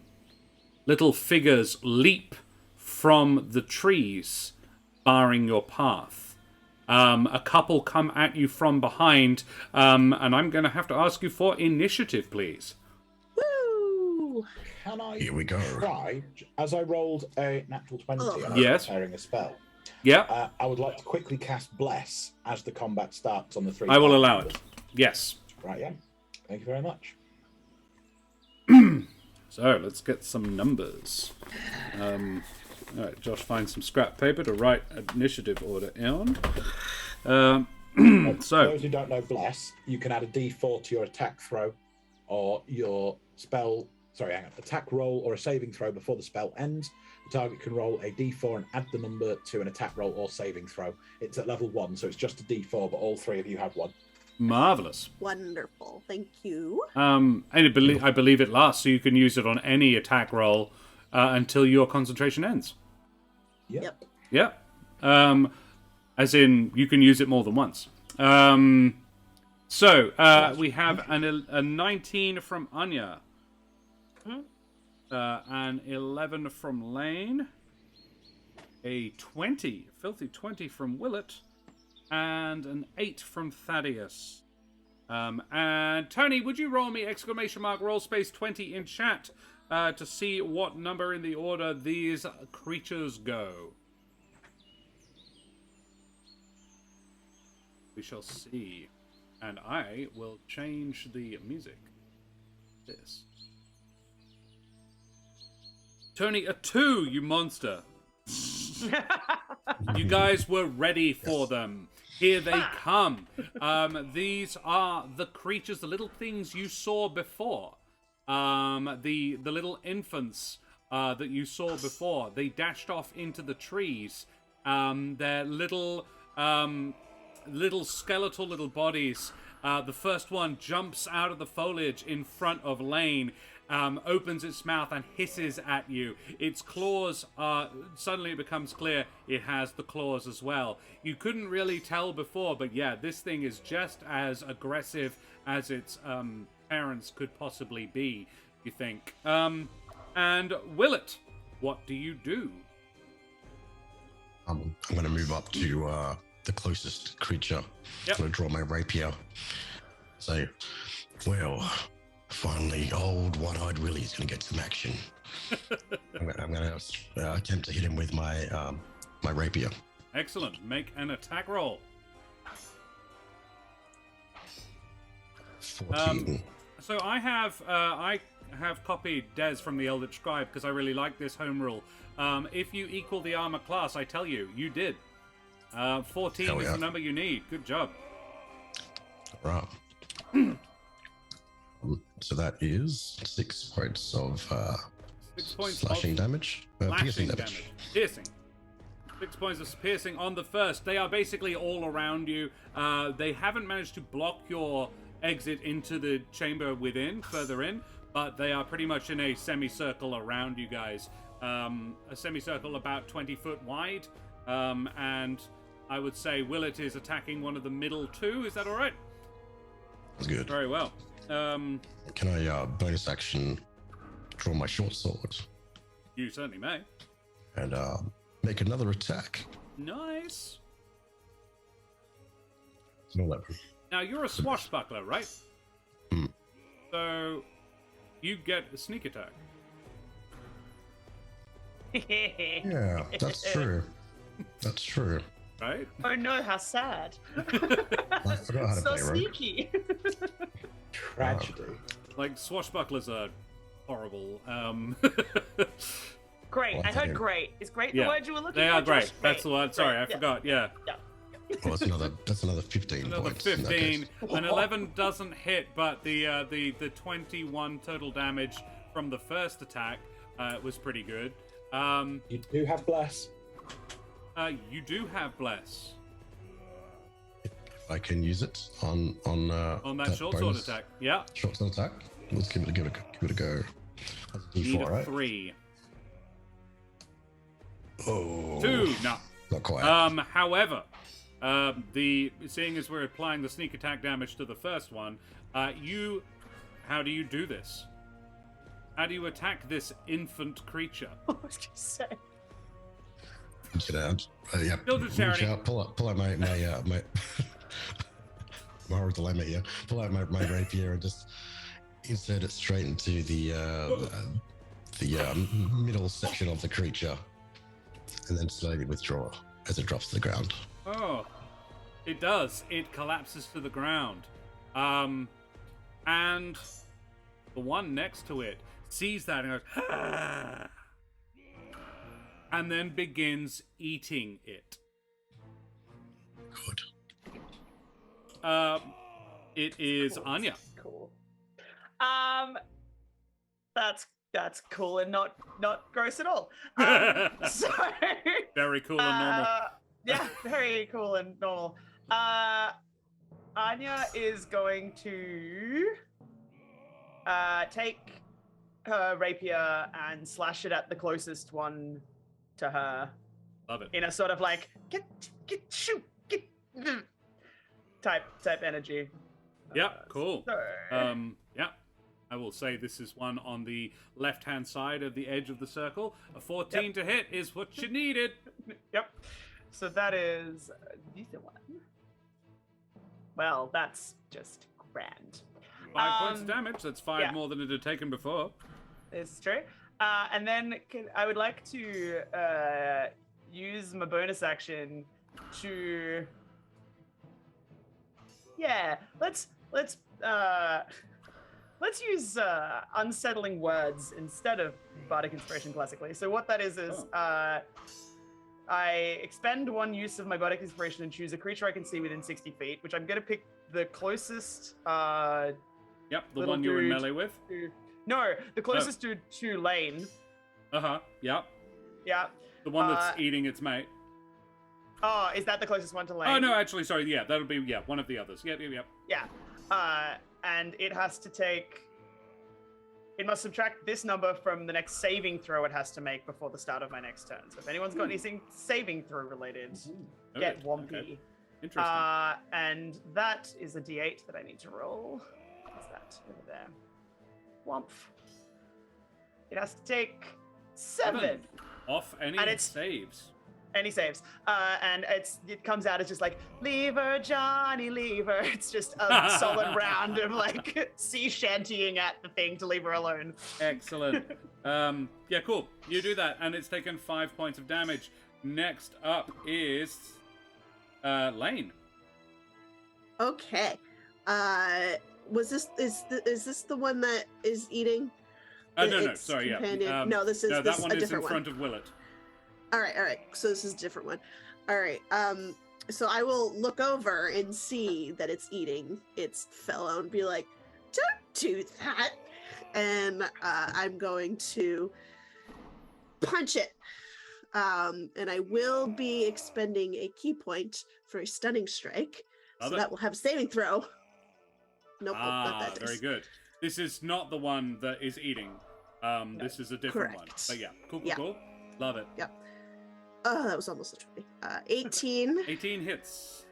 little figures leap from the trees, barring your path. A couple come at you from behind, and I'm going to have to ask you for initiative, please. Woo! Can I Here we go. try, as I rolled a natural 20 and I was Yes. preparing a spell, Yeah, I would like to quickly cast Bless as the combat starts on the 3. I will party allow members. it. Yes. Right, yeah. Thank you very much. So, let's get some numbers. All right, Josh finds some scrap paper to write initiative order on. For So, those who don't know Bless, you can add a D4 to your attack throw or your spell, attack roll or a saving throw before the spell ends. The target can roll a D4 and add the number to an attack roll or saving throw. It's at level 1, so it's just a D4, but all 3 of you have one. marvelous. Wonderful. Thank you. And I believe it lasts, so you can use it on any attack roll until your concentration ends. Yep. Yeah. As in, you can use it more than once. So, we have a 19 from Anya. An 11 from Lane. A 20, filthy 20 from Willett. And an 8 from Thaddeus. And Tony, would you roll me !roll space 20 in chat to see what number in the order these creatures go? We shall see. And I will change the music. This. Tony, a 2, you monster. You guys were ready for them. Here they come. These are the creatures, the little things you saw before. The little infants that you saw before. They dashed off into the trees. They're little skeletal little bodies. The first one jumps out of the foliage in front of Lane. Opens its mouth and hisses at you. Its claws, suddenly it becomes clear it has the claws as well. You couldn't really tell before, but yeah, this thing is just as aggressive as its parents could possibly be, you think. And Willett, what do you do? I'm going to move up to the closest creature. Yep. I'm going to draw my rapier. So, well... Finally, old one-eyed Willie's going to get some action. I'm going to attempt to hit him with my my rapier. Excellent. Make an attack roll. 14. So I have copied Des from the Eldritch Scribe because I really like this home rule. If you equal the armor class, I tell you, you did. 14 Hell is yeah. the number you need. Good job. Right. So that is 6 points of 6 points slashing of damage. Piercing damage. Piercing. 6 points of piercing on the first. They are basically all around you. They haven't managed to block your exit into the chamber further in, but they are pretty much in a semicircle around you guys. A semicircle about 20 foot wide. And I would say Willett is attacking one of the middle 2. Is that all right? That's good. Very well. Can I bonus action draw my short sword You certainly may. and make another attack? Nice. It's an 11. Now, you're a swashbuckler, right? Hmm. So, you get a sneak attack. Yeah, that's true. That's true. Right? Oh no, how sad. I forgot how to So play rogue. sneaky. Tragedy. Like, swashbucklers are horrible. Great. Well, I heard okay. great. Is great Yeah. the word you were looking for? They are great. Josh? That's the word. Sorry, I Great. forgot. Yeah. Yeah. Well, that's another 15 Another points. in that 15. case. An 11 doesn't hit, but the 21 total damage from the first attack was pretty good. You do have Bless. You do have Bless I can use it on that short sword bonus attack. Yeah. Short sword attack. Let's give it a go. That's a Need D4, a right? 3. Oh, 2. No. not quite. However, Seeing as we're applying the sneak attack damage to the first one, how do you do this? How do you attack this infant creature? What was you say? Get out. Yeah. Children's charity. Reach out, pull out my my horrible dilemma here. Pull out my rapier and just insert it straight into the middle section of the creature, and then slowly withdraw as it drops to the ground. Oh, it does. It collapses to the ground. And the one next to it sees that and goes, ah! And then begins eating it. Good. It is Cool. Anya. Cool. That's cool and not gross at all. So Very cool and normal. yeah, very cool and normal. Anya is going to take her rapier and slash it at the closest one to her. Love it. In a sort of like shoot type energy. Yeah, cool. So, Yeah. I will say this is one on the left-hand side of the edge of the circle. A 14 to hit is what you needed. Yep. So that is the one. Well, that's just grand. 5 points of damage. That's 5 yeah. more than it had taken before. This is true. And then I would like to use my bonus action to. Yeah, let's use unsettling words instead of bardic inspiration classically. So what that is I expend one use of my bardic inspiration and choose a creature I can see within 60 feet, which I'm gonna pick the closest. Yep, the one you're in melee with. No, the closest to Lane. Yep. Yeah. The one that's eating its mate. Oh, is that the closest one to Lane? Oh no, actually, sorry. Yeah, that'll be one of the others. Yep. Yeah. And it has to take. It must subtract this number from the next saving throw it has to make before the start of my next turn. So if anyone's got anything saving throw related, get Wompy. Okay. Interesting. And that is a D8 that I need to roll. What's that over there? Womp. It has to take 7. Off any And it's- saves. Any saves. And it comes out as just like, leave her, Johnny, leave her. It's just a solid round of like sea shantying at the thing to leave her alone. Excellent. Yeah, cool. You do that, and it's taken 5 points of damage. Next up is Lane. Okay. Is this the one that is eating? No, sorry, companion? yeah. No, this is that one a is in different front of Willett. All right. So this is a different one. All right. So I will look over and see that it's eating its fellow and be like, "Don't do that!" And I'm going to punch it. And I will be expending a key point for a stunning strike, so that will have a saving throw. Nope, not that dice. Very good. This is not the one that is eating. This is a different one. But yeah, cool. Love it. Yep. Oh, that was almost a 20. 18. 18 hits.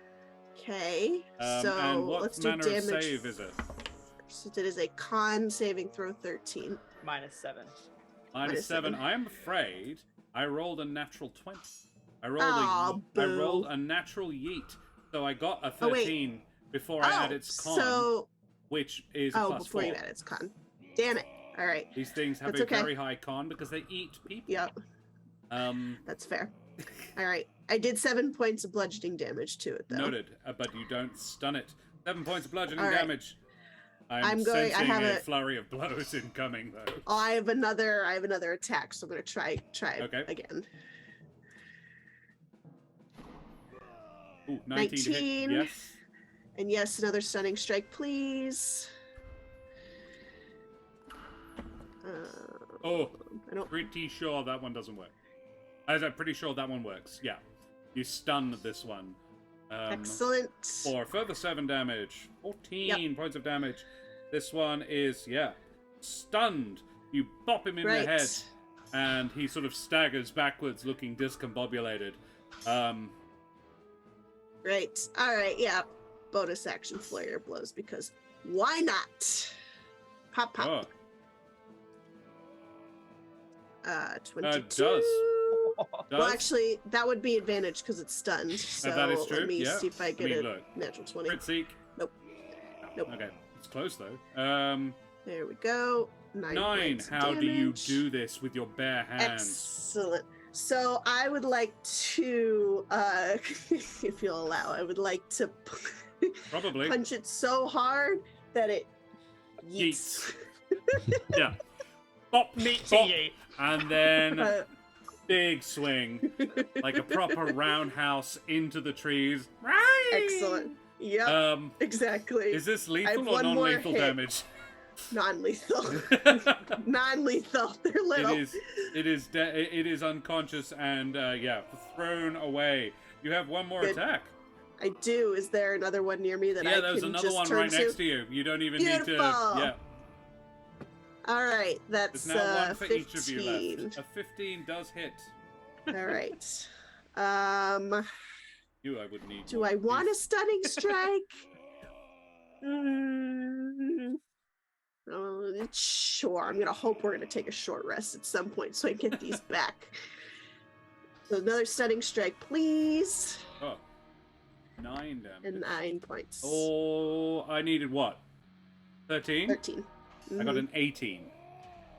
Okay, And so what let's do manner damage. of save is it? So it is a con saving throw 13. -7. Minus 7. I am afraid I rolled a natural 20. I Aw, rolled boo. a natural yeet. So I got a 13 before I had its con, So, which is a plus before 4. you add its con. Damn it. All right. These things have That's a okay. very high con because they eat people. Yep, that's fair. All right. I did 7 points of bludgeoning damage to it, though. Noted, but you don't stun it. 7 points of bludgeoning All right. damage. I'm sensing I have a a- flurry of blows incoming, though. I have another attack, so I'm gonna try Okay. again. Ooh, 19 to hit. 19. Yes. And yes, another stunning strike, please. Oh, I don't. pretty sure that one doesn't work. I'm pretty sure that one works. Yeah. You stun this one. Excellent. For further 7 damage. 14 points of damage. This one is, stunned. You bop him in the head, and he sort of staggers backwards, looking discombobulated. Great. All right. Yeah. Bonus action flurry of blows because why not? Pop, pop. Oh. 22. Does. Well, actually, that would be advantage because it's stunned. So that is true. let me Yeah. see if I get a look. natural 20. Crit seek. Nope. Nope. Okay. It's close, though. There we go. 9 points of How do you damage. do this with your bare hands? Excellent. So I would like to, if you'll allow, I would like to Probably. punch it so hard that it yeets. Yeah. Bop, Meaty bop, yeet. and then big swing, like a proper roundhouse into the trees. Right. Excellent. Yep. Exactly. Is this I have lethal or one more non-lethal hit. damage? Non-lethal. Non-lethal. They're little. It is unconscious and thrown away. You have one more Good. attack. I do. Is there another one near me that I can there's another just one turn right to? next to you. You don't even Beautiful. need to. Yeah. All right, There's that's now one for 15. each of you left. A 15 does hit. All right. You, I would need. Do more, I want a please. stunning strike? Sure. I'm gonna hope we're gonna take a short rest at some point so I get these back. So another stunning strike, please. Oh. 9 damage. And 9 points. Oh, I needed what? 13? 13. I got an 18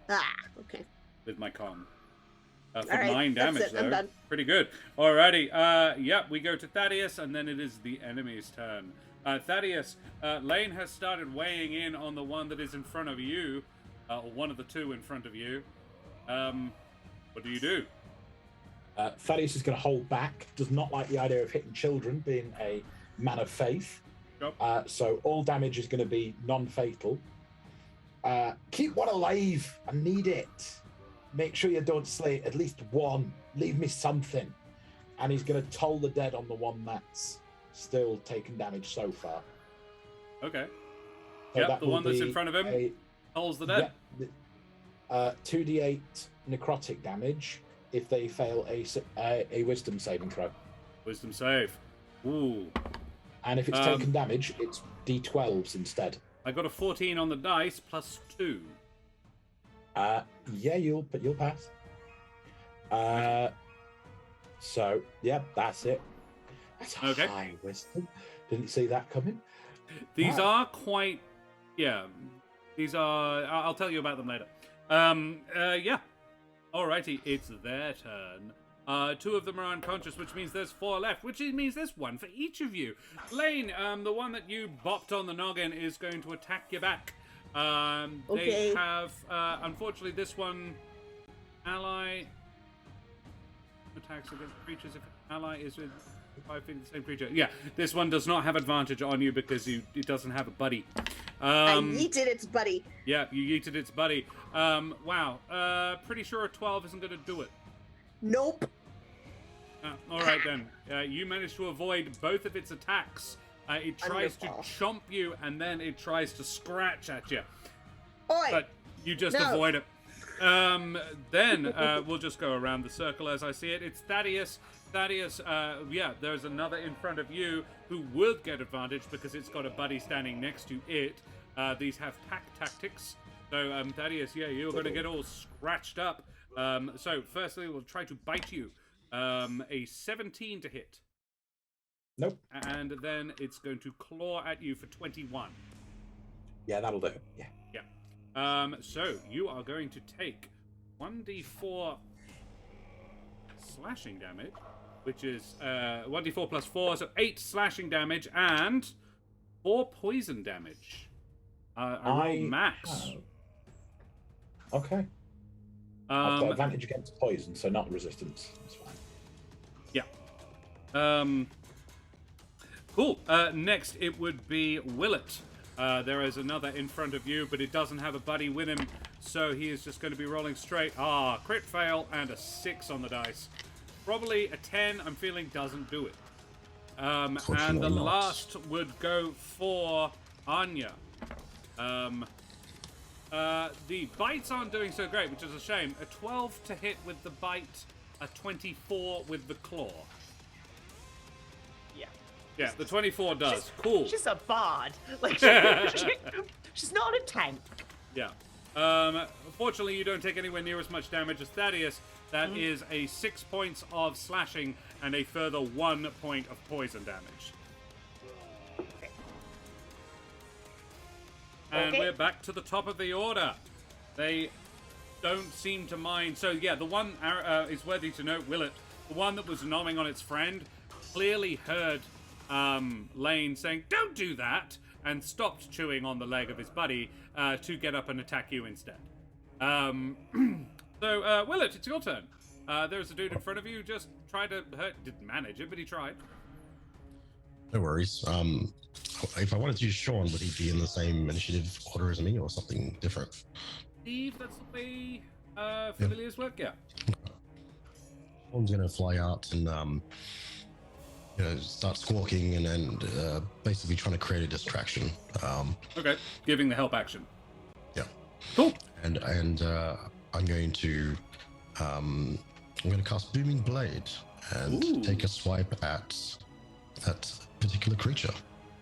Ah, okay. with my con. For All right, 9 that's damage, it. I'm though. done. Pretty good. Alrighty. We go to Thaddeus, and then it is the enemy's turn. Thaddeus, Lane has started weighing in on the one that is in front of you, or one of the two in front of you. What do you do? Thaddeus is going to hold back, does not like the idea of hitting children, being a man of faith. Sure. So all damage is going to be non-fatal. Keep one alive. I need it. Make sure you don't slay at least one. Leave me something. And he's going to toll the dead on the one that's still taking damage so far. Okay. So Yep, that the will one that's in be front of him holds the dead. 2d8 necrotic damage if they fail a wisdom saving throw. Wisdom save. Ooh. And if it's taken damage, it's d12s instead. I got a 14 on the dice plus 2. You'll pass. So yeah, that's it. That's a Okay. high wisdom. Didn't see that coming. These Wow. are quite, these are, I'll tell you about them later. Alrighty, it's their turn. 2 of them are unconscious, which means there's 4 left, which means there's 1 for each of you. Lane, the one that you bopped on the noggin is going to attack you back. Okay. They have, unfortunately, this one, ally attacks against creatures if ally is with 5 feet of the same creature. Yeah, this one does not have advantage on you because it doesn't have a buddy. I yeeted its buddy. Yeah, you yeeted its buddy. Wow. Pretty sure a 12 isn't going to do it. Nope. All right, then. You managed to avoid both of its attacks. It tries Wonderful. to chomp you, and then it tries to scratch at you. Oi! But you just No. avoid it. Then we'll just go around the circle as I see it. It's Thaddeus. Thaddeus, there's another in front of you who would get advantage because it's got a buddy standing next to it. These have pack tactics. So, Thaddeus, you're going to get all scratched up. So, firstly, we'll try to bite you. A 17 to hit. Nope. And then it's going to claw at you for 21. Yeah, that'll do. Yeah. So you are going to take 1d4 slashing damage, which is 1d4 plus 4, so 8 slashing damage and 4 poison damage. I roll max. Okay. I've got advantage against poison, so not resistance. That's fine. Yeah. Cool. Next, it would be Willett. There is another in front of you, but it doesn't have a buddy with him, so he is just going to be rolling straight. Crit fail and a 6 on the dice. Probably a 10, I'm feeling, doesn't do it. And the last would go for Anya. The bites aren't doing so great, which is a shame. A 12 to hit with the bite, a 24 with the claw. Yeah. Yeah, the 24 does. Cool. She's a bard. Like, she's not a tank. Yeah. Fortunately, you don't take anywhere near as much damage as Thaddeus. That is a 6 points of slashing and a further 1 point of poison damage. And we're back to the top of the order. They don't seem to mind. So, yeah, the one is worthy to note, Willett, the one that was gnawing on its friend, clearly heard Lane saying, "Don't do that," and stopped chewing on the leg of his buddy to get up and attack you instead. So, Willett, it's your turn. There's a dude in front of you, just tried to hurt, didn't manage it, but he tried. No worries. If I wanted to use Sean, would he be in the same initiative order as me or something different? Steve, that's the way familiars work, yeah. Sean's going to fly out and start squawking and basically trying to create a distraction. Okay, giving the help action. Yeah. Cool. And I'm going to cast Booming Blade and take a swipe at that particular creature.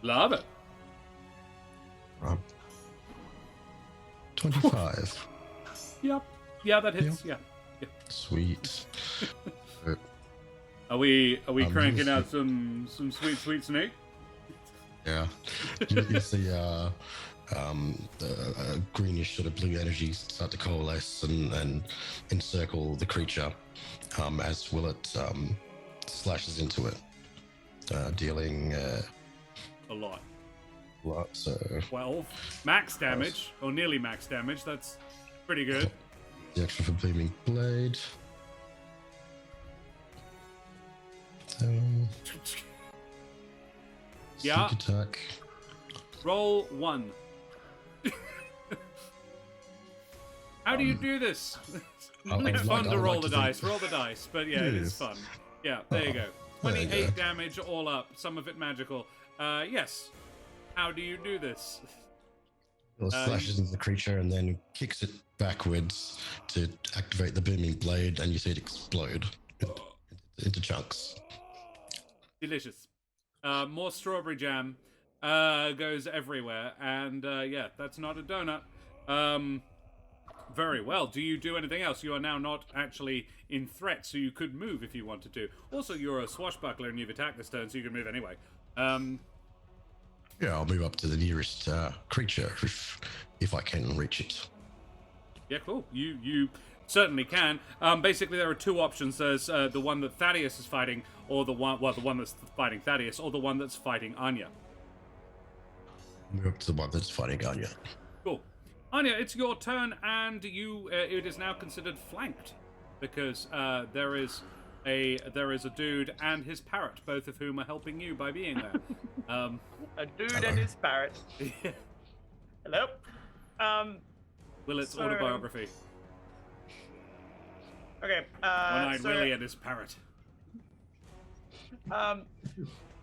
Love it. 25. Yep. Yeah, that hits. Yeah. Sweet. Are we cranking out some sweet snake? Yeah. You see the greenish sort of blue energy start to coalesce and encircle the creature as Willett slashes into it, dealing a lot. So 12 max damage, or nearly max damage. That's pretty good. The extra for Booming Blade. Yeah. Sneak attack. Roll 1. How do you do this? It's fun to roll the dice. Roll the dice, but yeah, it is fun. Yeah, there you go. 28 damage all up. Some of it magical. Yes. How do you do this? It slashes into the creature and then kicks it backwards to activate the Booming Blade, and you see it explode into chunks. Delicious. More strawberry jam goes everywhere, and yeah, that's not a donut. Very well. Do you do anything else? You are now not actually in threat, so you could move if you wanted to. Also, you're a swashbuckler and you've attacked this turn, so you can move anyway. Yeah, I'll move up to the nearest creature if I can reach it. Yeah, cool. You certainly can. Basically, there are two options. There's the one that Thaddeus is fighting, or the one that's fighting Thaddeus, or the one that's fighting Anya. Move up to the one that's fighting Anya. Cool. Anya, it's your turn, and it is now considered flanked because there is a dude and his parrot, both of whom are helping you by being there. A dude and his parrot. Hello. Willett's autobiography. Okay. One-eyed Willie and his parrot.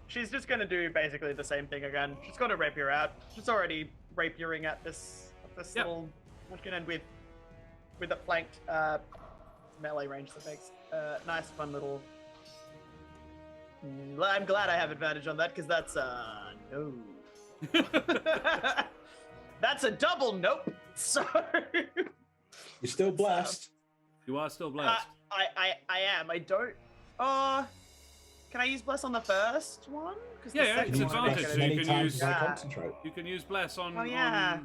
She's just gonna do basically the same thing again. She's gonna rapier out. She's already rapiering at this little munchkin, and with a flanked melee range that makes nice, fun little. I'm glad I have advantage on that because that's no. That's a double nope. So you're still blessed. You are still blessed. I am. I don't. Can I use bless on the first one? Yeah, it's advantage. So concentrate. You can use bless on. Oh yeah.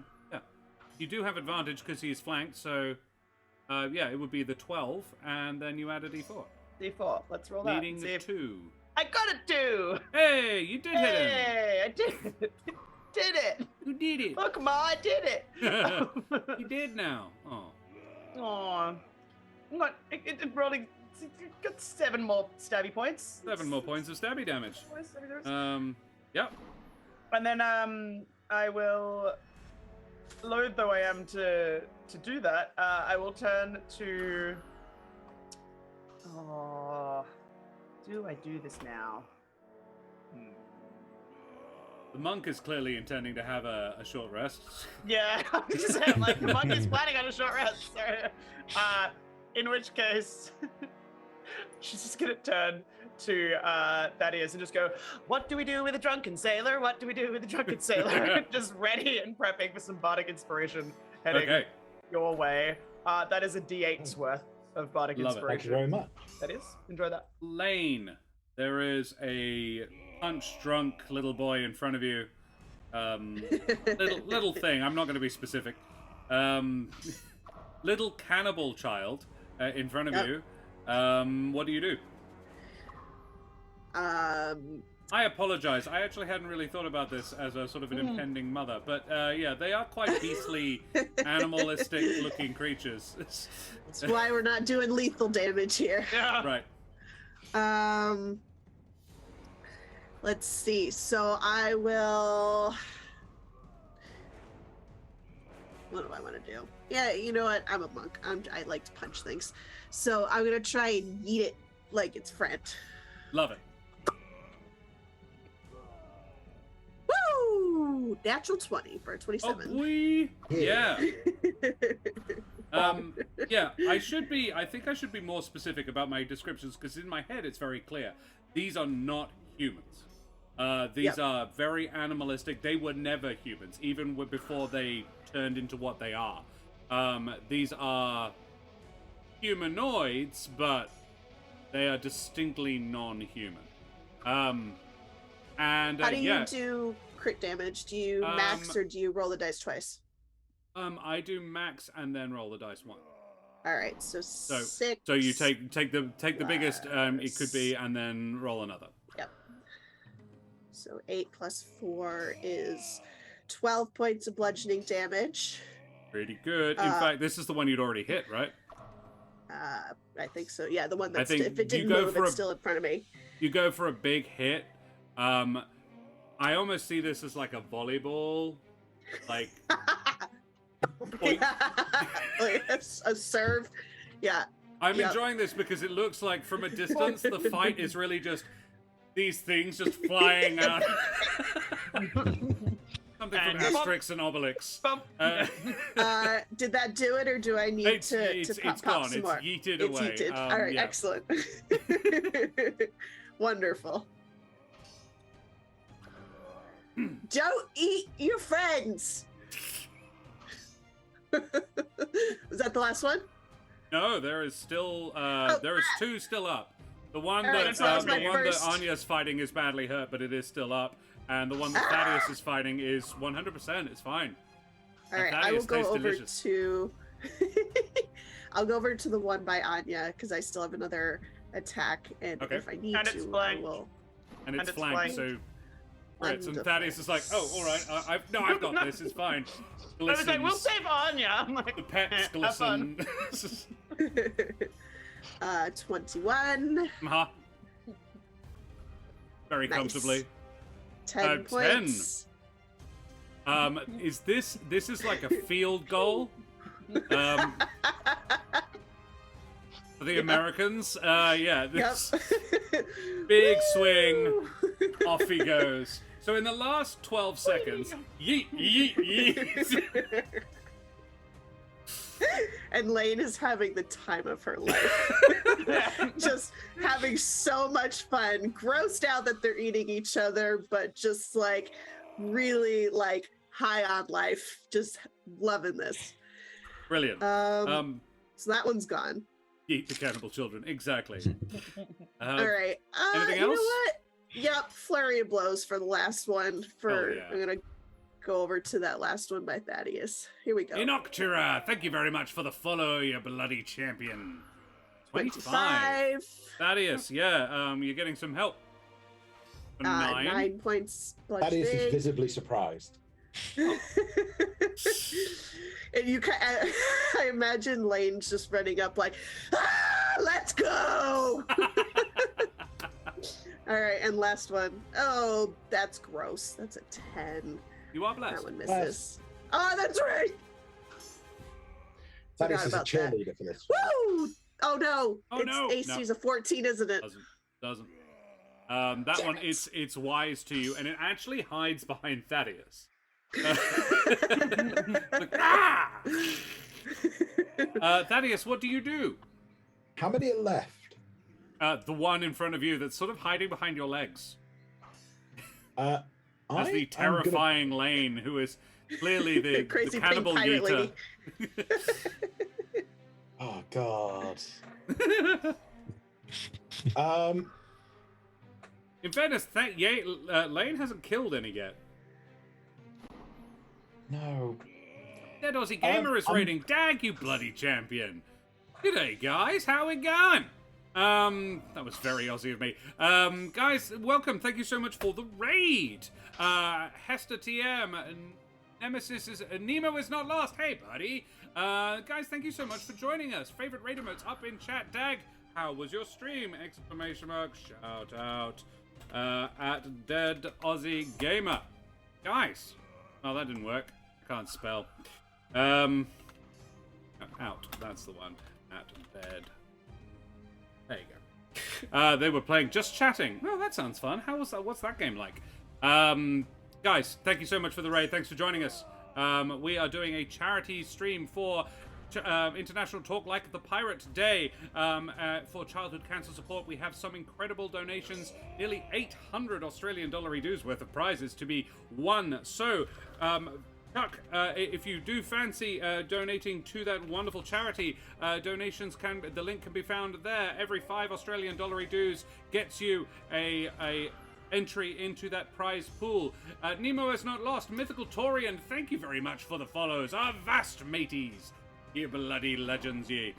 You do have advantage because he's flanked. So, yeah, it would be the 12, and then you add a d4. D4. Let's roll that. Leading 2. I got a 2. Hey, you did hit him. Hey, I did it. Did it. You did it. Look, Ma, I did it. You did now. Oh. Aw. It rolling. Got 7 more stabby points. 7 more points of stabby damage. Yep. And then I will, loath though I am to do that, I will turn to. Oh, do I do this now? The monk is clearly intending to have a short rest. Yeah, I'm just saying, like, the monk is planning on a short rest. So, in which case, she's just gonna turn to Thaddeus and just go, "What do we do with a drunken sailor? What do we do with a drunken sailor?" Just ready and prepping for some bardic inspiration heading your way. That is a D8's worth of bardic inspiration. Thank you very much. That is. Enjoy that. Lane, there is a punch-drunk little boy in front of you. Little thing. I'm not going to be specific. Little cannibal child in front of you. What do you do? I apologize. I actually hadn't really thought about this as a sort of an impending mother, but yeah, they are quite beastly, animalistic-looking creatures. That's why we're not doing lethal damage here. Yeah. Right. Let's see. So I will. What do I want to do? Yeah, you know what? I'm a monk. I like to punch things, so I'm gonna try and eat it like it's friend. Love it. Woo! Natural 20 for a 27. Oh, yeah. Yeah, I think I should be more specific about my descriptions, because in my head it's very clear. These are not humans. These are very animalistic. They were never humans, even before they turned into what they are. These are humanoids, but they are distinctly non-human. And how do you do crit damage? Do you max or do you roll the dice twice? I do max and then roll the dice once. All right, so 6. So you take the biggest it could be, and then roll another. Yep. So 8 plus 4 is 12 points of bludgeoning damage. Pretty good. In fact, this is the one you'd already hit, right? I think so. Yeah, the one that's think if it didn't move, it's still in front of me. You go for a big hit. I almost see this as like a volleyball, like like a serve. Yeah. I'm enjoying this because it looks like from a distance the fight is really just these things just flying out. Something from Asterix and Obelix. Did that do it, or do I need to pop gone. some more? It's yeeted It's away. yeeted. All right, yeah. excellent. Wonderful. Don't eat your friends. Was that the last one? No, there is still there is 2 still up. The one All right, that so that was the my one first. that Anya's fighting is badly hurt, but it is still up. And the one that Thaddeus is fighting is 100%. It's fine. All right, I will go over to. I'll go over to the one by Anya because I still have another attack, and if I need to, I will. And it's flanked, so. Right, so Thaddeus is like, "Oh, all right, I've got this. It's fine." I was like, "We'll save Anya." I'm like, the pets glisten. 21. Very comfortably. 10 points. 10. Is this is like a field goal? For the Americans? Yeah. This big swing. Off he goes. So in the last 12 seconds, yeet, yeet, yeet. And Lane is having the time of her life. Just having so much fun, grossed out that they're eating each other, but just like really like high on life, just loving this. Brilliant. So that one's gone. Eat the cannibal children, exactly. All right. Anything else? You know what? Yep, flurry of blows for the last one. I'm gonna go over to that last one by Thaddeus. Here we go. Inoctura, thank you very much for the follow, you bloody champion. 25. Thaddeus, yeah, you're getting some help. 9. 9 points bludgeoning. Thaddeus is visibly surprised. And I imagine Lane's just running up like, let's go! All right, and last one. Oh, that's gross. That's a 10. You are blessed. That one misses. Oh, that's right! Thaddeus is a cheerleader for this. Woo! Oh no! Oh, no. AC's a 14, isn't it? Doesn't. That one, it's wise to you, and it actually hides behind Thaddeus. Thaddeus, what do you do? How many are left? The one in front of you that's sort of hiding behind your legs. That's the terrifying Lane, who is clearly the Crazy cannibal pink pirate eater. lady. Oh God. In fairness, Lane hasn't killed any yet. No. Dead Aussie Gamer is raiding. Dag, you bloody champion. G'day, guys. How we going? That was very Aussie of me. Guys, welcome. Thank you so much for the raid. Hester TM, Nemesis is... Nemo is not lost. Hey, buddy. Guys, thank you so much for joining us. Favorite raid emotes up in chat. Dag, how was your stream? Exclamation mark. Shout out. At Dead Aussie Gamer. Guys. Oh, that didn't work. I can't spell. Out. That's the one. At bed. There you go. They were playing Just Chatting. Oh, that sounds fun. How was that? What's that game like? Guys, thank you so much for the raid. Thanks for joining us. We are doing a charity stream for International Talk Like the Pirate Day for childhood cancer support. We have some incredible donations, nearly 800 Australian dollar dues worth of prizes to be won. So, Chuck, if you do fancy donating to that wonderful charity, donations the link can be found there. Every 5 Australian dollar dues gets you a entry into that prize pool. Nemo is not lost. Mythical Torian, thank you very much for the follows. Our vast mateys. Ye bloody legends, ye.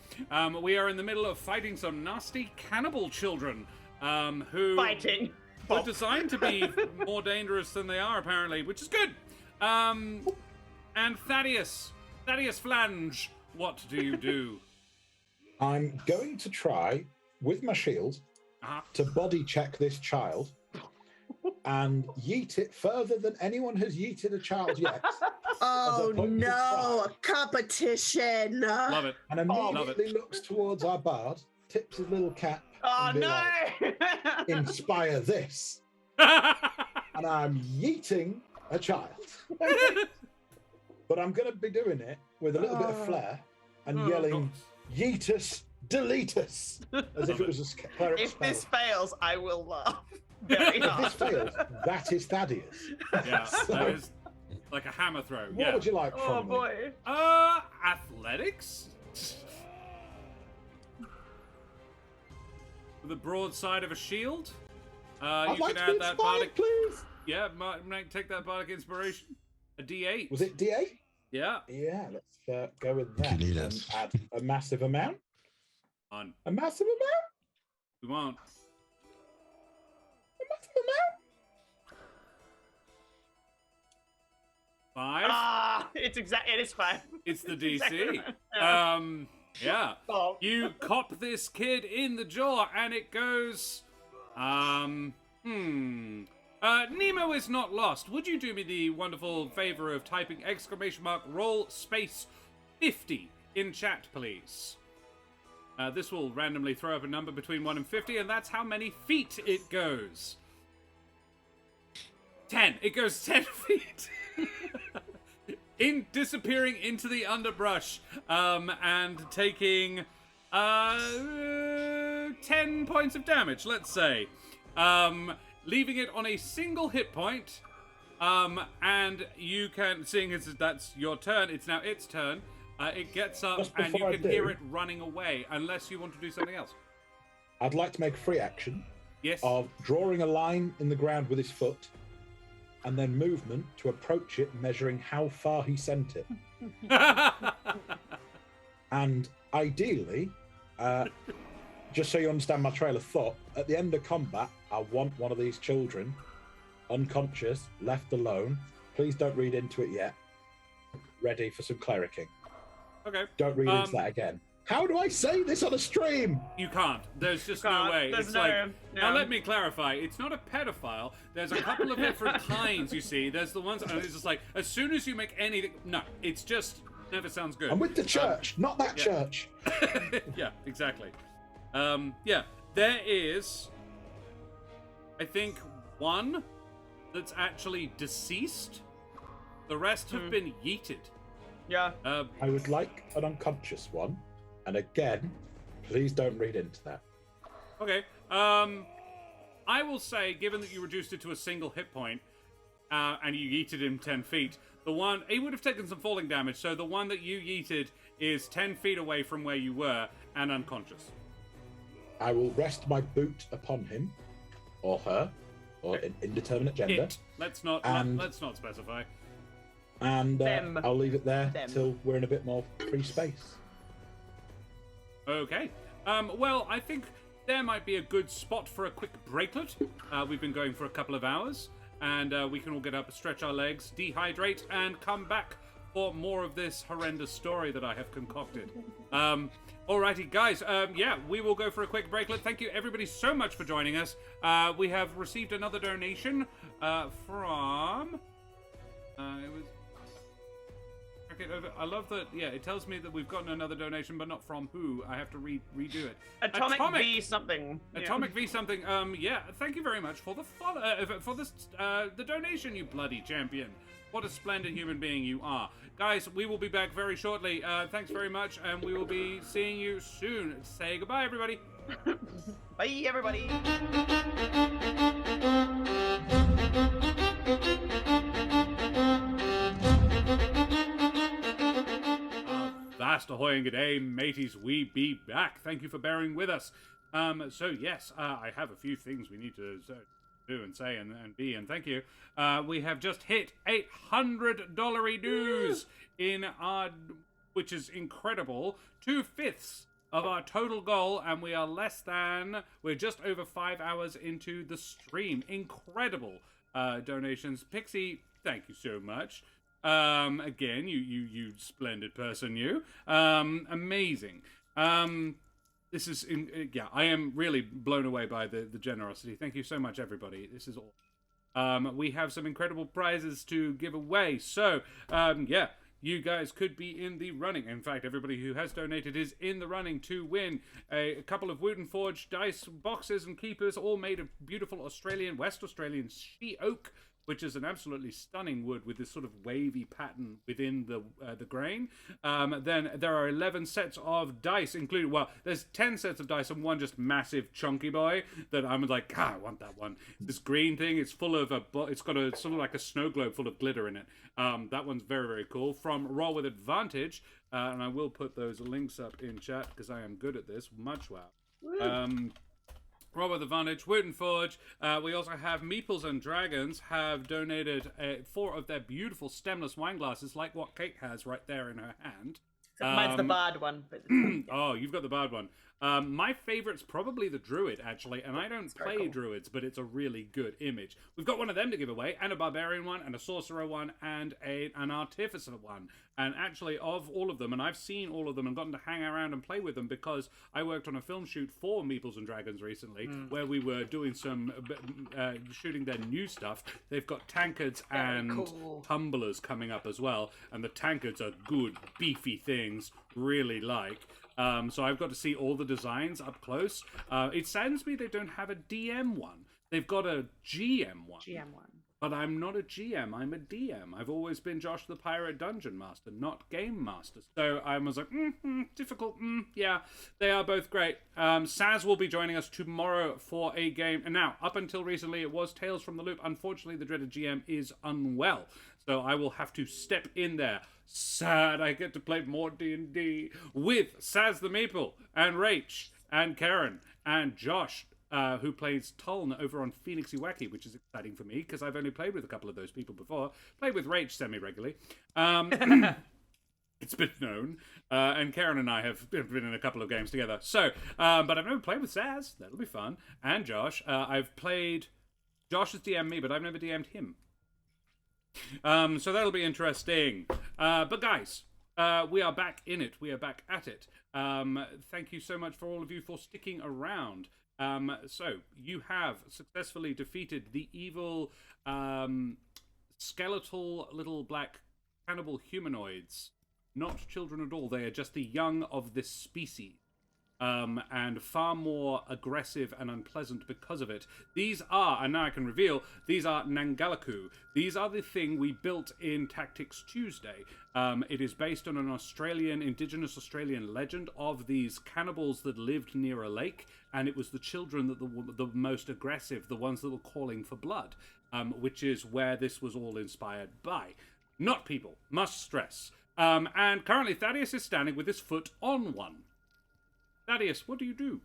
We are in the middle of fighting some nasty cannibal children who were designed to be more dangerous than they are, apparently, which is good. And Thaddeus Flange, what do you do? I'm going to try, with my shield, to body check this child and yeet it further than anyone has yeeted a child yet. Oh no, a competition. Love it. And immediately looks towards our bard, tips his little cap. Oh no! Like, inspire this. And I'm yeeting a child. But I'm going to be doing it with a little bit of flair and yelling, "Yeetus, deletus," as if it was a cleric If spell. this fails, I will laugh very If hard. this fails, that is Thaddeus. Yeah, that is like a hammer throw. What would you like Oh from me? boy. Athletics? With the broad side of a shield? I'd You like can to be add that inspired, bardic... please. Yeah, might take that bardic inspiration. A D8. Was it D8? Yeah. Yeah, let's go with that. You need and it. add a massive amount. On. A massive amount? We won't. A massive amount? 5. It is 5. It's the DC. Exactly. Yeah. Oh. You cop this kid in the jaw, and it goes... Nemo is not lost. Would you do me the wonderful favor of typing !roll space 50 in chat, please? This will randomly throw up a number between 1 and 50, and that's how many feet it goes. 10. It goes 10 feet. Disappearing into the underbrush, and taking 10 points of damage, let's say. Leaving it on a single hit point, and you can, seeing as that's your turn, it's now its turn, it gets up Just and you before I can do- hear it running away, unless you want to do something else. I'd like to make a free action Yes? of drawing a line in the ground with his foot and then movement to approach it, measuring how far he sent it. And ideally, just so you understand my trail of thought, at the end of combat, I want one of these children unconscious, left alone. Please don't read into it yet. Ready for some clericking. Okay. Don't read into that again. How do I say this on a stream? You can't. There's just Can't. no way. There's It's no- like, yeah. now let me clarify. It's not a pedophile. There's a couple of different kinds, you see. There's the ones, and it's just like, as soon as you make anything, no, it's just, never sounds good. I'm with the church, not that yeah. church. Yeah, exactly. Yeah, there is, I think, one that's actually deceased. The rest have been yeeted. Yeah. I would like an unconscious one. And again, please don't read into that. Okay. I will say, given that you reduced it to a single hit point, and you yeeted him 10 feet, he would have taken some falling damage, so the one that you yeeted is 10 feet away from where you were and unconscious. I will rest my boot upon him, or her, or indeterminate gender. Let's not specify. And I'll leave it there till we're in a bit more free space. Okay. Well, I think there might be a good spot for a quick breaklet. We've been going for a couple of hours, and we can all get up, stretch our legs, dehydrate, and come back for more of this horrendous story that I have concocted. Alrighty, guys. Yeah, we will go for a quick breaklet. Thank you, everybody, so much for joining us. We have received another donation from... it was... I love that. Yeah, it tells me that we've gotten another donation, but not from who. I have to redo it. Atomic V something. Atomic V something. Yeah. Thank you very much for the the donation, you bloody champion. What a splendid human being you are, guys. We will be back very shortly. Thanks very much, and we will be seeing you soon. Say goodbye, everybody. Bye, everybody. Vast ahoy and g'day, mateys, we be back. Thank you for bearing with us. So yes, I have a few things we need to do and say and be, and thank you. We have just hit $800 dues in our, which is incredible, 2/5 of our total goal, and we're just over 5 hours into the stream. Incredible donations. Pixie, thank you so much. Again, you splendid person, you. Amazing. This is, I am really blown away by the generosity. Thank you so much, everybody. This is awesome. We have some incredible prizes to give away. So, yeah, you guys could be in the running. In fact, everybody who has donated is in the running to win a couple of Wooten Forge dice boxes and keepers, all made of beautiful West Australian she oak, which is an absolutely stunning wood with this sort of wavy pattern within the grain. Then there are 11 sets of dice included. Well, there's 10 sets of dice and one just massive chunky boy that I'm like, I want that one. This green thing, it's full of it's got a sort of like a snow globe full of glitter in it. That one's very, very cool. From Roll with Advantage, and I will put those links up in chat because I am good at this. Much wow. Roll with Advantage, Wooten Forge. We also have Meeples and Dragons have donated 4 of their beautiful stemless wine glasses, like what Kate has right there in her hand. Mine's the barred one. But oh, you've got the barred one. My favorite's probably the Druid, actually, and I don't play cool. Druids, but it's a really good image. We've got one of them to give away, and a Barbarian one, and a Sorcerer one, and an Artificer one. And actually, of all of them, and I've seen all of them and gotten to hang around and play with them because I worked on a film shoot for Meeples and Dragons recently, where we were doing some shooting their new stuff. They've got tankards and tumblers coming up as well, and the tankards are good, beefy things, really like. So I've got to see all the designs up close. It saddens me they don't have a DM one. They've got a GM one. But I'm not a GM, I'm a DM. I've always been Josh the Pirate Dungeon Master, not Game Master. So I was like, difficult, yeah. They are both great. Saz will be joining us tomorrow for a game. And now, up until recently, it was Tales from the Loop. Unfortunately, the dreaded GM is unwell. So I will have to step in there. Sad, I get to play more D&D with Saz the Meeple, and Rach, and Karen, and Josh, who plays Tuln over on Phoenixy Wacky, which is exciting for me, because I've only played with a couple of those people before. Played with Rach semi-regularly. It's been known. And Karen and I have been in a couple of games together. So, but I've never played with Saz. That'll be fun. And Josh. I've played... Josh has DM'd me, but I've never DM'd him. So that'll be interesting. But guys, we are back in it. We are back at it. Thank you so much for all of you for sticking around. So you have successfully defeated the evil skeletal little black cannibal humanoids. Not children at all. They are just the young of this species. and far more aggressive and unpleasant because of it. These are, and now I can reveal, these are Nangalaku. These are the thing we built in Tactics Tuesday. It is based on an indigenous Australian legend of these cannibals that lived near a lake, and it was the children that were the most aggressive, the ones that were calling for blood, which is where this was all inspired by. Not people, must stress. And currently Thaddeus is standing with his foot on one. Thaddeus, what do you do?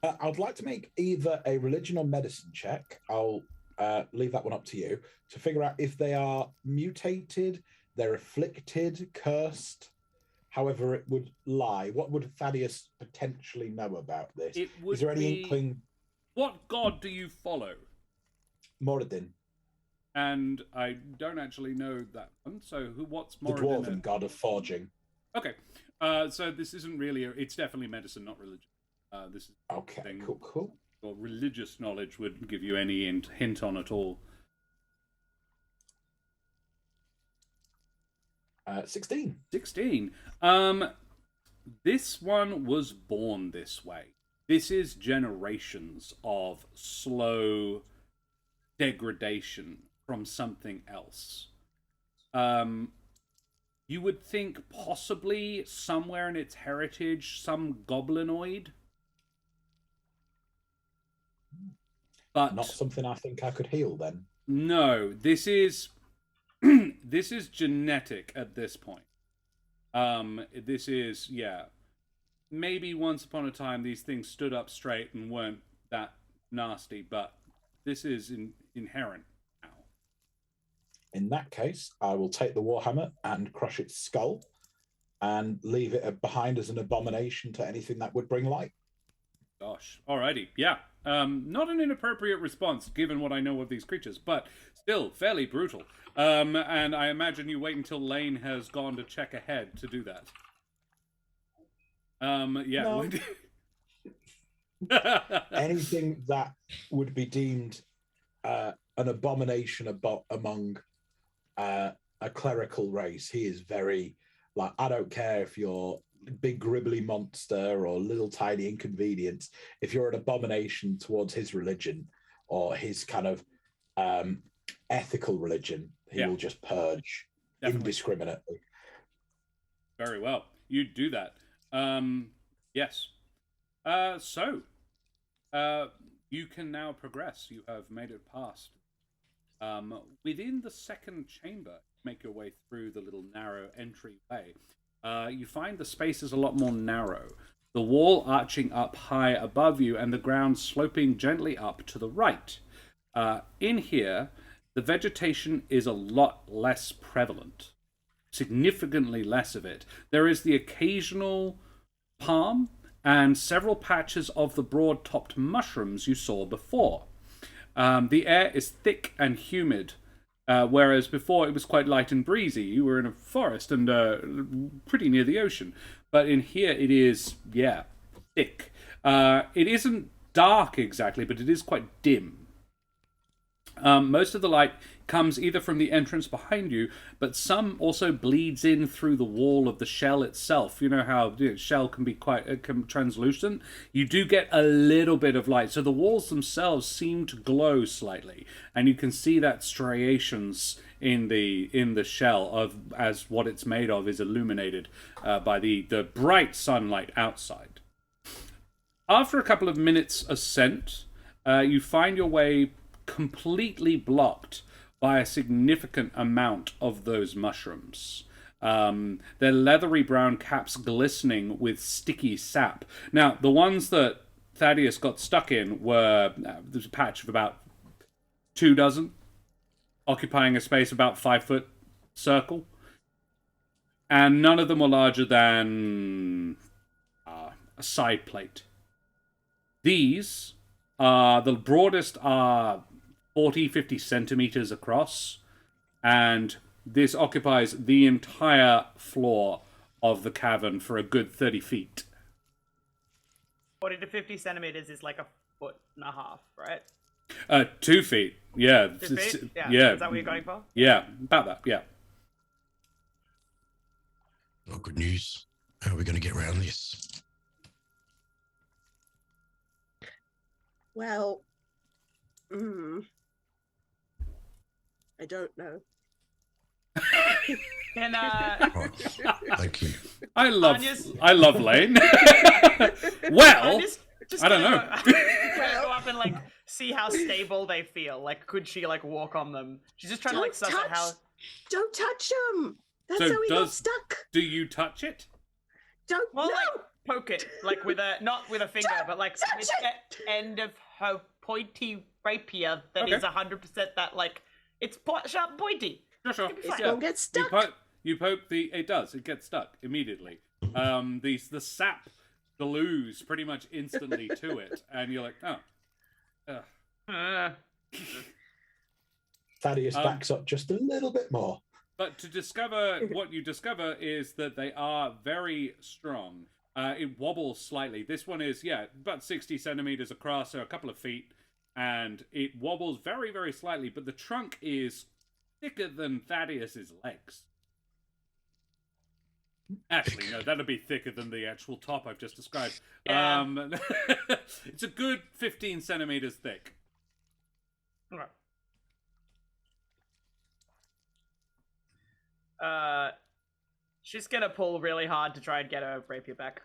I'd like to make either a religion or medicine check. I'll leave that one up to you to figure out if they are mutated, they're afflicted, cursed, however it would lie. What would Thaddeus potentially know about this? Is there any inkling? What god do you follow? Moradin. And I don't actually know that one, so what's Moradin? The dwarven god of forging. Okay. So this isn't really, it's definitely medicine, not religion. This is okay, cool. Or religious knowledge would give you any hint on at all. 16. 16. This one was born this way. This is generations of slow degradation from something else. You would think possibly somewhere in its heritage, some goblinoid. But not something I think I could heal then. No, this is this is genetic at this point. This is, yeah. Maybe once upon a time these things stood up straight and weren't that nasty, but this is inherent now. In that case, I will take the Warhammer and crush its skull and leave it behind as an abomination to anything that would bring light. Gosh. Alrighty. Yeah. Not an inappropriate response, given what I know of these creatures, but still fairly brutal. And I imagine you wait until Lane has gone to check ahead to do that. Yeah. No. Anything that would be deemed an abomination among a clerical race, he is very, like, I don't care if you're big gribbly monster or little tiny inconvenience. If you're an abomination towards his religion or his kind of ethical religion, he will just purge indiscriminately. Very well. You do that. Yes. So you can now progress. You have made it past. Within the second chamber, make your way through the little narrow entryway. You find the space is a lot more narrow. The wall arching up high above you and the ground sloping gently up to the right. In here, the vegetation is a lot less prevalent. Significantly less of it. There is the occasional palm and several patches of the broad-topped mushrooms you saw before. The air is thick and humid, whereas before it was quite light and breezy. You were in a forest and pretty near the ocean. But in here it is, thick. It isn't dark exactly, but it is quite dim. Most of the light comes either from the entrance behind you, but some also bleeds in through the wall of the shell itself. You know how shell can be quite translucent? You do get a little bit of light. So the walls themselves seem to glow slightly, and you can see that striations in the shell as what it's made of is illuminated by the bright sunlight outside. After a couple of minutes' ascent, you find your way completely blocked by a significant amount of those mushrooms. Their leathery brown caps glistening with sticky sap. Now, the ones that Thaddeus got stuck in were, there's a patch of about 2 dozen, occupying a space about 5 foot circle. And none of them were larger than a side plate. These are, the broadest are 40, 50 centimeters across, and this occupies the entire floor of the cavern for a good 30 feet. 40 to 50 centimeters is like 1.5 feet, right? 2 feet, yeah. 2 feet? Yeah. Is that what you're going for? Yeah, about that, yeah. Oh, good news. How are we going to get around this? Well, I don't know. And Oh, thank you. I love Lane. I'm Well, just I don't know. Gonna go up and like see how stable they feel. Like, could she like walk on them? She's just trying to like suss out how. Don't touch him. That's So how he got stuck. Do you touch it? Don't. Well, no. like poke it, like with a not with a finger, but like with the end of her pointy rapier that is 100% that like it's sharp and pointy. Sure. It won't get stuck. You poke the. It does. It gets stuck immediately. The sap glues pretty much instantly to it, and you're like, oh. Thaddeus backs up just a little bit more. But to discover what you discover is that they are very strong. It wobbles slightly. This one is about 60 centimeters across, so a couple of feet, and it wobbles very, very slightly. But the trunk is thicker than Thaddeus's legs. Actually, no, that'd be thicker than the actual top I've just described. Yeah. It's a good 15 centimeters thick. She's gonna pull really hard to try and get her rapier back.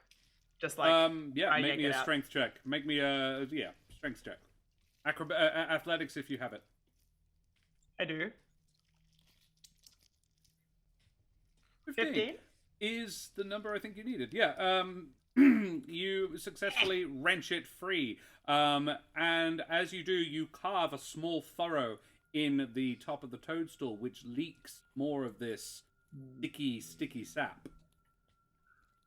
Just like make me a strength check. Make me a strength check. Athletics if you have it. I do. 15 is the number I think you needed. Yeah. You successfully wrench it free. And as you do, you carve a small furrow in the top of the toadstool, which leaks more of this sticky sap.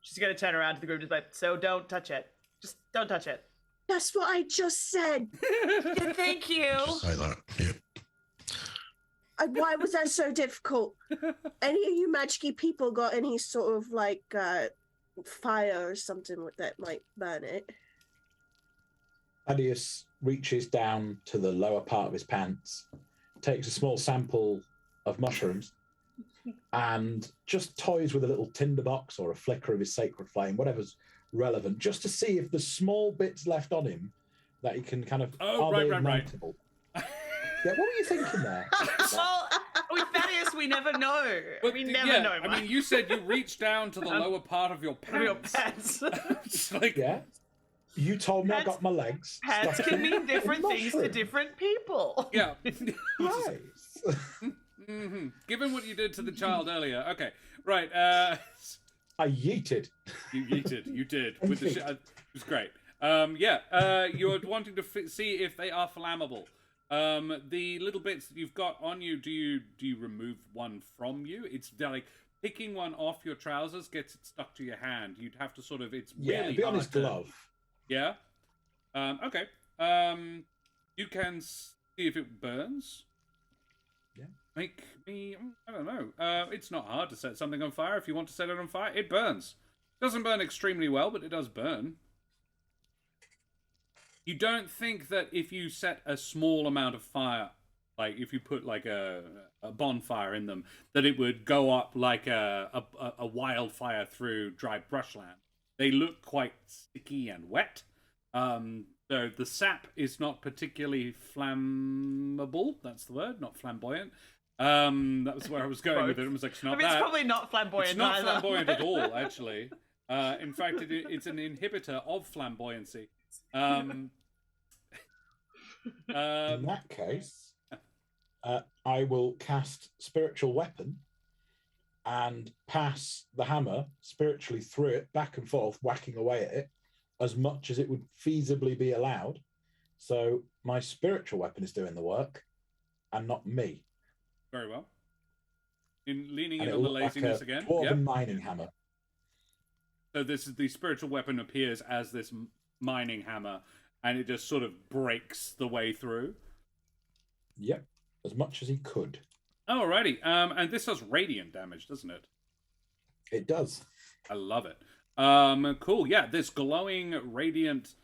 She's gonna turn around to the group and be like, so don't touch it. Just don't touch it. That's what I just said. Thank you. Just say that. Yeah. Why was that so difficult? Any of you magic people got any sort of like fire or something that might burn it? Thaddeus reaches down to the lower part of his pants, takes a small sample of mushrooms, and just toys with a little tinderbox or a flicker of his sacred flame, whatever's relevant, just to see if there's small bits left on him that he can kind of ignitable. Yeah, what were you thinking there? Well, with Thaddeus, we never know. But we never know. I mean, you said you reached down to the lower part of your pants. It's like, yeah. You told me I got my legs. Pants can mean different things to different people. Yeah. Right. Mm-hmm. Given what you did to the child earlier. Okay, right. I yeeted. You yeeted. You did. With the it was great. You're wanting to see if they are flammable. The little bits that you've got on you, do you remove one from you? It's like picking one off your trousers gets it stuck to your hand. You'd have to sort of. It's really be on his glove. Yeah. Okay. You can see if it burns. Yeah. Make me. I don't know. It's not hard to set something on fire. If you want to set it on fire, it burns. Doesn't burn extremely well, but it does burn. You don't think that if you set a small amount of fire, like if you put like a bonfire in them, that it would go up like a wildfire through dry brushland. They look quite sticky and wet. So the sap is not particularly flammable. That's the word, not flamboyant. That was where I was going with it. It was like, it's not it's probably not flamboyant. It's not flamboyant at all, actually. In fact, it's an inhibitor of flamboyancy. In that case, I will cast Spiritual Weapon and pass the hammer spiritually through it, back and forth, whacking away at it as much as it would feasibly be allowed. So my spiritual weapon is doing the work and not me. Very well. Leaning and in on the laziness like again. Dwarven mining hammer. So this is the spiritual weapon appears as this mining hammer, and it just sort of breaks the way through. Yep, as much as he could. Alrighty, and this does radiant damage, doesn't it? It does. I love it. Cool. Yeah, this glowing radiant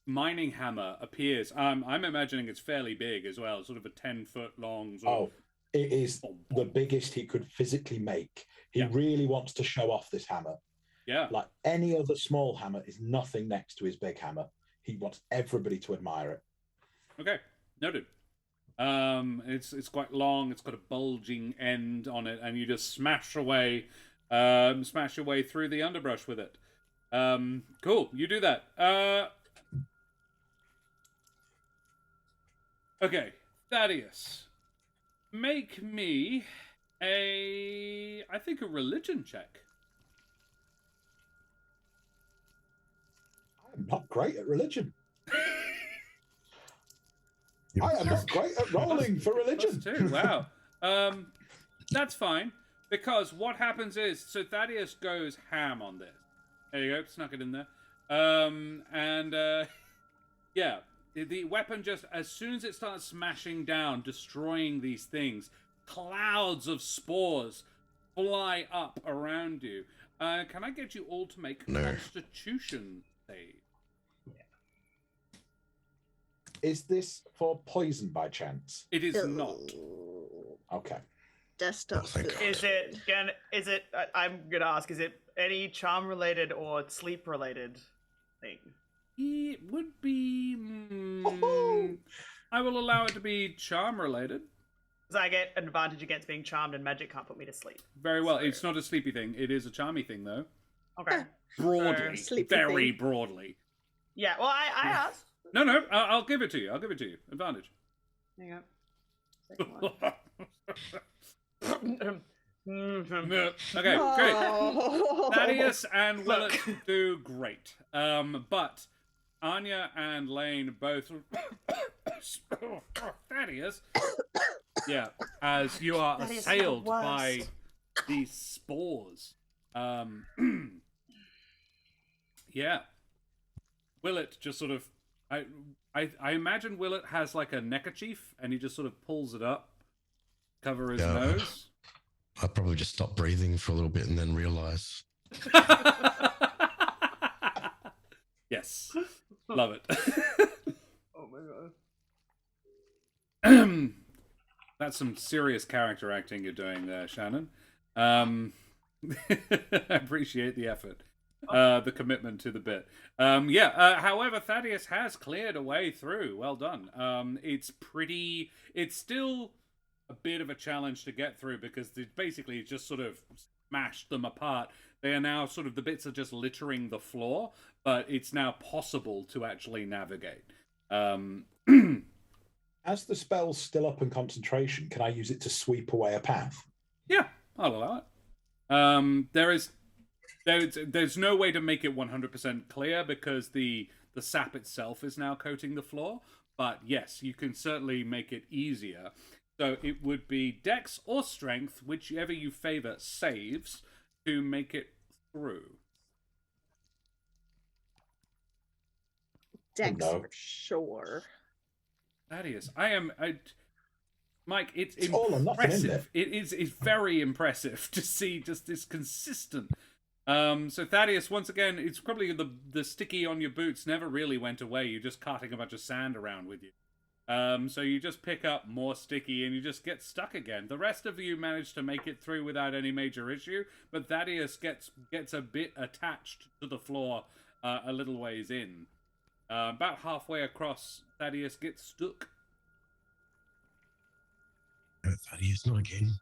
mining hammer appears. I'm imagining it's fairly big as well, sort of a 10-foot long. It is the biggest he could physically make. He really wants to show off this hammer. Yeah. Like any other small hammer is nothing next to his big hammer. He wants everybody to admire it. Okay, noted. It's quite long. It's got a bulging end on it, and you just smash your way through the underbrush with it. Cool. You do that. Okay, Thaddeus, make me a religion check. I'm not great at religion. I am not great at rolling for religion. +2. Wow. That's fine, because what happens is, so Thaddeus goes ham on this. There you go, snuck it in there. Yeah, the weapon just, as soon as it starts smashing down, destroying these things, clouds of spores fly up around you. Can I get you all to make Constitution save? Is this for poison by chance? It is not. Okay. Desktop. Is it? I'm gonna ask. Is it any charm related or sleep related thing? It would be. I will allow it to be charm related. Because I get an advantage against being charmed, and magic can't put me to sleep. Very well. So... It's not a sleepy thing. It is a charmy thing, though. Okay. Broadly, very broadly. Yeah. Well, I asked. No. I'll give it to you. Advantage. Hang on. Okay, great. Thaddeus and Willett do great. But Anya and Lane both. Thaddeus. Yeah, as you are assailed by these spores. Yeah. Willett just sort of. I imagine Willett has like a neckerchief, and he just sort of pulls it up, cover his nose. I'd probably just stop breathing for a little bit and then realize. Yes, love it. Oh my god. That's some serious character acting you're doing there, Shannon. I appreciate the effort. The commitment to the bit. However, Thaddeus has cleared a way through. Well done. It's still a bit of a challenge to get through, because they basically just sort of smashed them apart. They are now sort of, the bits are just littering the floor, but it's now possible to actually navigate. As the spell's still up in concentration, can I use it to sweep away a path? Yeah, I'll allow it. There's no way to make it 100% clear, because the sap itself is now coating the floor. But yes, you can certainly make it easier. So it would be Dex or Strength, whichever you favor, saves to make it through. Dex for sure. Thaddeus, Mike, it's all or nothing, isn't impressive. It's very impressive to see just this consistent. So Thaddeus, once again, it's probably the sticky on your boots never really went away. You're just carting a bunch of sand around with you. So you just pick up more sticky and you just get stuck again. The rest of you manage to make it through without any major issue, but Thaddeus gets a bit attached to the floor a little ways in. About halfway across, Thaddeus gets stuck. Thaddeus, not again.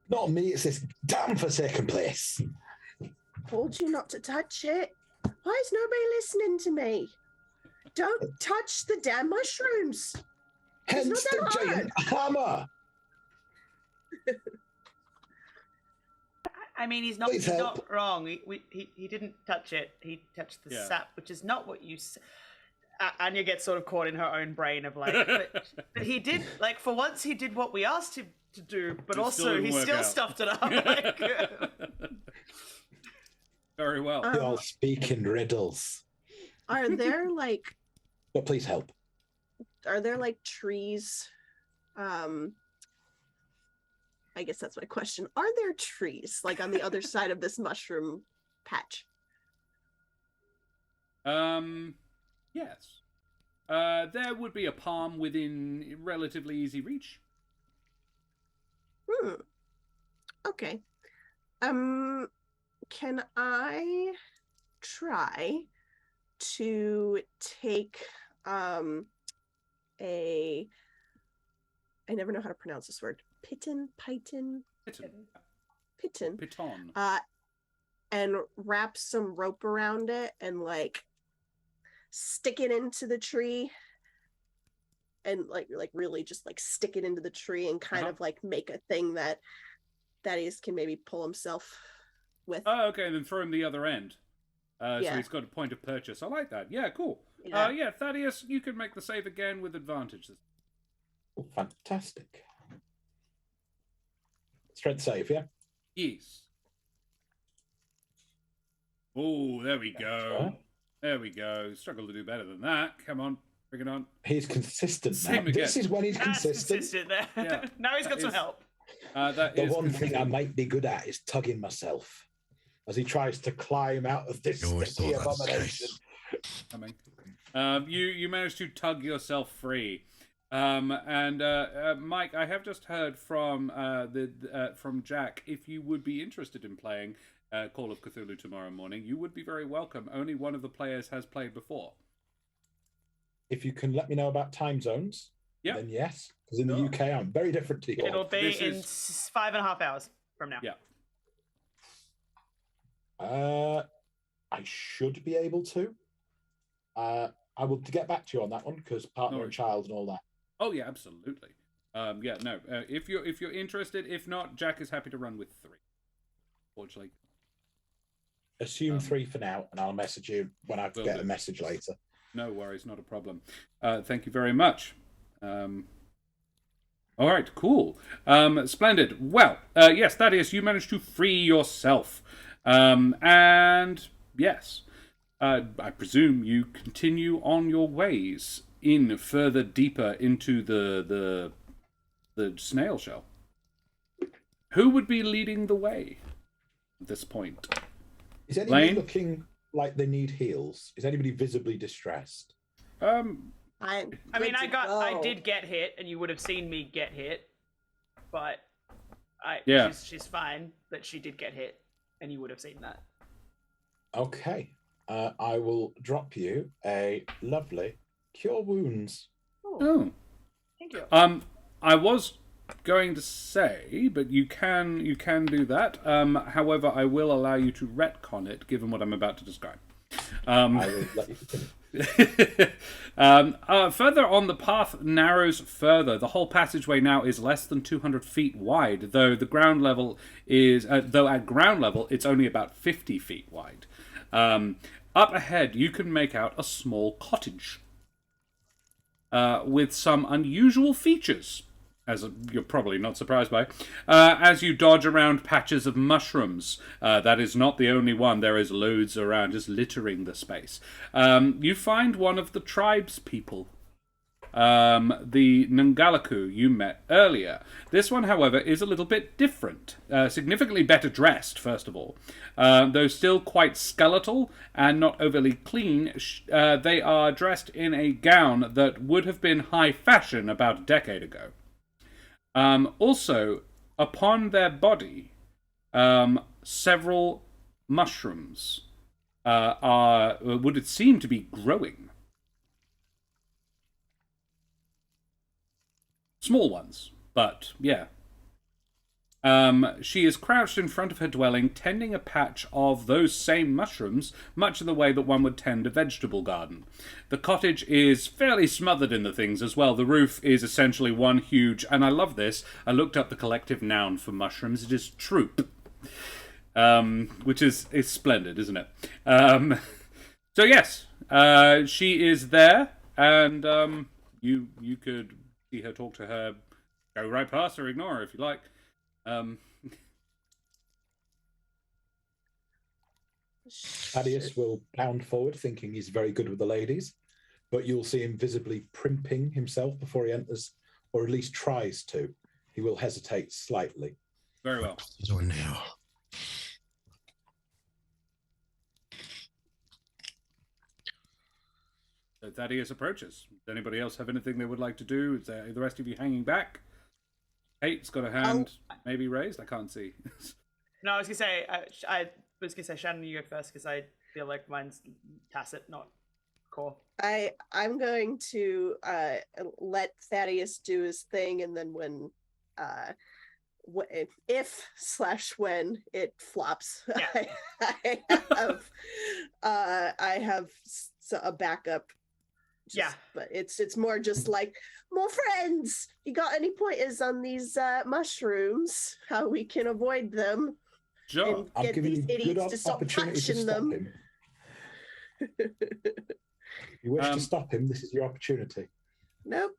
Not me, it's this damn forsaken place. Told you not to touch it. Why is nobody listening to me? Don't touch the damn mushrooms. Hence the giant hammer. I mean, he's not wrong. He didn't touch it. He touched the sap, which is not what you said. Anya gets sort of caught in her own brain of like, but he did, like, for once he did what we asked him to do, but also he still stuffed it up. Like, very well. They all speak in riddles. Are there like? But please help. Are there like trees? I guess that's my question. Are there trees like on the other side of this mushroom patch? Yes. There would be a palm within relatively easy reach. Okay. Can I try to take I never know how to pronounce this word. Piton, Piton. and wrap some rope around it and like stick it into the tree and like really just like stick it into the tree and kind of like make a thing that Thaddeus can maybe pull himself with. Oh, okay, and then throw him the other end. Yeah. So he's got a point of purchase. I like that. Yeah, cool. Yeah. Yeah, Thaddeus, you can make the save again with advantage. Oh, fantastic. Strength save, yeah? Yes. Oh, there we go. Right. There we go. Struggle to do better than that. Come on, bring it on. He's consistent Same now. again. This is when he's That's consistent. there. Yeah. Now he's got some help. The one thing I might be good at is tugging myself as he tries to climb out of this sticky abomination. Coming. You managed to tug yourself free. Mike, I have just heard from from Jack. If you would be interested in playing Call of Cthulhu tomorrow morning, you would be very welcome. Only one of the players has played before. If you can let me know about time zones, then yes. Because in the UK, I'm very different to you. It'll be in 5.5 hours from now. Yeah. I should be able to. I will get back to you on that one because partner and child and all that. Oh yeah, absolutely. If you're interested, if not, Jack is happy to run with 3. Fortunately. Assume 3 for now, and I'll message you when I get a message later. No worries, not a problem. Thank you very much. All right, cool. Splendid. Well, yes, Thaddeus, you managed to free yourself. And yes, I presume you continue on your ways in further deeper into the snail shell. Who would be leading the way at this point? Is anybody Lane? looking like they need heals? Is anybody visibly distressed? I did get hit, and you would have seen me get hit, but she's fine. But she did get hit, and you would have seen that. Okay, I will drop you a lovely cure wounds. Oh, thank you. I was going to say, but you can do that. However, I will allow you to retcon it, given what I'm about to describe. I will let you finish. Further on, the path narrows further. The whole passageway now is less than 200 feet wide, though at ground level it's only about 50 feet wide. Up ahead, you can make out a small cottage with some unusual features, as you're probably not surprised by, as you dodge around patches of mushrooms. That is not the only one. There is loads around, just littering the space. You find one of the tribe's people, the Ngalaku you met earlier. This one, however, is a little bit different. Significantly better dressed, first of all. Though still quite skeletal and not overly clean, they are dressed in a gown that would have been high fashion about a decade ago. Also, upon their body, several mushrooms would it seem to be growing. Small ones, but yeah. She is crouched in front of her dwelling, tending a patch of those same mushrooms, much in the way that one would tend a vegetable garden. The cottage is fairly smothered in the things as well. The roof is essentially one huge, and I love this, I looked up the collective noun for mushrooms, it is troop. Which is splendid, isn't it? So yes, she is there, and you could see her, talk to her, go right past her, ignore her if you like. Thaddeus will pound forward, thinking he's very good with the ladies, but you'll see him visibly primping himself before he enters, or at least tries to. He will hesitate slightly. Very well. So now. So Thaddeus approaches. Does anybody else have anything they would like to do? Is there the rest of you hanging back? Kate's got a hand maybe raised. I can't see. No, I was gonna say, Shannon, you go first because I feel like mine's tacit, not Cool. I'm going to let Thaddeus do his thing, and then when if/when it flops, Yeah. I have a backup. Yeah. But it's more just like, more friends. You got any pointers on these mushrooms? How we can avoid them? Sure. And I'm get giving these you good idiots to stop opportunity to touching stop them. him. If you wish to stop him, this is your opportunity. Nope.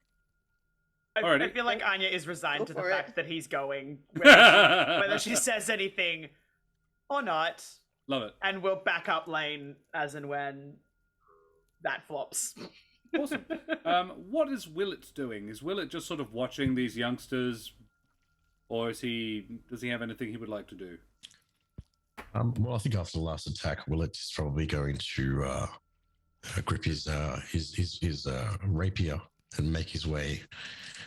I feel like Anya is resigned Go to the for fact it. that he's going, whether she says anything or not, Love it. and we'll back up Lane as and when that flops. Awesome. What is Willett doing? Is Willett just sort of watching these youngsters, or does he have anything he would like to do? Well, I think after the last attack, Willett's probably going to grip his rapier and make his way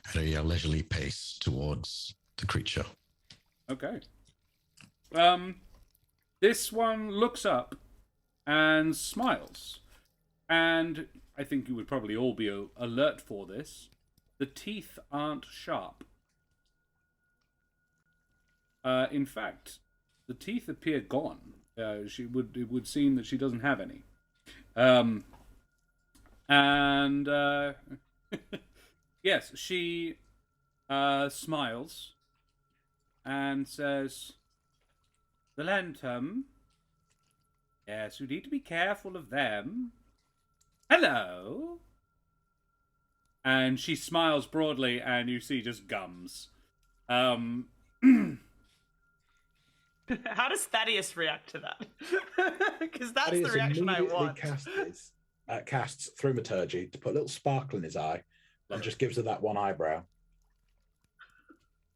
at a leisurely pace towards the creature. Okay. This one looks up and smiles. And I think you would probably all be alert for this. The teeth aren't sharp. In fact, the teeth appear gone. It would seem that she doesn't have any. Yes, she smiles and says, "The lantern. Yes, you need to be careful of them. Hello." And she smiles broadly, and you see just gums. How does Thaddeus react to that? Because that's Thaddeus the reaction I want. Casts thaumaturgy to put a little sparkle in his eye and just gives her that one eyebrow.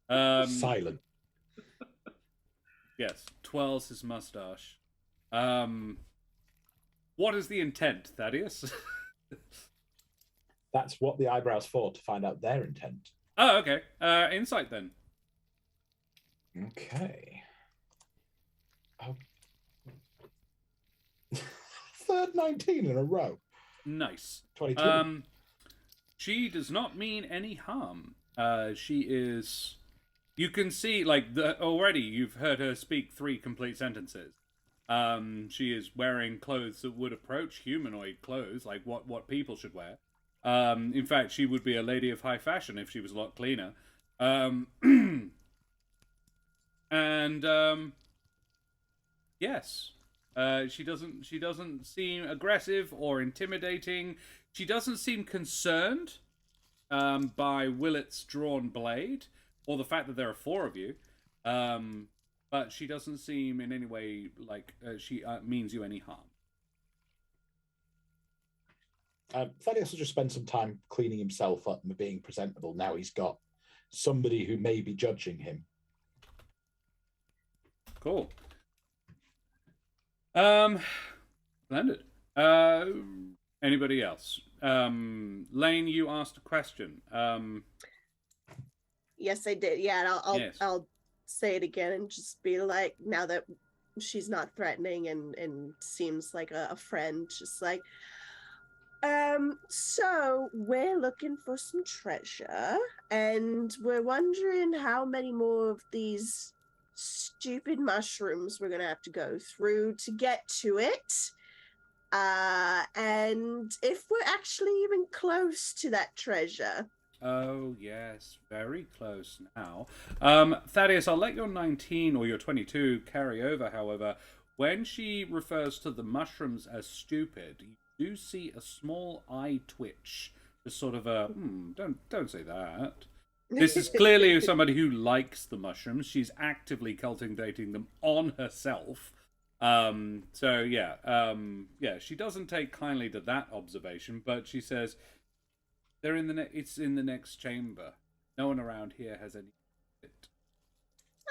Silent. Yes, twirls his mustache. What is the intent, Thaddeus? That's what the eyebrow's for, to find out their intent. Oh, okay. Insight then. Okay. Oh. Third 19 in a row. Nice. 22. She does not mean any harm. She is... You can see, already you've heard her speak 3 complete sentences. She is wearing clothes that would approach humanoid clothes, like what people should wear. In fact, she would be a lady of high fashion if she was a lot cleaner. Yes. She doesn't seem aggressive or intimidating. She doesn't seem concerned by Willett's drawn blade or the fact that there are 4 of you. But she doesn't seem in any way like she means you any harm. Thaddeus will just spend some time cleaning himself up and being presentable. Now he's got somebody who may be judging him. Cool. Splendid. Anybody else? Lane, you asked a question. Yes, I did. Yeah, and Yes. I'll say it again and just be like, now that she's not threatening and seems like a friend, just like, so we're looking for some treasure, and we're wondering how many more of these stupid mushrooms we're gonna have to go through to get to it. And if we're actually even close to that treasure. Oh, yes. Very close now. Thaddeus, I'll let your 19 or your 22 carry over, however. When she refers to the mushrooms as stupid, you do see a small eye twitch. Just sort of a, don't say that. This is clearly somebody who likes the mushrooms. She's actively cultivating them on herself. She doesn't take kindly to that observation, but she says, it's in the next chamber. No one around here has any of it.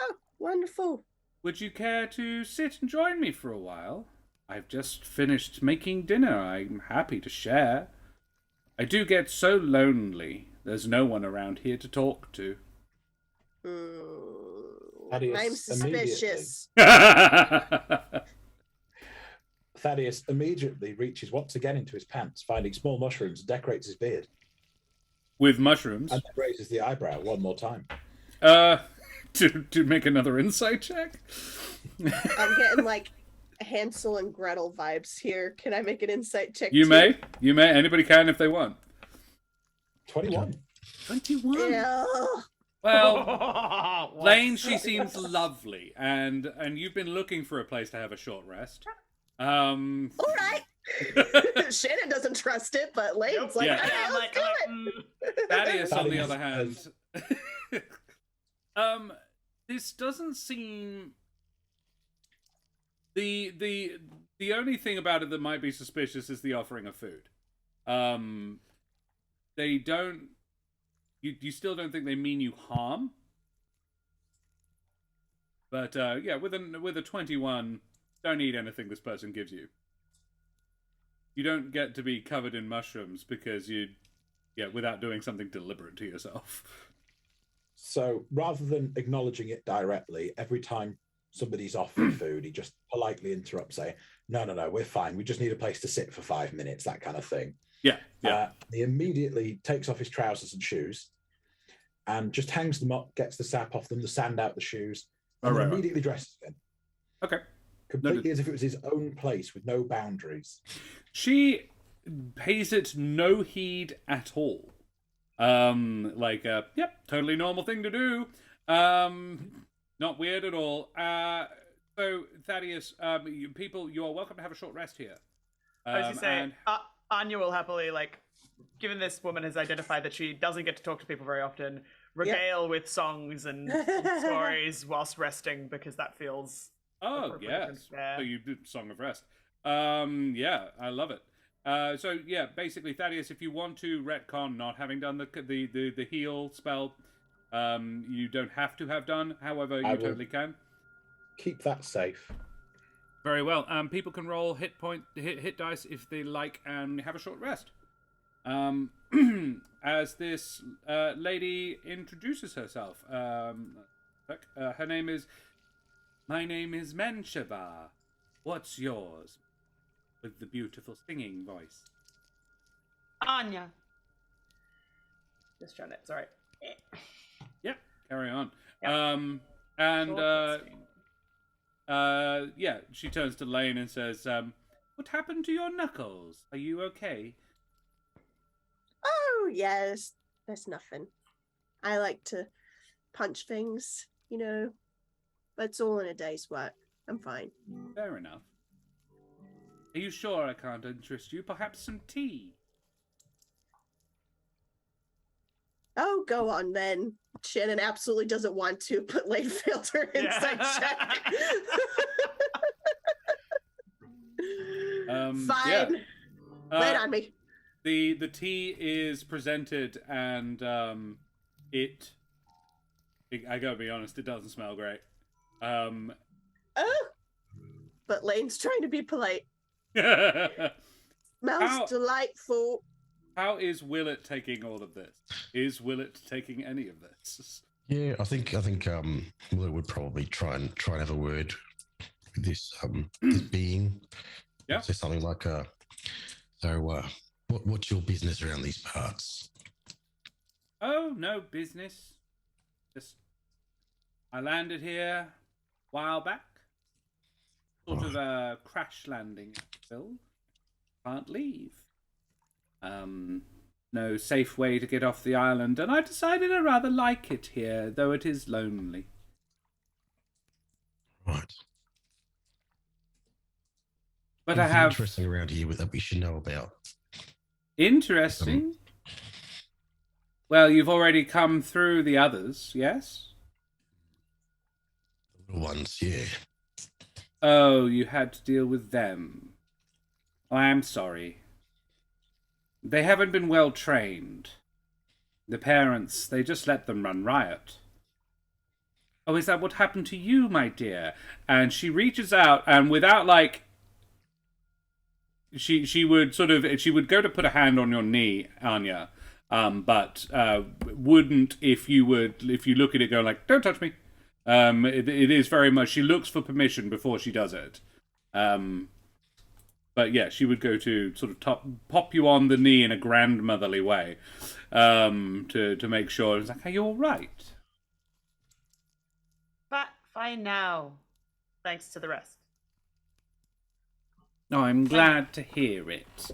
Oh, wonderful. Would you care to sit and join me for a while? I've just finished making dinner. I'm happy to share. I do get so lonely. There's no one around here to talk to. I'm suspicious. Thaddeus immediately reaches once again into his pants, finding small mushrooms, and decorates his beard. With mushrooms? And then raises the eyebrow one more time. To make another insight check? I'm getting like Hansel and Gretel vibes here. Can I make an insight check? You too? may. You may. Anybody can if they want. 21. 21? Yeah. Well, Lane, she seems lovely, and you've been looking for a place to have a short rest. All right. Shannon doesn't trust it, but Lane's like, Yeah. "Hey, let's do it." Thaddeus, on the Thaddeus other hand, this doesn't seem the only thing about it that might be suspicious is the offering of food. They don't. You still don't think they mean you harm, but yeah, with a 21, don't eat anything this person gives you. You don't get to be covered in mushrooms because without doing something deliberate to yourself. So rather than acknowledging it directly, every time somebody's offered food, he just politely interrupts, saying, no, we're fine. We just need a place to sit for 5 minutes, that kind of thing. Yeah. He immediately takes off his trousers and shoes and just hangs them up, gets the sap off them, the sand out the shoes, and then immediately dresses them. Okay. Completely as if it was his own place with no boundaries. She pays it no heed at all. Yep, totally normal thing to do. Not weird at all. So Thaddeus, you are welcome to have a short rest here. I was just saying, Anya will happily, given this woman has identified that she doesn't get to talk to people very often, regale with songs and stories whilst resting, because that feels... Oh, yes. So you did Song of Rest. Yeah, I love it. So yeah, basically, Thaddeus, if you want to retcon not having done the heal spell, you don't have to have done. However, you totally can. Keep that safe. Very well. People can roll hit dice if they like and have a short rest. As this lady introduces herself, her name is. My name is Mensheva. What's yours? With the beautiful singing voice. Anya. Just trying to... Sorry. Yeah, carry on. Yeah. Yeah, she turns to Lane and says, what happened to your knuckles? Are you okay? Oh, yes. There's nothing. I like to punch things, but it's all in a day's work. I'm fine. Fair enough. Are you sure I can't interest you? Perhaps some tea? Oh, go on then. Shannon absolutely doesn't want to, but Lane failed her insight check. Fine. Yeah. Lay it on me. The tea is presented, and I gotta be honest, it doesn't smell great. But Lane's trying to be polite. Smells delightful. How is Willett taking all of this? Is Willett taking any of this? Yeah, I think Willett would probably try and have a word with this this being. Yeah. Say something like, what's your business around these parts? Oh, no business. Just I landed here a while back. Sort of a crash landing, Phil. Can't leave. No safe way to get off the island, and I decided I rather like it here, though it is lonely. Right. But Anything I have interesting around here that we should know about. Interesting? Well, you've already come through the others, yes? The little ones, yeah. Oh, you had to deal with them. Oh, I'm sorry. They haven't been well trained. The parents, they just let them run riot. Oh, is that what happened to you, my dear? And she reaches out, and without, she would go to put a hand on your knee, Anya, but wouldn't if you look at it going don't touch me. It is very much, she looks for permission before she does it. But yeah, she would go to sort of pop you on the knee in a grandmotherly way, to make sure. It's like, are you all right? Fine now, thanks to the rest. Oh, I'm glad to hear it.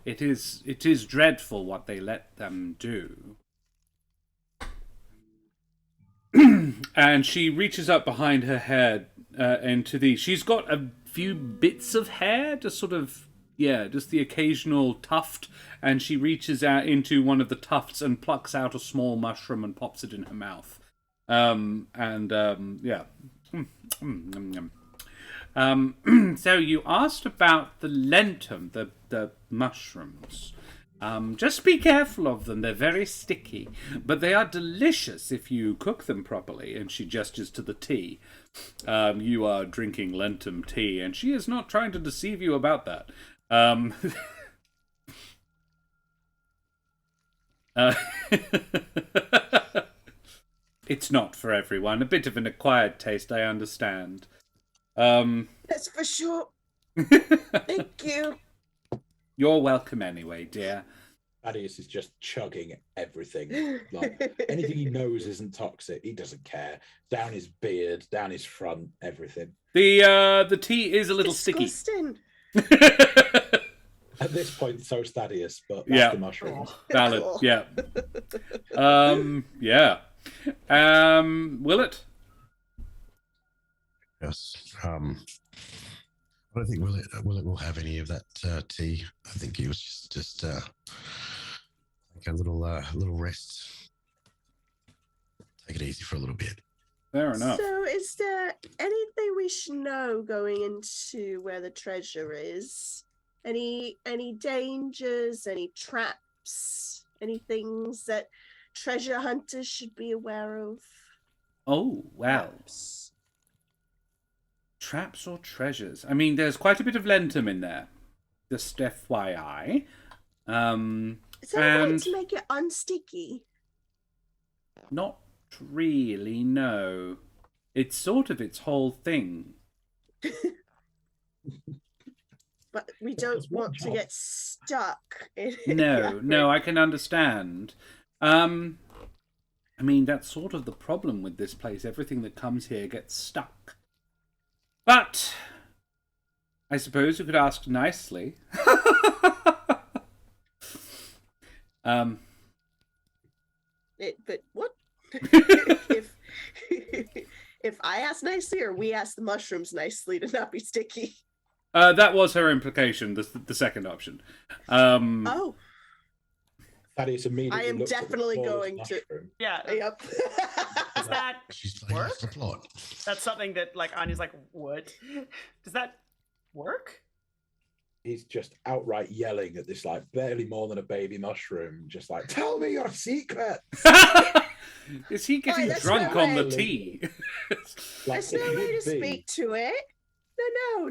It is dreadful what they let them do. And she reaches up behind her head into the... She's got a few bits of hair, just sort of... Yeah, just the occasional tuft. And she reaches out into one of the tufts and plucks out a small mushroom and pops it in her mouth. Yeah. So you asked about the lentum, the mushrooms. Just be careful of them. They're very sticky, but they are delicious if you cook them properly. And she gestures to the tea. You are drinking lentum tea, and she is not trying to deceive you about that. It's not for everyone. A bit of an acquired taste, I understand. That's for sure. Thank you. You're welcome anyway, dear. Thaddeus is just chugging everything. Like anything he knows isn't toxic, he doesn't care. Down his beard, down his front, everything. The tea is a little Disgusting. sticky. At this point, so is Thaddeus, but that's the mushrooms. Valid. Cool. Yeah. Yeah. Will it? Yes. I don't think Will it will have any of that tea. I think he was just like a little rest. Take it easy for a little bit. Fair enough. So, is there anything we should know going into where the treasure is? Any dangers? Any traps? Any things that treasure hunters should be aware of? Oh, well. Traps or treasures? I mean, there's quite a bit of lentum in there. Just FYI. Is there a way to make it unsticky? Not really, no. It's sort of its whole thing. But we don't want to get stuck in it. No, I can understand. I mean, that's sort of the problem with this place. Everything that comes here gets stuck. But I suppose you could ask nicely. But what? if I ask nicely, or we ask the mushrooms nicely to not be sticky? That was her implication. The second option. Oh. Thaddeus immediately. I am definitely going to. Yeah. Yep. Does that work? The plot. That's something that, like, Anya's like, what? Does that work? He's just outright yelling at this, like, barely more than a baby mushroom, just like, tell me your secret. Is he getting drunk on the tea? There's no way to speak to it. No.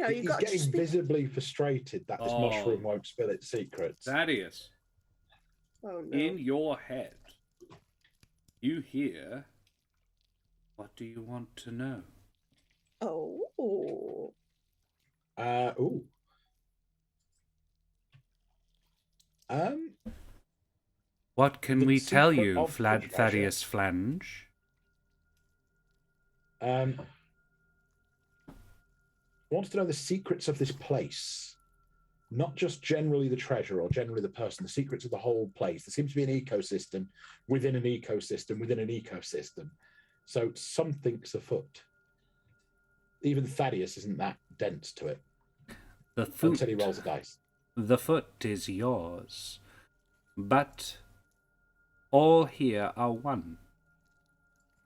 He's getting visibly frustrated that this mushroom won't spill its secrets. Thaddeus. Oh, no. In your head, you hear, what do you want to know? Oh. What can we tell you, Thaddeus Flange? Wants to know the secrets of this place. Not just generally the treasure or generally the person, the secrets of the whole place. There seems to be an ecosystem within an ecosystem within an ecosystem. So something's afoot. Even Thaddeus isn't that dense to it. The foot. Until he rolls a dice. The foot is yours. But all here are one.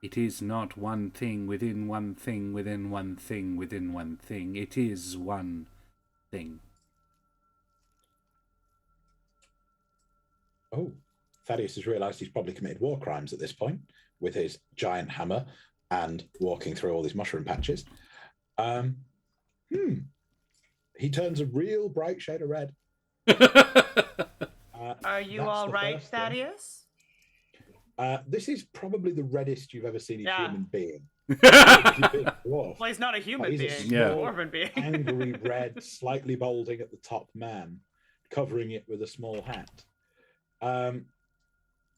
It is not one thing within one thing within one thing within one thing. It is one thing. Oh, Thaddeus has realised he's probably committed war crimes at this point with his giant hammer and walking through all these mushroom patches. He turns a real bright shade of red. Are you all right, Thaddeus? This is probably the reddest you've ever seen a human being. Dwarf. Well, he's not a human He's a being. Yeah. A dwarven being. Angry red, slightly balding at the top man, covering it with a small hat.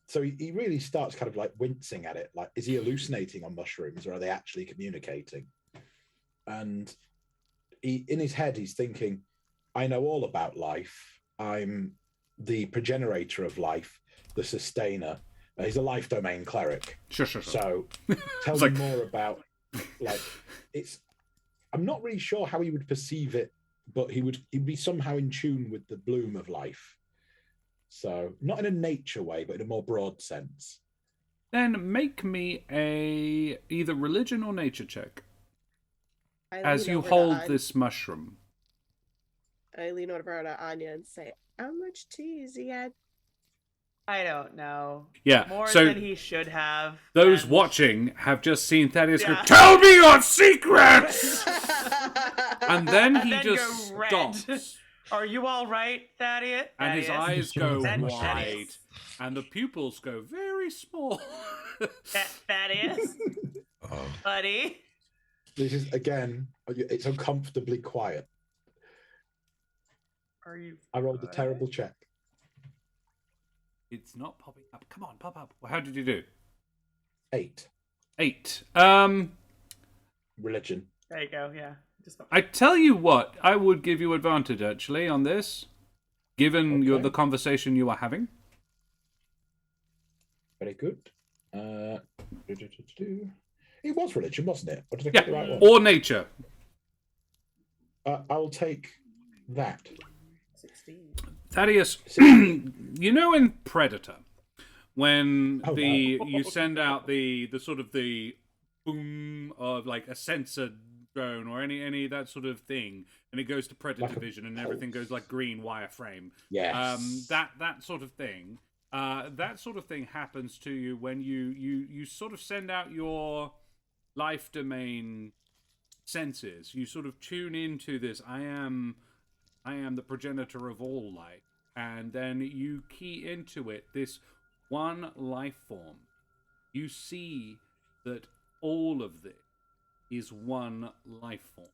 So he really starts kind of like wincing at it. Like, is he hallucinating on mushrooms, or are they actually communicating? And in his head, he's thinking, I know all about life. I'm the progenitor of life, the sustainer. He's a life domain cleric. Sure. So tell me more about, like, I'm not really sure how he would perceive it, but he'd be somehow in tune with the bloom of life. So not in a nature way, but in a more broad sense. Then make me a either religion or nature check as you hold this mushroom. I lean over to Anya and say, how much tea has he had? I don't know. Yeah, More so than he should have. those and- watching have just seen Thaddeus go, tell me your secrets! And then he then just go red. stops. Are you all right, Thaddeus? And his eyes go Thaddeus. wide. And the pupils go very small. Thaddeus? Oh. Buddy? This is, again, it's uncomfortably quiet. Are you... I rolled a terrible check. It's not popping up. Come on, pop up. Well, how did you do? 8. 8. Religion. There you go, yeah. I tell you what, I would give you advantage, actually, on this, given Okay. the conversation you are having. Very good. It was religion, wasn't it? Or did I Yeah, get the right one? or nature. I'll take that. 16. Thaddeus, you know in Predator, when Oh, you send out the sort of the boom of like a sensor drone or any that sort of thing, and it goes to Predator Like a vision and everything goes like green wireframe. Yes. That sort of thing. That sort of thing happens to you when you sort of send out your life domain senses. You sort of tune into this. I am the progenitor of all life, and then you key into it this one life form. You see that all of this is one life form.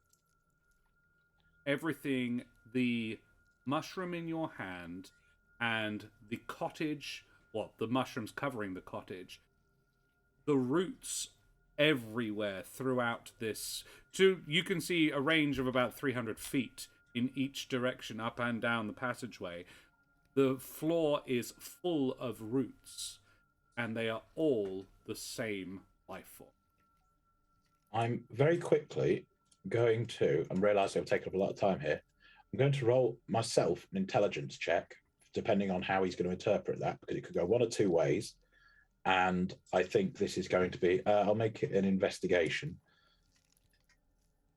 Everything, the mushroom in your hand and the cottage, the mushrooms covering the cottage, the roots everywhere throughout this. You can see a range of about 300 feet in each direction, up and down the passageway. The floor is full of roots, and they are all the same life form. I'm very quickly going to, I'm realizing I've taken up a lot of time here. I'm going to roll myself an intelligence check, depending on how he's going to interpret that, because it could go one or two ways. And I think this is going to be, I'll make it an investigation.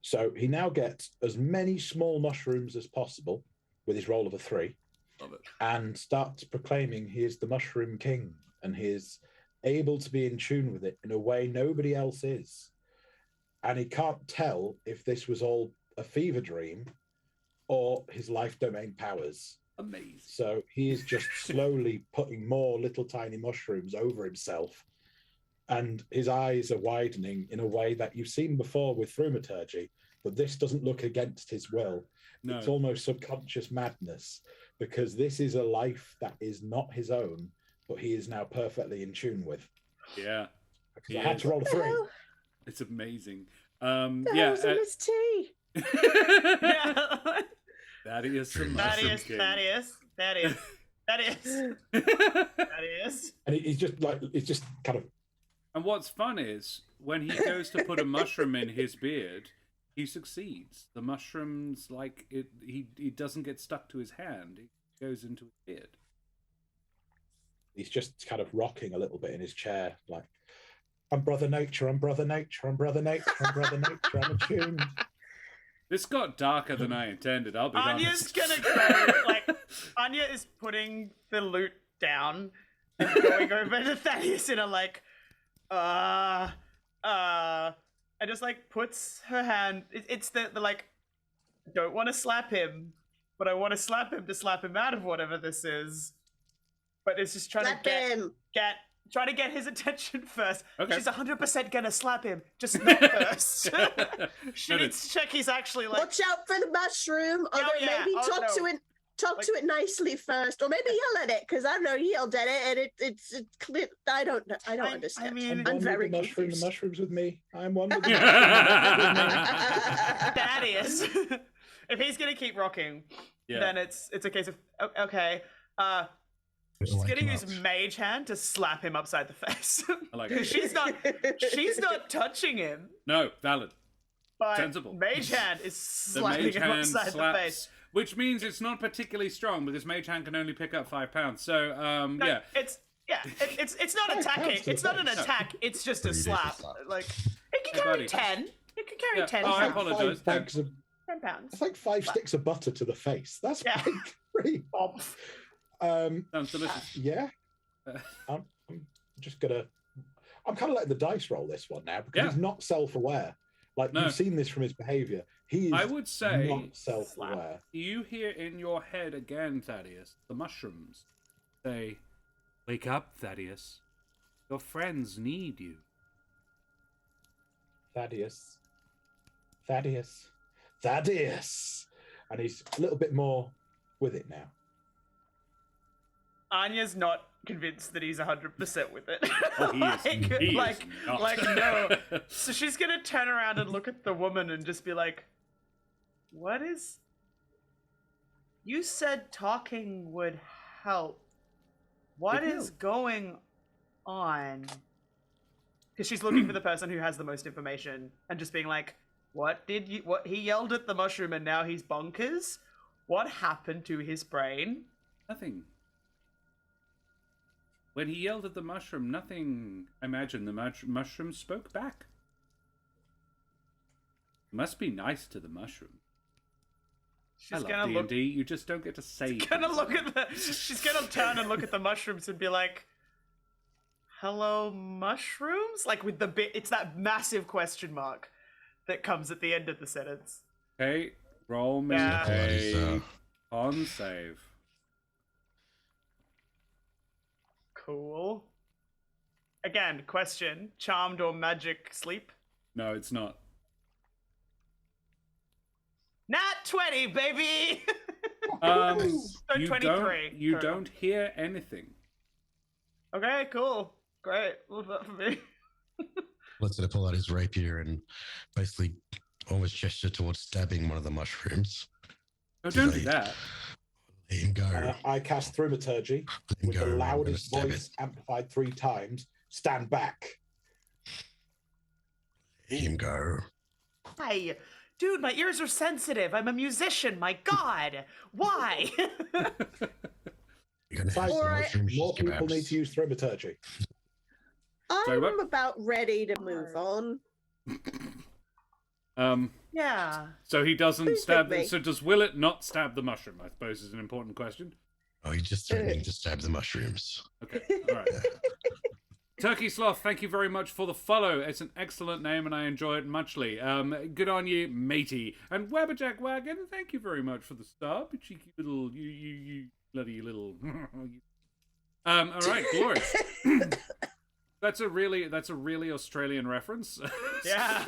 So he now gets as many small mushrooms as possible with his roll of a 3. Love it. And starts proclaiming he is the mushroom king, and he is able to be in tune with it in a way nobody else is. And he can't tell if this was all a fever dream or his life domain powers. Amazing. So he is just slowly putting more little tiny mushrooms over himself, and his eyes are widening in a way that you've seen before with thaumaturgy, but this doesn't look against his will. No. It's almost subconscious madness, because this is a life that is not his own, but he is now perfectly in tune with. Yeah. Because I had to roll a 3. It's amazing. The Yeah. hell's in this tea? Thaddeus the Pretty much. Mushroom King. Thaddeus. And he's just like, it's just kind of, And what's fun is when he goes to put a mushroom in his beard, he succeeds. The mushrooms, like it, he doesn't get stuck to his hand. It goes into his beard. he's just kind of rocking a little bit in his chair, like, I'm Brother Nature, I'm Brother Nature, I'm Brother Nature, I'm Brother Nature, I'm attuned. This got darker than I intended. I'll be Anya's honest. gonna go, like, Anya is putting the loot down and going over to Thaddeus in a, like, and just, like, puts her hand, it's the like, don't want to slap him, but I want to slap him out of whatever this is. But it's just trying Slap to him. get try to get his attention first. Okay. She's 100% gonna slap him, just not first. She needs to check he's actually like. Watch out for the mushroom. Although maybe talk to it nicely first, or maybe yell at it, because I don't know, you yelled at it, and it's clear. I don't know. I don't understand. I mean, I'm very the mushroom. confused. The mushrooms with me. I'm one with the Thaddeus. If he's gonna keep rocking, then it's a case of okay. She's gonna use Mage Hand to slap him upside the face. I like it. she's not touching him. No, valid. But Sensible. Mage Hand is The slapping Mage him Hand upside slaps, the face. which means it's not particularly strong because Mage Hand can only pick up 5 pounds. So, No, yeah. It's not attacking. It's not an attack. It's just a slap. Like it can carry buddy. 10. It can carry Yeah. 10. Oh, I pounds. apologize. 5 bags of. 10 pounds. It's like 5 sticks of butter to the face. That's pretty. Bob. Sounds delicious. Yeah. I'm just gonna. I'm kind of letting the dice roll this one now because he's not self-aware. Like you've seen this from his behavior. He is. I would say not self-aware. you hear in your head again, Thaddeus, the mushrooms say, "Wake up, Thaddeus. Your friends need you." Thaddeus. And he's a little bit more with it now. Anya's not convinced that he's 100% with it. Oh, he is. He is not. like no. So she's gonna turn around and look at the woman and just be like, "What is? You said talking would help. What is going on?" Because she's looking for the person who has the most information and just being like, What he yelled at the mushroom and now he's bonkers? What happened to his brain? Nothing. When he yelled at the mushroom, nothing. I imagine the mushroom spoke back. Must be nice to the mushroom. She's I gonna love D&D. You just don't get to say. She's gonna turn and look at the mushrooms and be like, "Hello, mushrooms?" Like with the bit. It's that massive question mark that comes at the end of the sentence. Okay, roll me a con save. Cool. Again, question: charmed or magic sleep? No, it's not. Nat 20, baby. You 23. You don't hear anything. Okay, cool, great. Love that for me. Let's say pull out his rapier and basically almost gesture towards stabbing one of the mushrooms. Oh, don't do that. Let him go. I cast Thaumaturgy with the loudest voice amplified 3 times. Stand back. Let him go. Hi. Dude, my ears are sensitive. I'm a musician. My God. Why? You're gonna have More people need to use Thaumaturgy. I'm about ready to move on. Yeah. So he doesn't stab. me. So does Willett not stab the mushroom? I suppose is an important question. Oh, you're just threatening to stab the mushrooms. Okay, all right. Turkey Sloth, thank you very much for the follow. It's an excellent name and I enjoy it muchly. Good on you, matey. And Wabberjack Wagon, thank you very much for the star. You cheeky little, you bloody little. All right, glorious. That's a really Australian reference. Yeah.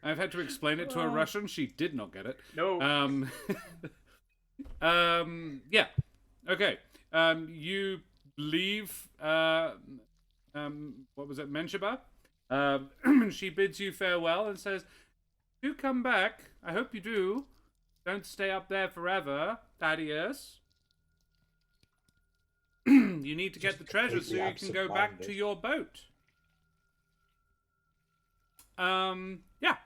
I've had to explain it to a Russian. She did not get it. No. Yeah. Okay. You leave. What was it? Mensheba. She bids you farewell and says, "Do come back. I hope you do. Don't stay up there forever, Thaddeus. You need to get the treasure so you can go back to your boat." Yeah.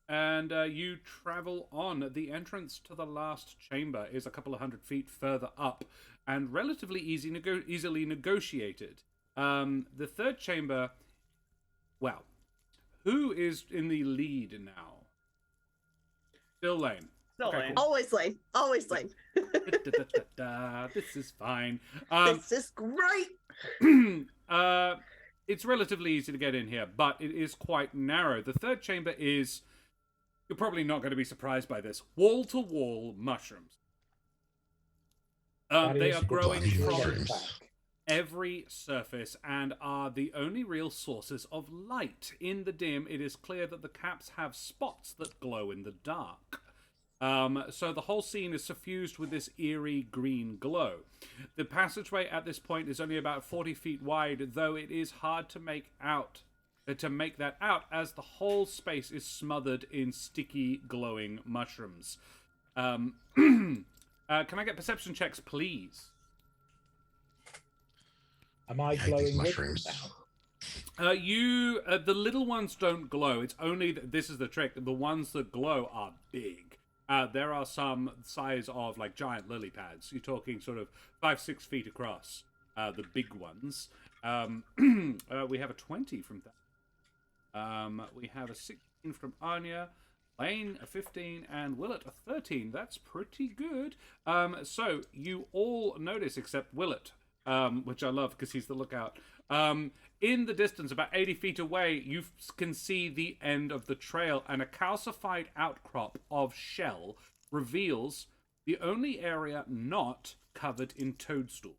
And you travel on. The entrance to the last chamber is a couple of 100 feet further up and relatively easily negotiated. The third chamber, well, who is in the lead now? Still Lane. Still Lane. Cool. Always Lane. Always Lane. This is fine. This is great. It's relatively easy to get in here, but it is quite narrow. The third chamber is, you're probably not going to be surprised by this, wall-to-wall mushrooms. They are growing from... every surface and are the only real sources of light. In the dim, it is clear that the caps have spots that glow in the dark. So the whole scene is suffused with this eerie green glow. The passageway at this point is only about 40 feet wide, though it is hard to make that out, as the whole space is smothered in sticky, glowing mushrooms. Can I get perception checks, please? Am I I hate glowing these with mushrooms. them now? The little ones don't glow. It's only this is the trick. The ones that glow are big. There are some size of like giant lily pads. You're talking sort of 5-6 feet across. The big ones. We have a 20 from that. We have a 16 from Anya. Lane a 15 and Willett a 13. That's pretty good. So you all notice except Willett, which I love because he's the lookout. In the distance, about 80 feet away, you can see the end of the trail, and a calcified outcrop of shell reveals the only area not covered in toadstool.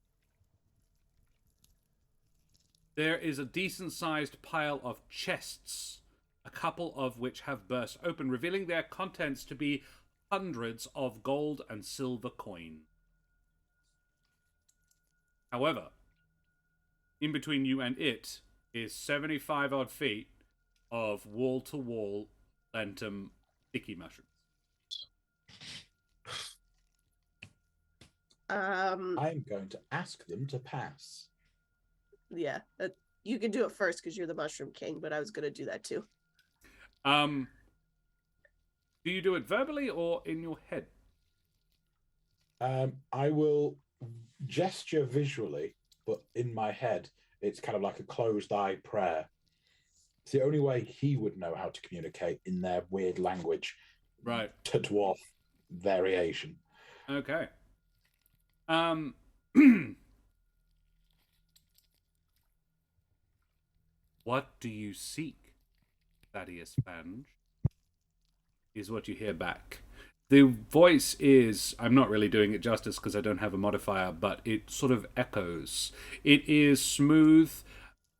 There is a decent-sized pile of chests, a couple of which have burst open, revealing their contents to be hundreds of gold and silver coin. However, in between you and it is 75 odd feet of wall-to-wall lentum sticky mushrooms. I'm going to ask them to pass. Yeah, you can do it first because you're the Mushroom King, but I was going to do that too. Do you do it verbally or in your head? I will gesture visually, but in my head, it's kind of like a closed eye prayer. It's the only way he would know how to communicate in their weird language. Right. To dwarf variation. Okay. What do you seek, Thaddeus Fange? Is what you hear back. The voice is, I'm not really doing it justice because I don't have a modifier, but it sort of echoes. It is smooth,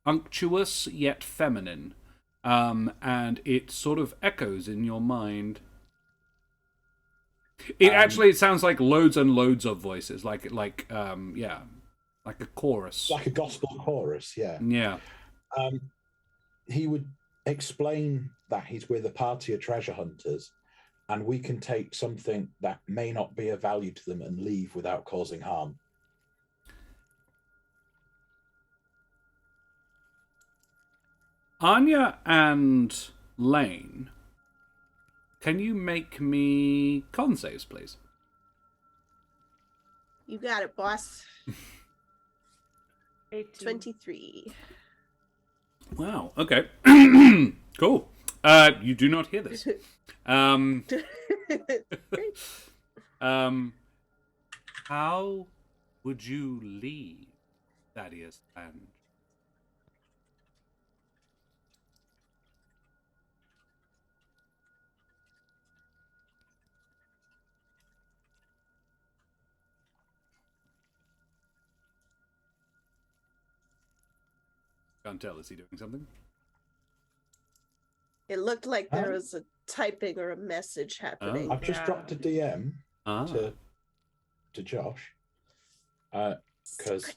unctuous, yet feminine. And it sort of echoes in your mind. It sounds like loads and loads of voices, like a chorus. Like a gospel chorus, yeah. Yeah. He would explain that he's with a party of treasure hunters, and we can take something that may not be of value to them and leave without causing harm. Anya and Lane, can you make me con saves, please? You got it, boss. 18. 23. Wow, okay. Cool. You do not hear this. How would you leave Thaddeus and can't tell, is he doing something? It looked like there was a typing or a message happening. I've just dropped a DM to Josh because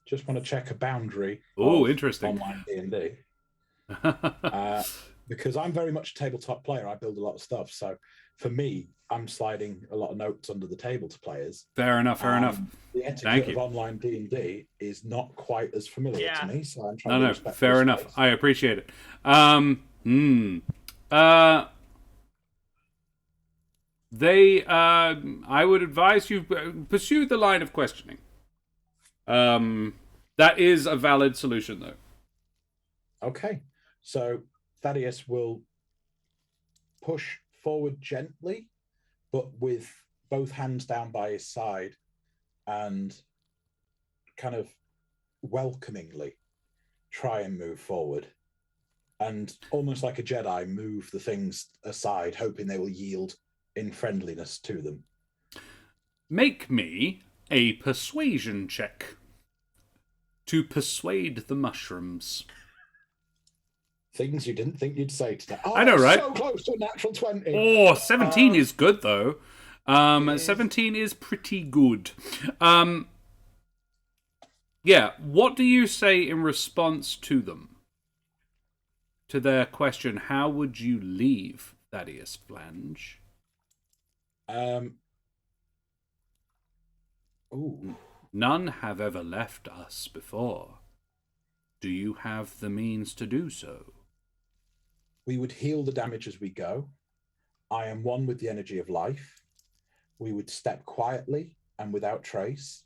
just want to check a boundary. Oh, interesting. Online D&D. Because I'm very much a tabletop player. I build a lot of stuff. So for me, I'm sliding a lot of notes under the table to players. Fair enough. The etiquette of online D&D is not quite as familiar to me, so I'm trying to respect fair enough. space. I appreciate it. I would advise you pursue the line of questioning. That is a valid solution, though. Okay, so Thaddeus will push forward gently, but with both hands down by his side and kind of welcomingly try and move forward. And almost like a Jedi, move the things aside, hoping they will yield in friendliness to them. Make me a persuasion check. to persuade the mushrooms. Things you didn't think you'd say today. Oh, I know, right? So close to a natural 20. Oh, 17 is good, though. 17 is pretty good. Yeah, what do you say in response to them? To their question, how would you leave Thaddeus Flange? Ooh. None have ever left us before. Do you have the means to do so? We would heal the damage as we go. I am one with the energy of life. We would step quietly and without trace.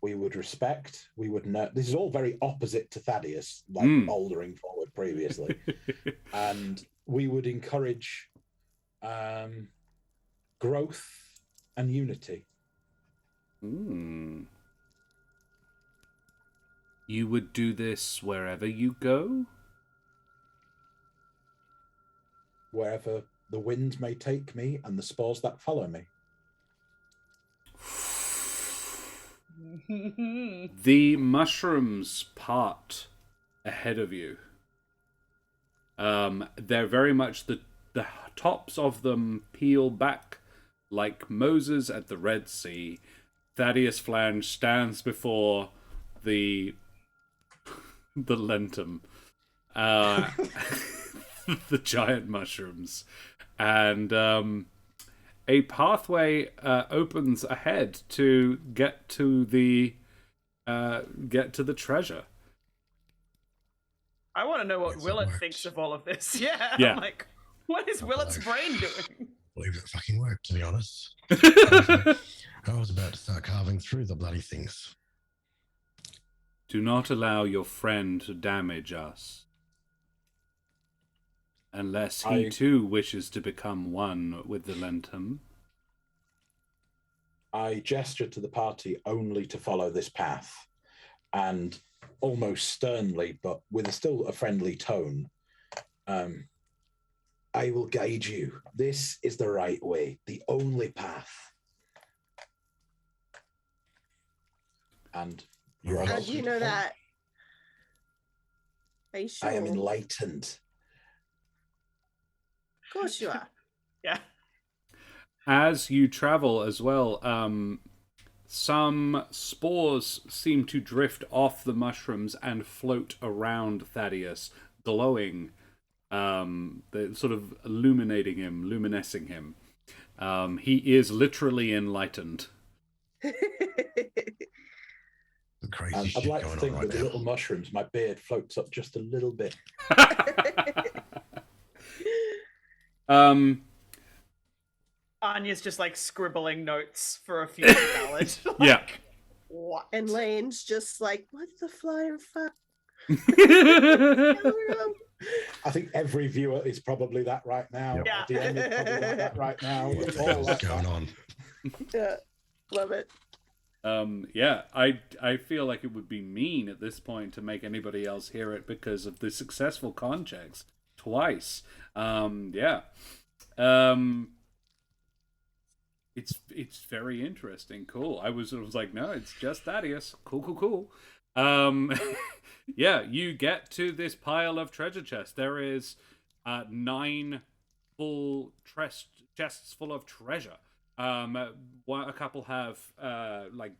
We would respect. We would know. This is all very opposite to Thaddeus, like bouldering forward previously. And we would encourage growth and unity. You would do this wherever you go? Wherever the wind may take me and the spores that follow me. The mushrooms part ahead of you. They're very much the tops of them peel back like Moses at the Red Sea. Thaddeus Flange stands before the lentum, the giant mushrooms, and a pathway opens ahead to get to the treasure. I want to know what Willett thinks of all of this. Yeah. I'm like, what is Willett's brain doing? I believe it fucking worked, to be honest. I was about to start carving through the bloody things. Do not allow your friend to damage us. Unless he too wishes to become one with the lentum. I gestured to the party only to follow this path, and almost sternly, but with still a friendly tone, I will guide you. This is the right way, the only path. And how do you know that? Are you sure? I am enlightened. Of course you are. Yeah. As you travel as well, some spores seem to drift off the mushrooms and float around Thaddeus, glowing, sort of illuminating him, luminescing him. He is literally enlightened. Crazy I'd shit like to going think on with right the now. little mushrooms, my beard floats up just a little bit. Anya's just like scribbling notes for a future ballad. Like, Yeah. What? And Lane's just like, what the flying fuck? I think every viewer is probably that right now. Yep. Yeah. DM is probably like that right now. What It's the all hell's like going that. on? Yeah, love it. Yeah, I feel like it would be mean at this point to make anybody else hear it because of the successful con checks twice. It's very interesting. Cool. I was like, no, it's just Thaddeus. Cool. Yeah, you get to this pile of treasure chests. There is 9 full chests full of treasure. A couple have like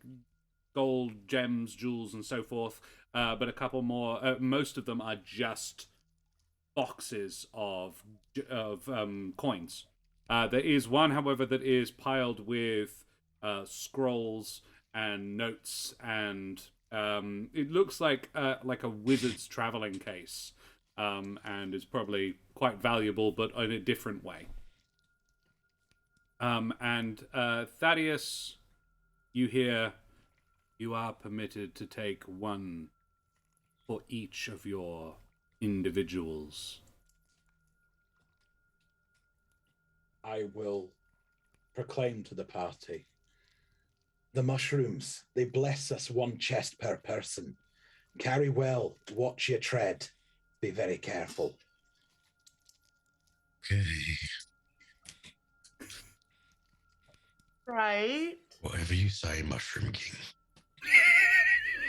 gold, gems, jewels, and so forth. But a couple more. Most of them are just boxes of coins. There is one, however, that is piled with scrolls and notes, and it looks like a wizard's traveling case, and is probably quite valuable, but in a different way. And Thaddeus, you hear, you are permitted to take one for each of your individuals. I will proclaim to the party. The mushrooms, they bless us 1 chest per person. Carry well, watch your tread. Be very careful. Okay. Right. Whatever you say, Mushroom King.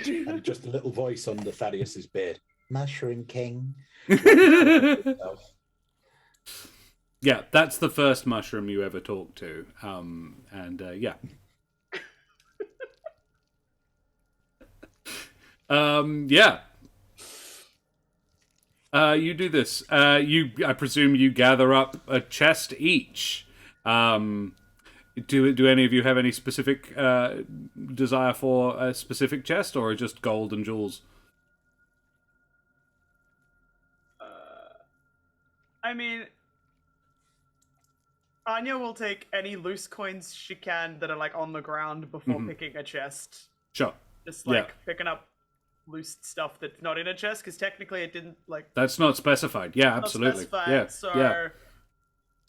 And just a little voice under Thaddeus's beard. Mushroom King. Yeah, that's the first mushroom you ever talk to. Yeah. Yeah. You do this. I presume you gather up a chest each. Do any of you have any specific desire for a specific chest, or just gold and jewels? I mean, Anya will take any loose coins she can that are like on the ground before picking a chest. Sure. Just like picking up loose stuff that's not in a chest, because technically it didn't like. That's not specified. Yeah, absolutely. Yeah, yeah.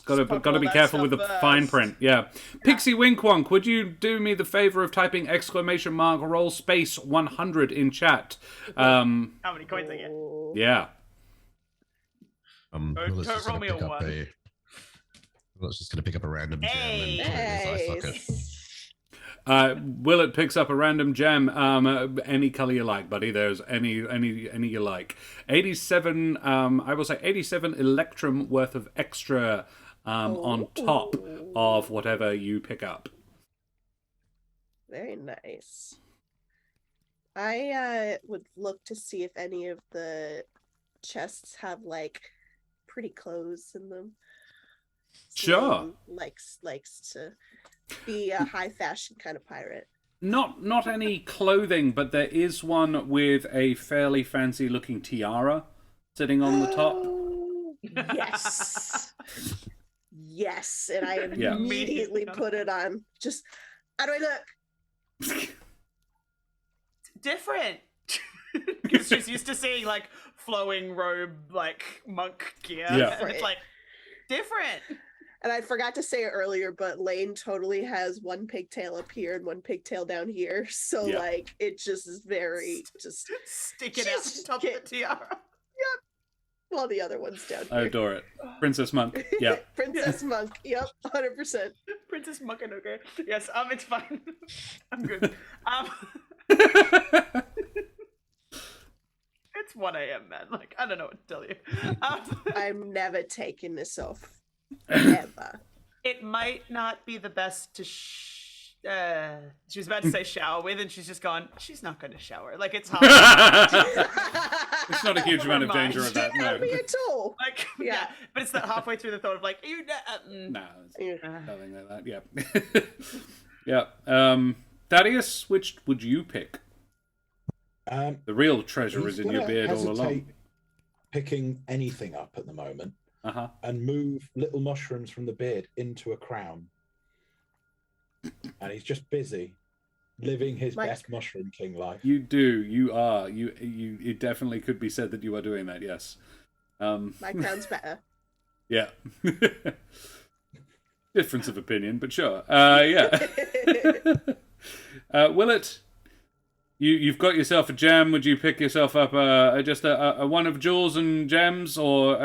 Got to be careful with the fine print. Yeah. Pixie Winkwonk, would you do me the favor of typing ! roll space 100 in chat? How many coins I get? Yeah. Don't roll me a 1. Let's just going to pick up a random gem and put it in his eye socket. Willet picks up a random gem, any color you like, buddy. There's any you like. 87, I will say 87 electrum worth of extra on top of whatever you pick up. Very nice. I would look to see if any of the chests have like pretty clothes in them. Sure. Likes to be a high fashion kind of pirate. Not any clothing, but there is one with a fairly fancy looking tiara sitting on the top. Yes. Yes, and I immediately put it on. Just, how do I look? Different. Because she's used to seeing like flowing robe, like monk gear. Yeah. And it's like different. And I forgot to say it earlier, but Lane totally has one pigtail up here and one pigtail down here. So like it just is very just sticking out the top of the tiara. Yep. While the other one's down here. I adore it. Princess Monk. Yeah. Princess Monk. Yep. 100%. Princess Monk and okay. Yes. It's fine. I'm good. It's 1 a.m. man. Like I don't know what to tell you. I'm never taking this off. Ever. It might not be the best to she was about to say shower with, and she's just gone, she's not going to shower. Like, it's hard. It's not a huge amount of danger of that, no. Me at all. Like, yeah. But it's that halfway through the thought of, like, no, it's nothing like that, yeah. Thaddeus, which would you pick? The real treasure is in your beard all along. Picking anything up at the moment. And move little mushrooms from the beard into a crown. And he's just busy living his best Mushroom King life. You do. You are. It definitely could be said that you are doing that, yes. My crown's better. Yeah. Difference of opinion, but sure. Yeah. Willet, you've got yourself a gem. Would you pick yourself up just a one of jewels and gems, or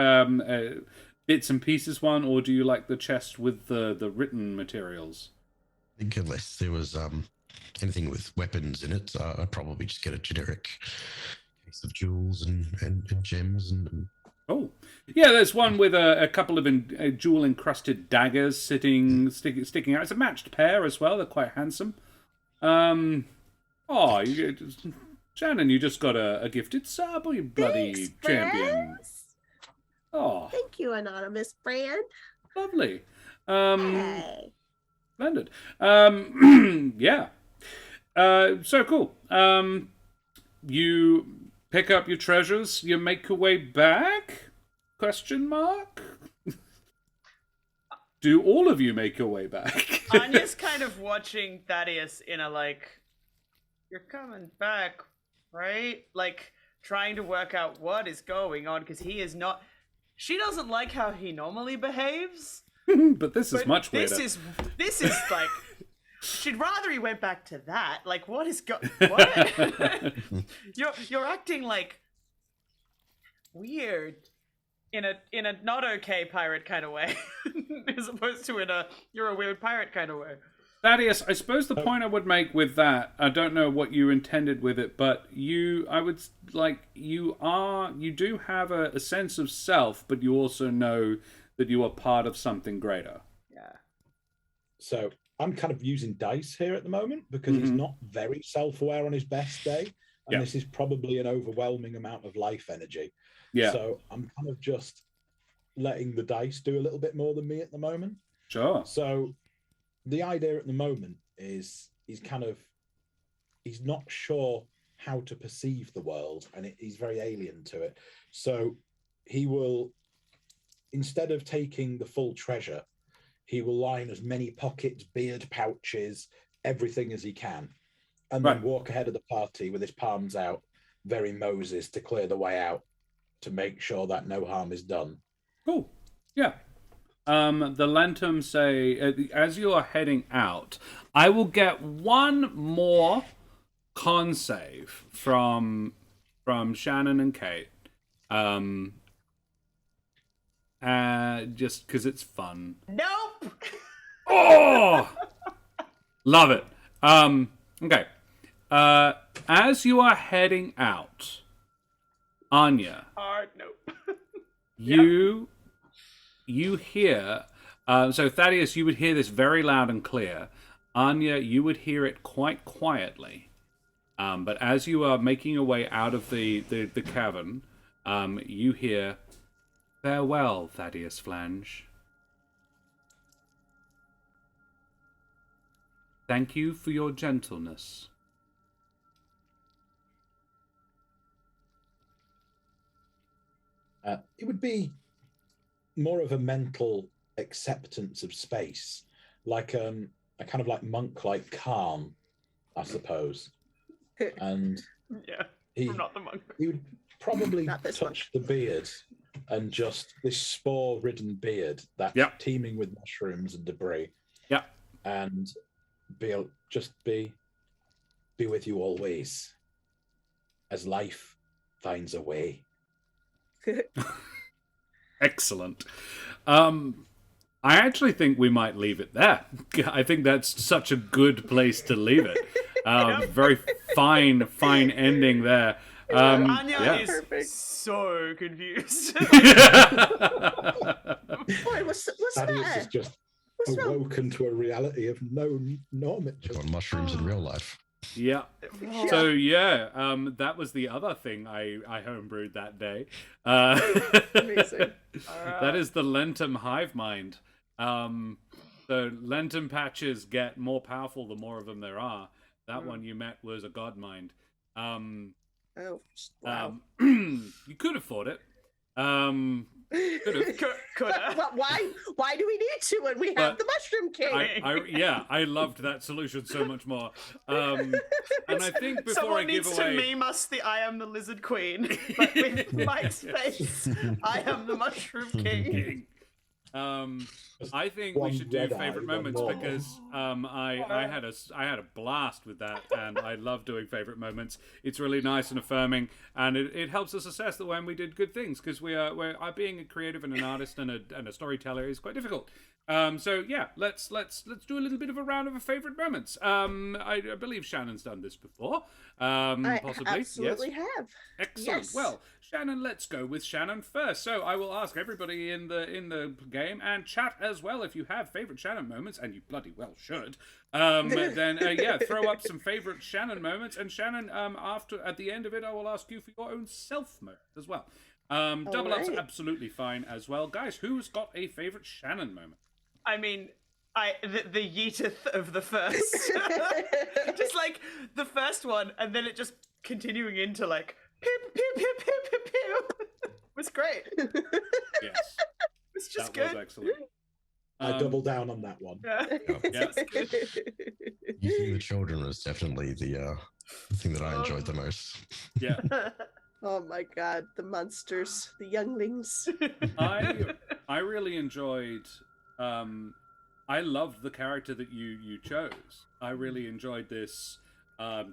bits and pieces one, or do you like the chest with the written materials? I think unless there was anything with weapons in it, I'd probably just get a generic case of jewels and gems and. Oh, yeah. There's one with a couple of jewel encrusted daggers sticking out. It's a matched pair as well. They're quite handsome. Shannon, you just got a gifted sub, you bloody champion. Oh, thank you, anonymous friend. Lovely. Hey. Splendid. Yeah. So cool. You pick up your treasures. You make your way back? Question mark. Do all of you make your way back? Anya's kind of watching Thaddeus in a like, you're coming back, right? Like trying to work out what is going on because he is not. She doesn't like how he normally behaves. But this is much weirder. This is like, she'd rather he went back to that. Like, what is what? You're acting like weird in a not okay pirate kind of way, as opposed to in a you're a weird pirate kind of way. Thaddeus, I suppose the point I would make with that, I don't know what you intended with it, but you do have a sense of self, but you also know that you are part of something greater. Yeah. So I'm kind of using dice here at the moment because he's not very self-aware on his best day, and this is probably an overwhelming amount of life energy. Yeah. So I'm kind of just letting the dice do a little bit more than me at the moment. Sure. So the idea at the moment is he's not sure how to perceive the world, and he's very alien to it. So he will, instead of taking the full treasure, he will line as many pockets, beard pouches, everything as he can, and then walk ahead of the party with his palms out, very Moses, to clear the way out, to make sure that no harm is done. Cool. Yeah. The Lentum say, as you are heading out, I will get one more con save from Shannon and Kate. Just because it's fun. Nope. Oh, love it. Okay. As you are heading out, Anya, Nope. you hear. So Thaddeus, you would hear this very loud and clear. Anya, you would hear it quite quietly. But as you are making your way out of the cavern, you hear, "Farewell, Thaddeus Flange. Thank you for your gentleness." It would be more of a mental acceptance of space, like a kind of like monk-like calm, I suppose. And I'm not the monk. he would probably touch the beard, and just this spore-ridden beard that's teeming with mushrooms and debris. Yeah, and be with you always, as life finds a way. Excellent. I actually think we might leave it there. I think that's such a good place to leave it. Very fine ending there. Anya is so confused. Boy, what's Thaddeus that? is just What's wrong? awoken to a reality of no norm. On mushrooms in real life. Yeah. So that was the other thing I homebrewed that day. Amazing. That is the Lentum hive mind. So Lentum patches get more powerful the more of them there are. That one you met was a god mind. Oh, wow. You could afford it. Could have. But why do we need to when we have the Mushroom King? I loved that solution so much more. And I think before Someone I give needs away, to meme us the I am the Lizard Queen, but with Mike's face, I am the Mushroom King. I think we should do favorite moments because I had a blast with that, and I love doing favorite moments. It's really nice and affirming, and it helps us assess that when we did good things, because we're being a creative and an artist and a storyteller is quite difficult. So yeah, let's do a little bit of a round of favorite moments. I believe Shannon's done this before. Possibly. I absolutely have. Excellent. Yes. Well, Shannon, let's go with Shannon first. So I will ask everybody in the game and chat as well if you have favorite Shannon moments, and you bloody well should. Then throw up some favorite Shannon moments, and Shannon, at the end of it, I will ask you for your own self moment as well. Double up's absolutely fine as well, guys. Who's got a favorite Shannon moment? I mean, the yeeteth of the first, just like the first one, and then it just continuing into like pew pew pew pew pew pew was great. Yes, It's just that good. was excellent. I double down on that one. Yeah. Using the children was definitely the thing that I enjoyed the most. Yeah. Oh my god, the monsters, the younglings. I really enjoyed. I loved the character that you chose. I really enjoyed this.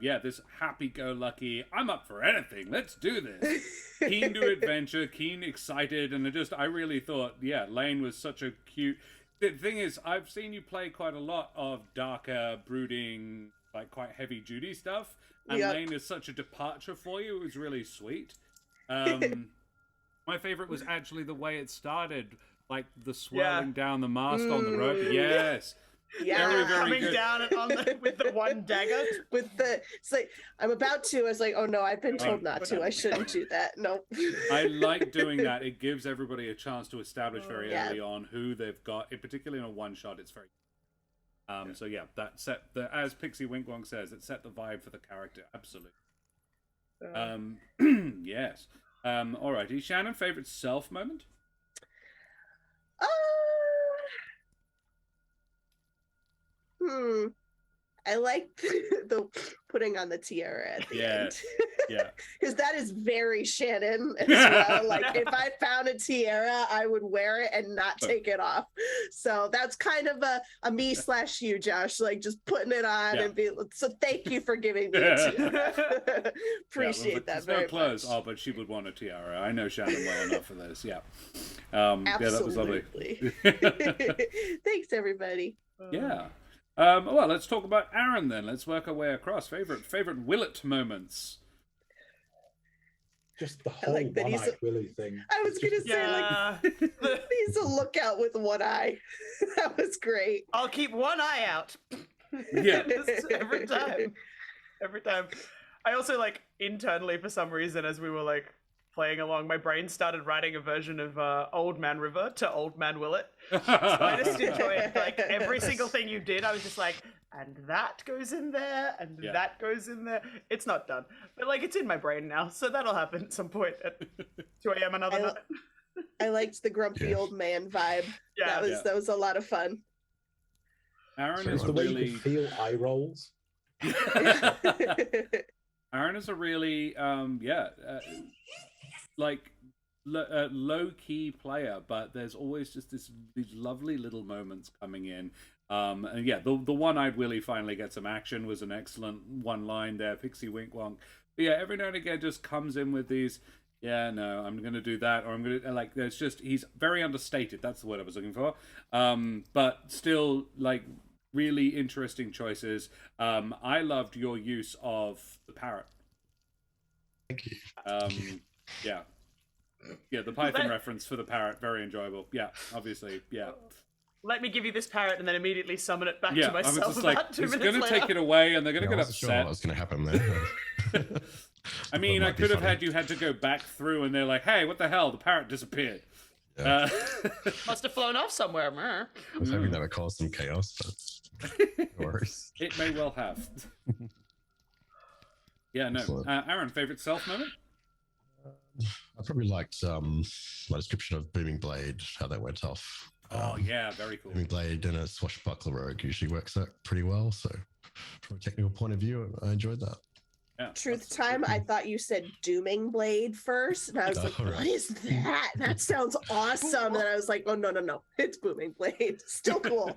This happy-go-lucky. I'm up for anything. Let's do this. Keen to adventure, excited, and I really thought, Lane was such a cute. The thing is, I've seen you play quite a lot of darker, brooding, like quite heavy duty stuff, and Lane is such a departure for you. It was really sweet. My favorite was actually the way it started, like the swirling down the mast on the rope. Yes. Yeah, very, very coming good. down with the one dagger. It's like I'm about to. I was like, oh no, I've been told not to. I shouldn't do that. No. I like doing that. It gives everybody a chance to establish very early on who they've got. Particularly in a one shot, it's very. So yeah, that set as Pixie Winkwong says, it set the vibe for the character. Absolutely. Yes. Alrighty, Shannon, favorite self moment? I like the putting on the tiara at the end. Yeah. Because that is very Shannon as well. Like, if I found a tiara, I would wear it and not take it off. So that's kind of a me/you, Josh. Like, just putting it on and be. So thank you for giving me a tiara. Appreciate that very much. Clothes. Oh, but she would want a tiara. I know Shannon well enough for this. Yeah. Yeah, that was lovely. Thanks, everybody. Yeah. Well, let's talk about Aaron then. Let's work our way across. Favorite Willet moments. Just the whole one-eyed Willy thing. I was going to say, like, he's a lookout with one eye. That was great. I'll keep one eye out. Yeah. Every time. I also, like, internally, for some reason, as we were, like, playing along, my brain started writing a version of Old Man River to Old Man Willet. So I just enjoyed, like, every single thing you did. I was just like, and that goes in there, and that goes in there. It's not done, but like, it's in my brain now, so that'll happen at some point at 2 a.m. another night. I liked the grumpy old man vibe. Yeah, that was a lot of fun. Aaron is the way you could feel eye rolls. Aaron is a really low-key player, but there's always just these lovely little moments coming in. And yeah, the one-eyed Willy finally gets some action was an excellent one line there, Pixie Winkwong. But yeah, every now and again just comes in with these, no, I'm going to do that, or I'm going to, like, there's just, he's very understated, that's the word I was looking for. But still, like, really interesting choices. I loved your use of the parrot. Thank you. Yeah, the Python reference for the parrot, very enjoyable. Yeah, obviously, yeah. Let me give you this parrot and then immediately summon it back to myself. I was just like, he's going to take it away and they're going to get upset. Sure what was going to happen there. I mean, I could have had you had to go back through and they're like, hey, what the hell? The parrot disappeared. Yeah. Must have flown off somewhere. I was hoping that would cause some chaos, but no worries. It may well have. Yeah, no. Aaron, favorite self moment? I probably liked my description of Booming Blade, how that went off. Yeah, very cool. Booming Blade and a swashbuckler rogue usually works out pretty well. So, from a technical point of view, I enjoyed that. Yeah, Truth time, I thought you said Dooming Blade first, and I was like, what is that? That sounds awesome. And I was like, oh, no, it's Booming Blade. Still cool.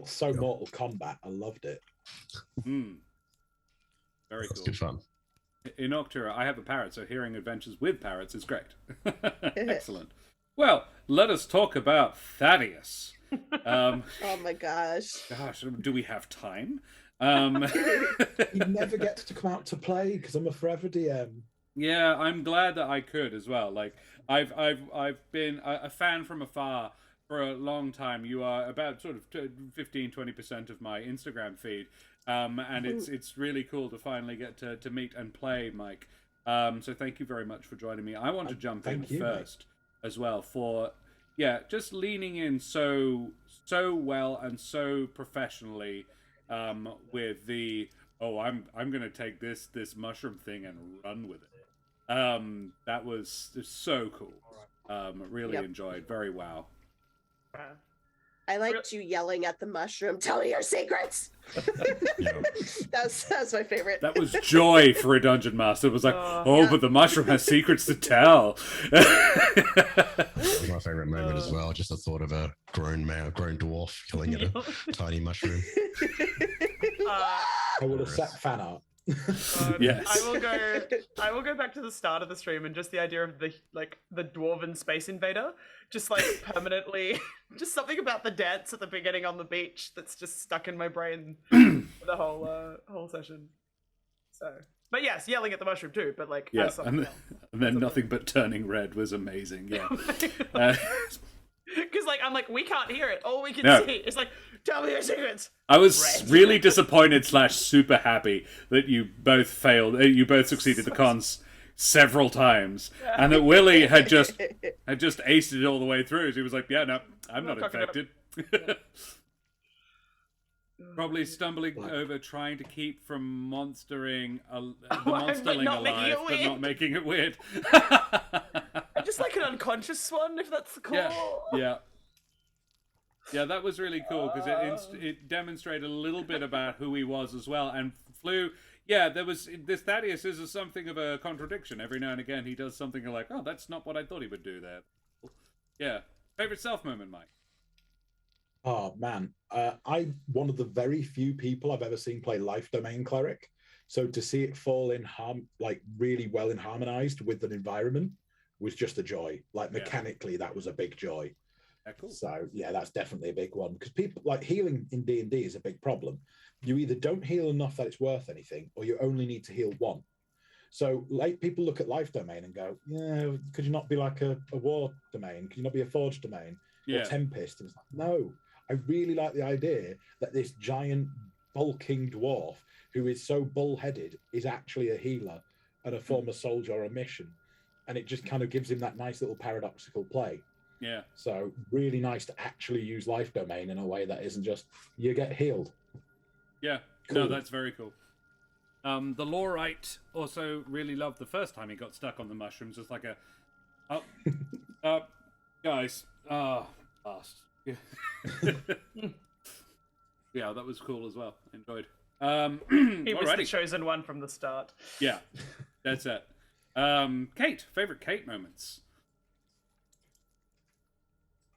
So Mortal Kombat. I loved it. Very cool. Good fun. In Noctura, I have a parrot, so hearing adventures with parrots is great. Excellent. Well, let us talk about Thaddeus. Oh my gosh. Gosh, do we have time? He never gets to come out to play because I'm a forever DM. Yeah, I'm glad that I could as well. Like, I've been a fan from afar for a long time. You are about sort of 15-20% of my Instagram feed. And it's really cool to finally get to meet and play, Mike. So thank you very much for joining me. I want to jump in first as well for just leaning in so well and so professionally with the I'm going to take this mushroom thing and run with it. That was so cool. Really enjoyed. Very wow. I liked you yelling at the mushroom, tell me your secrets. That's my favorite. That was joy for a dungeon master. It was like, but the mushroom has secrets to tell. That was my favorite moment as well. Just the thought of a grown dwarf killing at a tiny mushroom. I would have set fan art Yes. I will go back to the start of the stream and just the idea of the dwarven space invader, just like permanently, just something about the dance at the beginning on the beach that's just stuck in my brain for the whole session. So, but yes, yelling at the mushroom too, but like Yeah, as something else. and then nothing but turning red was amazing. Yeah. Because like I'm like, we can't hear it. All we can No. see is like, tell me your secrets. I was Red. really disappointed / super happy that you both failed. You both succeeded the cons several times, and that Willie had just aced it all the way through. So he was like, "Yeah, no, I'm not infected." Probably stumbling over trying to keep from monstering the monsterling alive, but not making it weird. Just like an unconscious one, if that's cool. Yeah, that was really cool because it demonstrated a little bit about who he was as well. And Flew, there was this Thaddeus is something of a contradiction. Every now and again, he does something like, "Oh, that's not what I thought he would do there." Yeah, favorite self moment, Mike. Oh man, I'm one of the very few people I've ever seen play Life Domain Cleric. So to see it fall in really well harmonized with an environment was just a joy. Like mechanically, that was a big joy. Yeah, cool. So yeah, that's definitely a big one because people like healing in D&D is a big problem. You either don't heal enough that it's worth anything, or you only need to heal one. So like people look at Life Domain and go, "Yeah, could you not be like a war domain? Could you not be a forge domain or Tempest?" And it's like, no. I really like the idea that this giant bulking dwarf who is so bullheaded is actually a healer and a former soldier or a mission. And it just kind of gives him that nice little paradoxical play. Yeah. So really nice to actually use Life Domain in a way that isn't just, you get healed. Yeah. Cool. No, that's very cool. The Lorite also really loved the first time he got stuck on the mushrooms. It's like guys, last. Yeah, that was cool as well. Enjoyed. He was the chosen one from the start. Yeah, that's it. Kate, favorite Kate moments.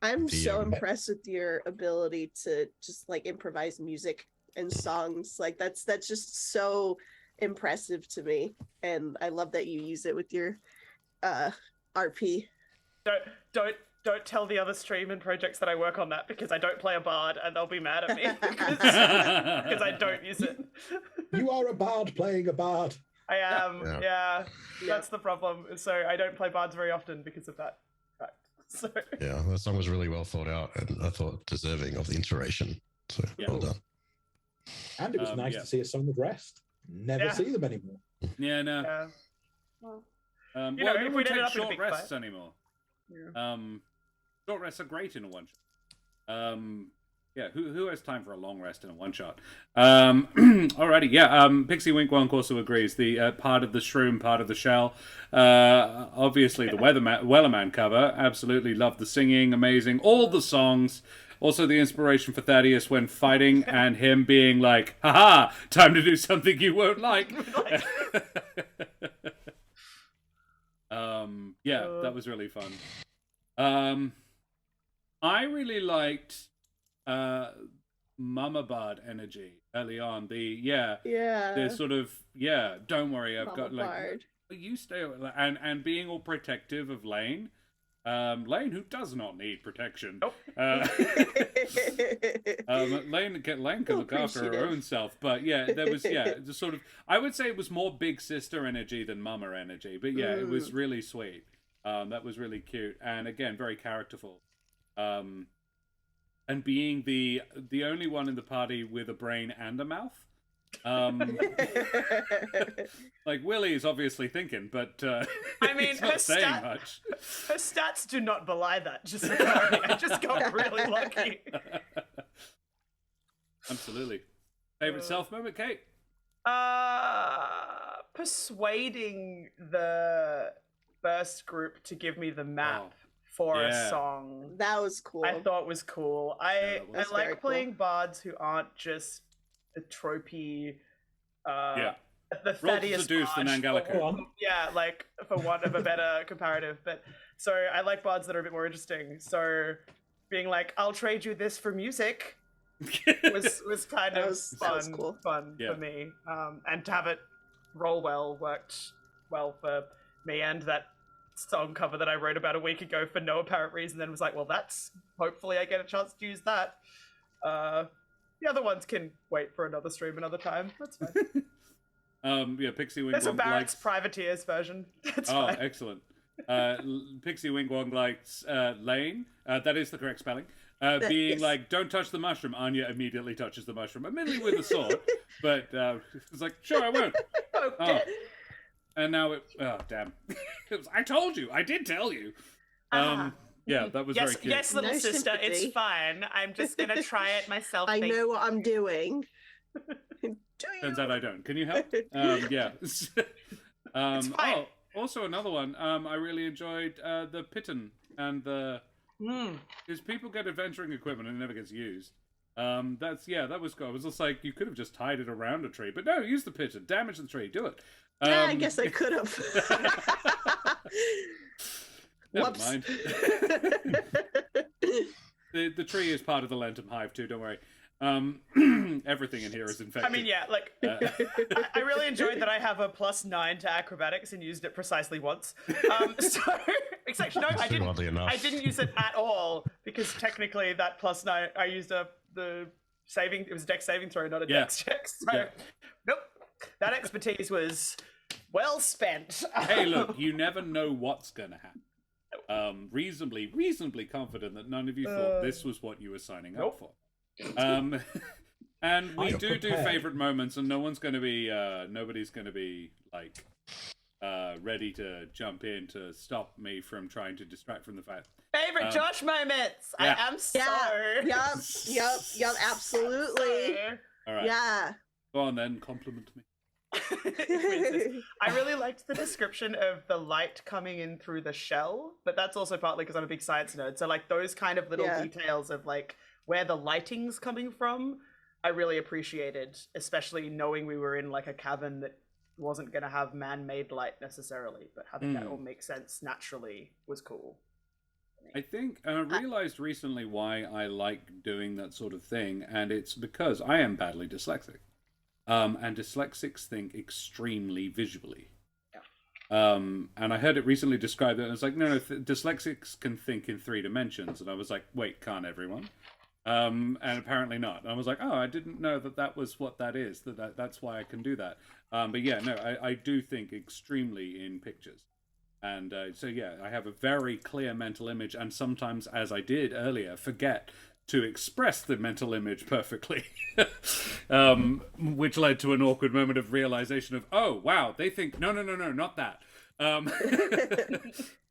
I'm so impressed with your ability to just like improvise music and songs. Like that's just so impressive to me, and I love that you use it with your RP. Don't tell the other stream and projects that I work on that because I don't play a bard and they'll be mad at me because I don't use it. You are a bard playing a bard. I am, yeah. That's the problem. So I don't play bards very often because of that fact. So yeah, the song was really well thought out and I thought deserving of the iteration. So well done. And it was nice to see a song of rest. Never see them anymore. Yeah, no. Yeah. Well, if we don't take short rests fight anymore. Yeah. Short rests are great in a one shot. Yeah, who has time for a long rest in a one shot? Alrighty, yeah. Pixie Wink Wonk also agrees. The part of the shroom, part of the shell. Obviously, the Wellerman cover. Absolutely love the singing. Amazing. All the songs. Also, the inspiration for Thaddeus when fighting and him being like, "Haha, time to do something you won't like." Yeah, that was really fun. I really liked Mama Bard energy early on. The sort of don't worry, I've got like Bard. You stay and being all protective of Lane. Lane, who does not need protection. Nope. Lane can look after her own self, but there was just sort of. I would say it was more big sister energy than mama energy, but it was really sweet. That was really cute, and again, very characterful. And being the only one in the party with a brain and a mouth. Like Willie is obviously thinking, but I mean, he's not saying much. Her stats do not belie that. Just I just got really lucky. Absolutely. Favorite self moment, Kate? Persuading the first group to give me the map for a song. That was cool. I thought was cool. I like playing cool. bards who aren't just the tropey the Roll Thaddeus to seduce the Nangalico. Yeah, like for want of a better comparative. But so I like bards that are a bit more interesting. So being like, I'll trade you this for music was kind of fun for me. And to have it roll well worked well for me, and that song cover that I wrote about a week ago for no apparent reason, then was like, well, that's hopefully I get a chance to use that. The other ones can wait for another stream another time. That's fine. Yeah, Pixie Wing There's a Wong Barrett's likes... Privateers version. That's Oh, fine. excellent. Pixie Wing Wong likes Lane. That is the correct spelling. Being yes. like, don't touch the mushroom. Anya immediately touches the mushroom, admittedly with a sword, but it's like, sure, I won't. Okay. And now oh, damn. I told you. I did tell you. Yeah, that was very cute. Yes, little No sister, sympathy. it's fine. I'm just going to try it myself. I know what I'm doing. Turns out I don't. Can you help? Yeah. It's fine. Oh, also another one. I really enjoyed the Pitten and the... Because people get adventuring equipment and it never gets used. That was cool. I was just like, you could have just tied it around a tree, but no, use the Pitten, damage the tree, do it. Yeah, I guess I could have. Never Whoops. mind. The tree is part of the Lentum hive too. Don't worry. Everything in here is infected. I mean, yeah, like, I really enjoyed that I have a +9 to acrobatics and used it precisely once. So, except, no, I didn't use it at all, because technically that +9, I used the saving, it was a dex saving throw, not a dex check. So, nope, that expertise was well spent. Hey, look, you never know what's going to happen. Reasonably confident that none of you thought this was what you were signing up for. And we do favorite moments, and nobody's going to be like ready to jump in to stop me from trying to distract from the fact. Favorite Josh moments. Yeah. I am sorry. Yep, absolutely. All right. Yeah. Go on then, compliment me. I really liked the description of the light coming in through the shell, but that's also partly because I'm a big science nerd. So like those kind of little details of like where the lighting's coming from, I really appreciated, especially knowing we were in like a cavern that wasn't going to have man-made light necessarily, but having that all make sense naturally was cool. I think I realized recently why I like doing that sort of thing, and it's because I am badly dyslexic. And dyslexics think extremely visually. And I heard it recently described, and it's like, no, dyslexics can think in 3 dimensions. And I was like, wait, can't everyone? And apparently not. And I was like, oh, I didn't know that was what that is. That's why I can do that. But yeah, no, I do think extremely in pictures. And so yeah, I have a very clear mental image, and sometimes, as I did earlier, forget to express the mental image perfectly, which led to an awkward moment of realization of, oh, wow, they think, no, not that.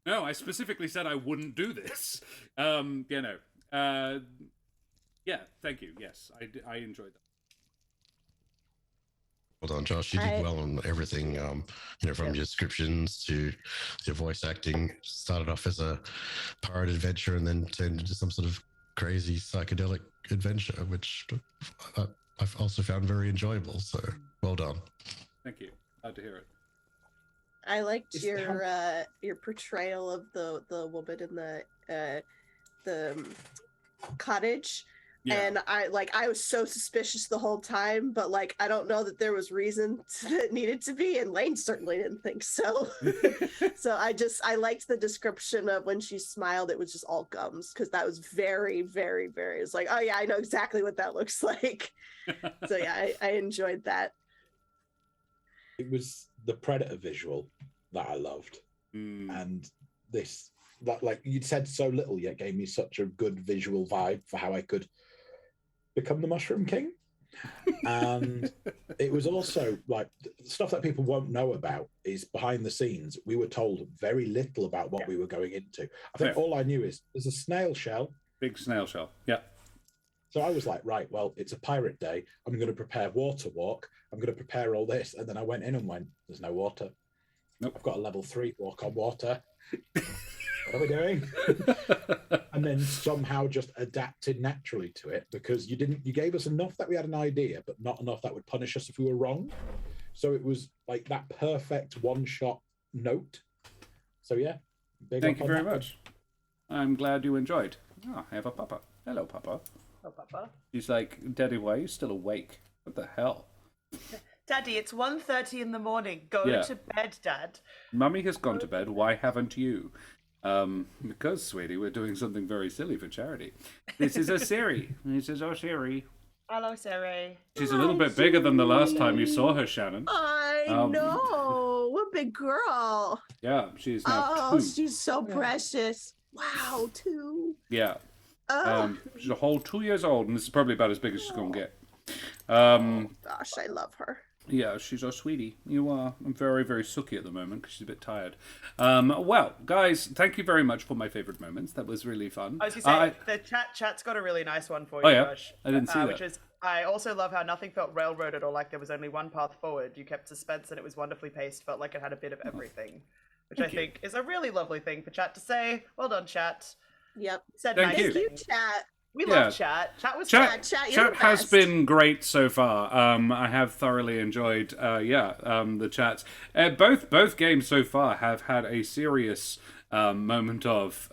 No, I specifically said I wouldn't do this. Yeah, thank you. Yes, I enjoyed that. Well done, Josh. You did well on everything, from your descriptions to your voice acting. Started off as a pirate adventure and then turned into some sort of crazy psychedelic adventure, which I've also found very enjoyable. So well done. Thank you. Glad to hear it. I liked your portrayal of the woman in the cottage. Yeah. And I was so suspicious the whole time, but like I don't know that there was reason that needed to be, and Lane certainly didn't think so. So I liked the description of when she smiled, it was just all gums, because that was very, very, very. It's like, oh yeah, I know exactly what that looks like. So yeah, I enjoyed that. It was the Predator visual that I loved, and this that like you'd said so little yet gave me such a good visual vibe for how I could become the Mushroom King. And it was also like stuff that people won't know about is behind the scenes. We were told very little about what we were going into. I think all I knew is there's a snail shell. Big snail shell. Yeah. So I was like, right, well, it's a pirate day. I'm going to prepare water walk. I'm going to prepare all this. And then I went in and went, there's no water. Nope. I've got a level 3 walk on water. What are we doing? And then somehow just adapted naturally to it, because you gave us enough that we had an idea, but not enough that would punish us if we were wrong. So it was like that perfect one-shot note. So yeah. Thank you very much. I'm glad you enjoyed. Oh, I have a papa. Hello, papa. Oh, Papa. He's like, Daddy, why are you still awake? What the hell? Daddy, it's 1:30 in the morning. Go Yeah. to bed, Dad. Mummy has gone to bed. Why haven't you? Because, sweetie, we're doing something very silly for charity. This is a Siri. This is our Siri. Hello, Siri. She's a little bit bigger than the last time you saw her, Shannon. I know. What a big girl. Yeah, she's now Oh, 2. she's so precious. Wow, 2. Yeah. Oh, She's a whole 2 years old, and this is probably about as big as she's going to get. gosh, I love her. Yeah, she's our sweetie. You are. I'm very, very sucky at the moment because she's a bit tired. Well, guys, thank you very much for my favourite moments. That was really fun. I was going to say, the chat's got a really nice one for you, Oh, yeah? Josh. I didn't see that. Which is, I also love how nothing felt railroaded or like there was only one path forward. You kept suspense and it was wonderfully paced, felt like it had a bit of everything. Which I think is a really lovely thing for chat to say. Well done, chat. Yep. Said Thank nice you. Thank you, things. chat. We Yeah. love chat. Chat was Chat, Chat, you're chat the has best. been great so far. I have thoroughly enjoyed, the chats. Both games so far have had a serious moment of,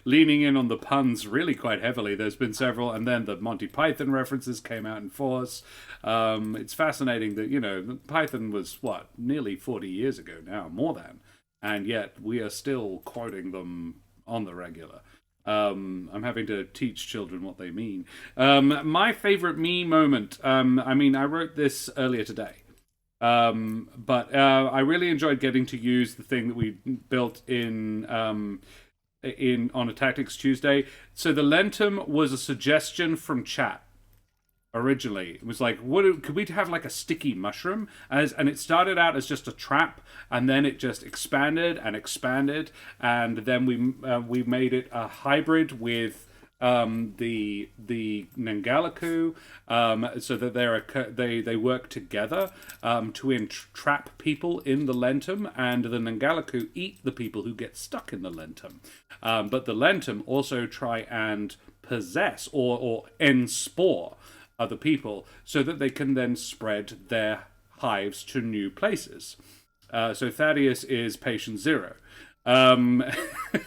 leaning in on the puns really quite heavily. There's been several, and then the Monty Python references came out in force. It's fascinating that, Python was, nearly 40 years ago now, more than, and yet we are still quoting them on the regular. I'm having to teach children what they mean. My favorite me moment, I wrote this earlier today. But I really enjoyed getting to use the thing that we built in on a Tactics Tuesday. So the Lentum was a suggestion from chat. Originally, it was like, could we have like a sticky mushroom? And it started out as just a trap, and then it just expanded, and then we made it a hybrid with the Nangalaku, so that they work together to entrap people in the Lentum, and the Nangalaku eat the people who get stuck in the Lentum. But the Lentum also try and possess or enspore other people so that they can then spread their hives to new places. So Thaddeus is patient 0. And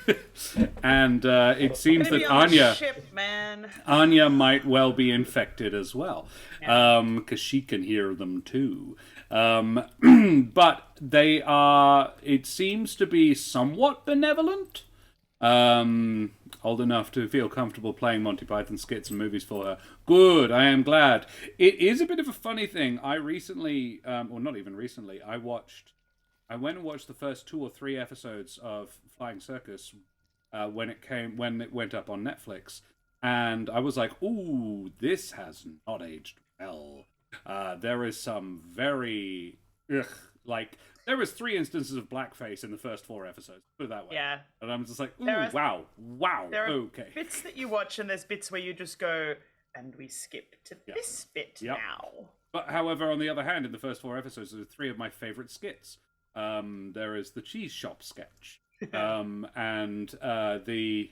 it seems that Anya might well be infected as well, because she can hear them too. But they are, it seems to be somewhat benevolent. Old enough to feel comfortable playing Monty Python skits and movies for her. Good, I am glad. It is a bit of a funny thing. I recently, or not even recently, I went and watched the first 2 or 3 episodes of Flying Circus when it went up on Netflix, and I was like, "Ooh, this has not aged well." There is some very there was 3 instances of blackface in the first 4 episodes. Put it that way. Yeah. And I'm just like, ooh, wow. There are okay. bits that you watch, and there's bits where you just go, and we skip to this bit now. But however, on the other hand, in the first 4 episodes, there are 3 of my favorite skits. There is the cheese shop sketch, and the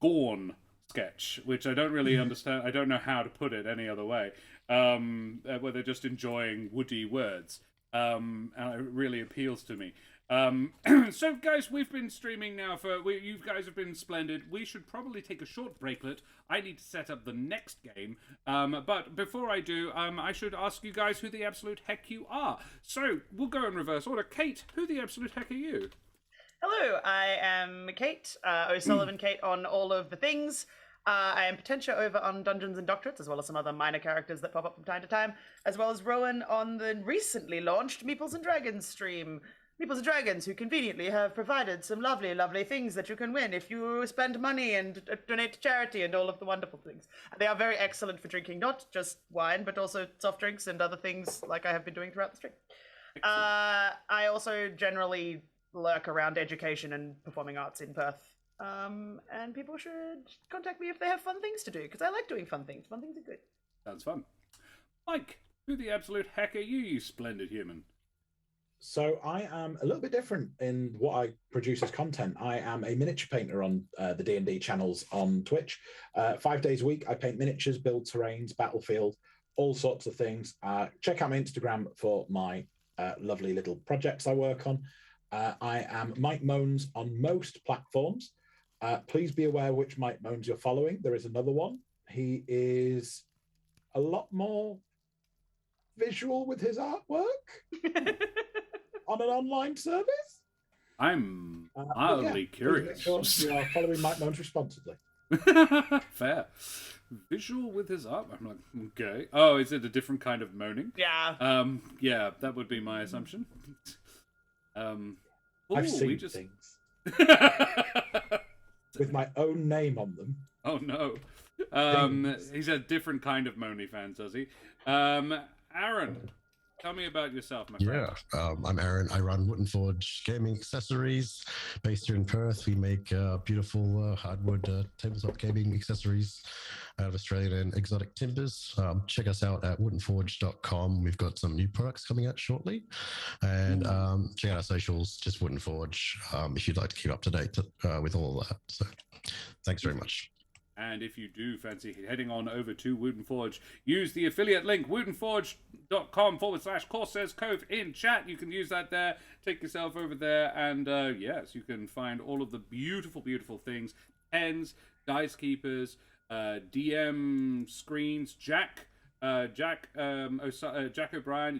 Gorn sketch, which I don't really understand. I don't know how to put it any other way. Where they're just enjoying woody words. And it really appeals to me. So, guys, we've been streaming now you guys have been splendid. We should probably take a short breaklet. I need to set up the next game. But before I do, I should ask you guys who the absolute heck you are. So, we'll go in reverse order. Kate, who the absolute heck are you? Hello, I am Kate, O'Sullivan Kate on all of the things. I am Potentia over on Dungeons and Doctorates, as well as some other minor characters that pop up from time to time, as well as Rowan on the recently launched Meeples and Dragons stream. Meeples and Dragons, who conveniently have provided some lovely, lovely things that you can win if you spend money and donate to charity and all of the wonderful things. They are very excellent for drinking, not just wine, but also soft drinks and other things like I have been doing throughout the stream. I also generally lurk around education and performing arts in Perth. And people should contact me if they have fun things to do, because I like doing fun things. Fun things are good. Sounds fun. Mike, who the absolute heck are you splendid human? So I am a little bit different in what I produce as content. I am a miniature painter on the D&D channels on Twitch. 5 days a week, I paint miniatures, build terrains, battlefield, all sorts of things. Check out my Instagram for my lovely little projects I work on. I am Mike Moans on most platforms. Please be aware which Mike Moans you're following. There is another one. He is a lot more visual with his artwork on an online service? I'm But mildly Make curious. sure you are following Mike Moans responsibly. Fair. Visual with his art. I'm like, okay. Oh, is it a different kind of moaning? Yeah. Yeah, that would be my assumption. I've seen things with my own name on them. Oh no. He's a different kind of moany fan, does he? Aaron, tell me about yourself, my friend. Yeah, I'm Aaron. I run Wooten Forge Gaming Accessories based here in Perth. We make beautiful hardwood tabletop gaming accessories out of Australian and exotic timbers. Check us out at woodenforge.com. We've got some new products coming out shortly. And check out our socials, just Wooten Forge, if you'd like to keep up to date with all of that. So thanks very much. And if you do fancy heading on over to Wooten Forge, use the affiliate link, wootenforge.com/Corsairs Cove in chat. You can use that there. Take yourself over there. And yes, you can find all of the beautiful, beautiful things. Pens, dice keepers, DM screens. Jack O'Brien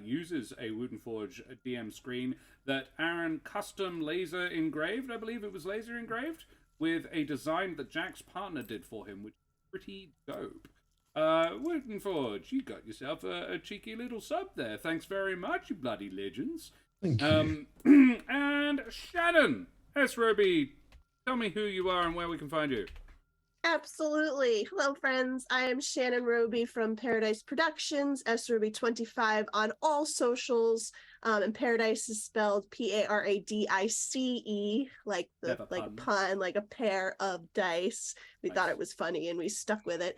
uses a Wooten Forge DM screen that Aaron custom laser engraved. I believe it was laser engraved, with a design that Jack's partner did for him, which is pretty dope. Wooten Forge, you got yourself a cheeky little sub there. Thanks very much, you bloody legends. Thank you. And Shannon Roby, tell me who you are and where we can find you. Absolutely. Hello, friends. I am Shannon Roby from Paradise Productions, Roby25 on all socials. And Paradise is spelled Paradice, like a pun, like a pair of dice. We thought it was funny and we stuck with it.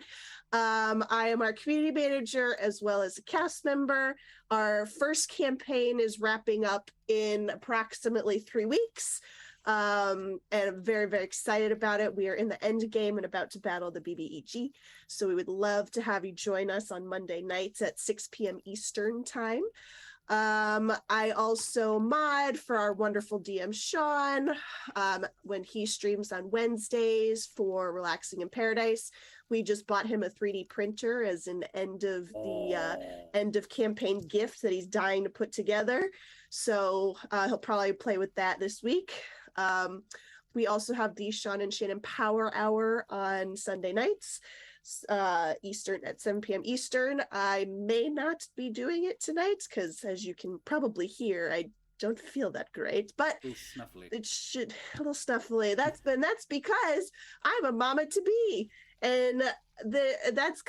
I am our community manager as well as a cast member. Our first campaign is wrapping up in approximately 3 weeks. And I'm very, very excited about it. We are in the end game and about to battle the BBEG. So we would love to have you join us on Monday nights at 6 p.m. Eastern time. I also mod for our wonderful DM Sean when he streams on Wednesdays for Relaxing in Paradise. We just bought him a 3D printer as an end of campaign gift that he's dying to put together. So he'll probably play with that this week. We also have the Sean and Shannon Power Hour on Sunday nights, Eastern at 7 p.m. Eastern. I may not be doing it tonight because, as you can probably hear, I don't feel that great, but it should a little snuffly. That's because I'm a mama to be, and baby's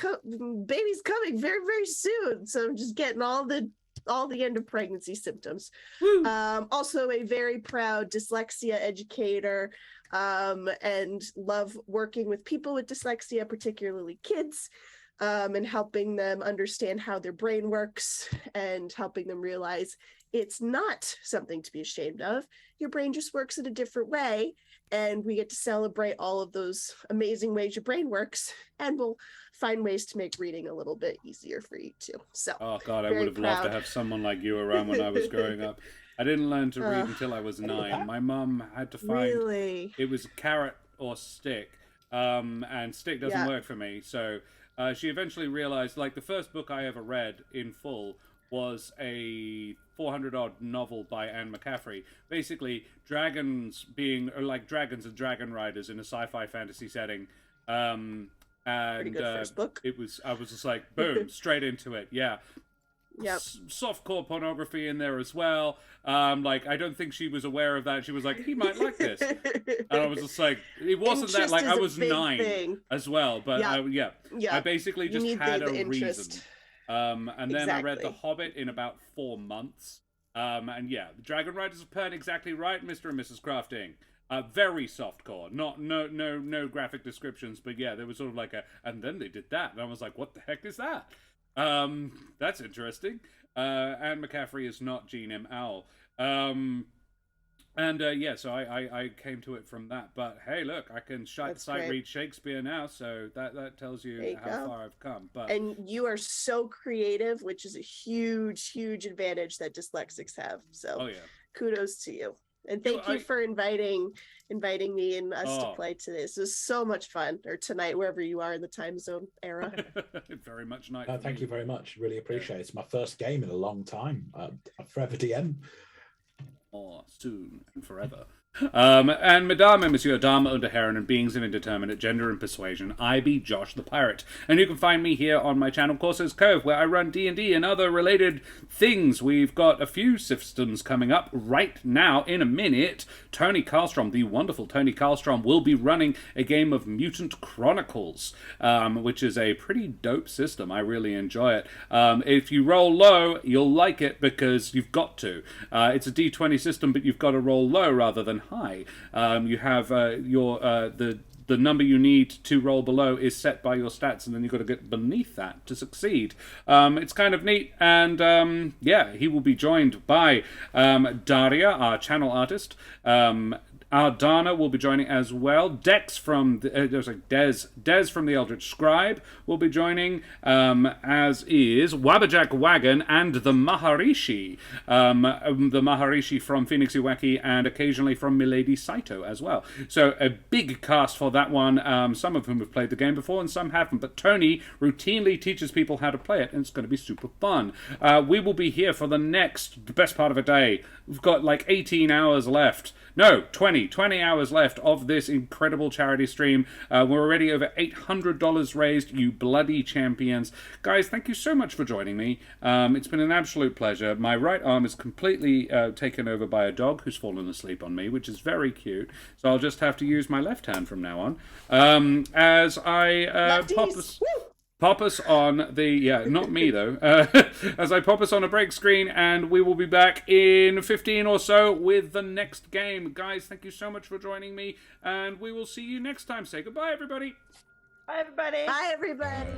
coming very, very soon. So I'm just getting all the end of pregnancy symptoms. Also a very proud dyslexia educator, and love working with people with dyslexia, particularly kids, and helping them understand how their brain works and helping them realize it's not something to be ashamed of. Your brain just works in a different way, and we get to celebrate all of those amazing ways your brain works, and we'll find ways to make reading a little bit easier for you too. So, oh God, I would have loved to have someone like you around when I was growing up. I didn't learn to read until I was 9. My mum had to find it was carrot or stick, and stick doesn't work for me. So she eventually realized, like, the first book I ever read in full was a 400-odd novel by Anne McCaffrey. Basically, dragons being like dragons and dragon riders in a sci-fi fantasy setting. And pretty good first book. I was just like, boom, straight into it. Yeah. Yep. Softcore pornography in there as well. Like, I don't think she was aware of that. She was like, he might like this. And I was just like, it wasn't that, like, I was 9 as well. But I basically just had a reason. And then I read The Hobbit in about 4 months. And yeah, the Dragon Riders of Pern, exactly right, Mr. and Mrs. Crafting. Very softcore, no graphic descriptions, but yeah, there was sort of like and then they did that, and I was like, what the heck is that? That's interesting. Anne McCaffrey is not Jean M. Owl. So I came to it from that. But hey, look, I can sight read Shakespeare now, so that tells you how far I've come. And you are so creative, which is a huge advantage that dyslexics have. So kudos to you. And thank you for inviting me and us to play today. This was so much fun, or tonight, wherever you are in the time zone era. Very much night. Thank you very much. Really appreciate it. It's my first game in a long time. Forever DM. Soon and forever. And Madame and Monsieur, Dame und Herren, and beings of indeterminate gender and persuasion, I be Josh the Pirate, and you can find me here on my channel Corsair's Cove, where I run D&D and other related things. We've got a few systems coming up right now. In a minute, Tony Karlstrom, the wonderful Tony Karlstrom, will be running a game of Mutant Chronicles, which is a pretty dope system. I really enjoy it. If you roll low, you'll like it because you've got to. It's a D20 system, but you've got to roll low rather than high. You have the number you need to roll below is set by your stats, and then you've got to get beneath that to succeed. It's kind of neat, and yeah, he will be joined by Daria, our channel artist. Our Dana will be joining as well. Dex from Des from the Eldritch Scribe will be joining, as is Wabajak Wagon and the Maharishi. The Maharishi from Phoenix Iwaki and occasionally from Milady Saito as well. So a big cast for that one, some of whom have played the game before and some haven't. But Tony routinely teaches people how to play it, and it's going to be super fun. We will be here for the best part of a day. We've got like 18 hours left. No, 20 hours left of this incredible charity stream. We're already over $800 raised, you bloody champions. Guys, thank you so much for joining me. It's been an absolute pleasure. My right arm is completely taken over by a dog who's fallen asleep on me, which is very cute. So I'll just have to use my left hand from now on. As I pop us on the, not me though, as I pop us on a break screen, and we will be back in 15 or so with the next game. Guys, thank you so much for joining me, and we will see you next time. Say goodbye, everybody. Bye, everybody. Bye, everybody.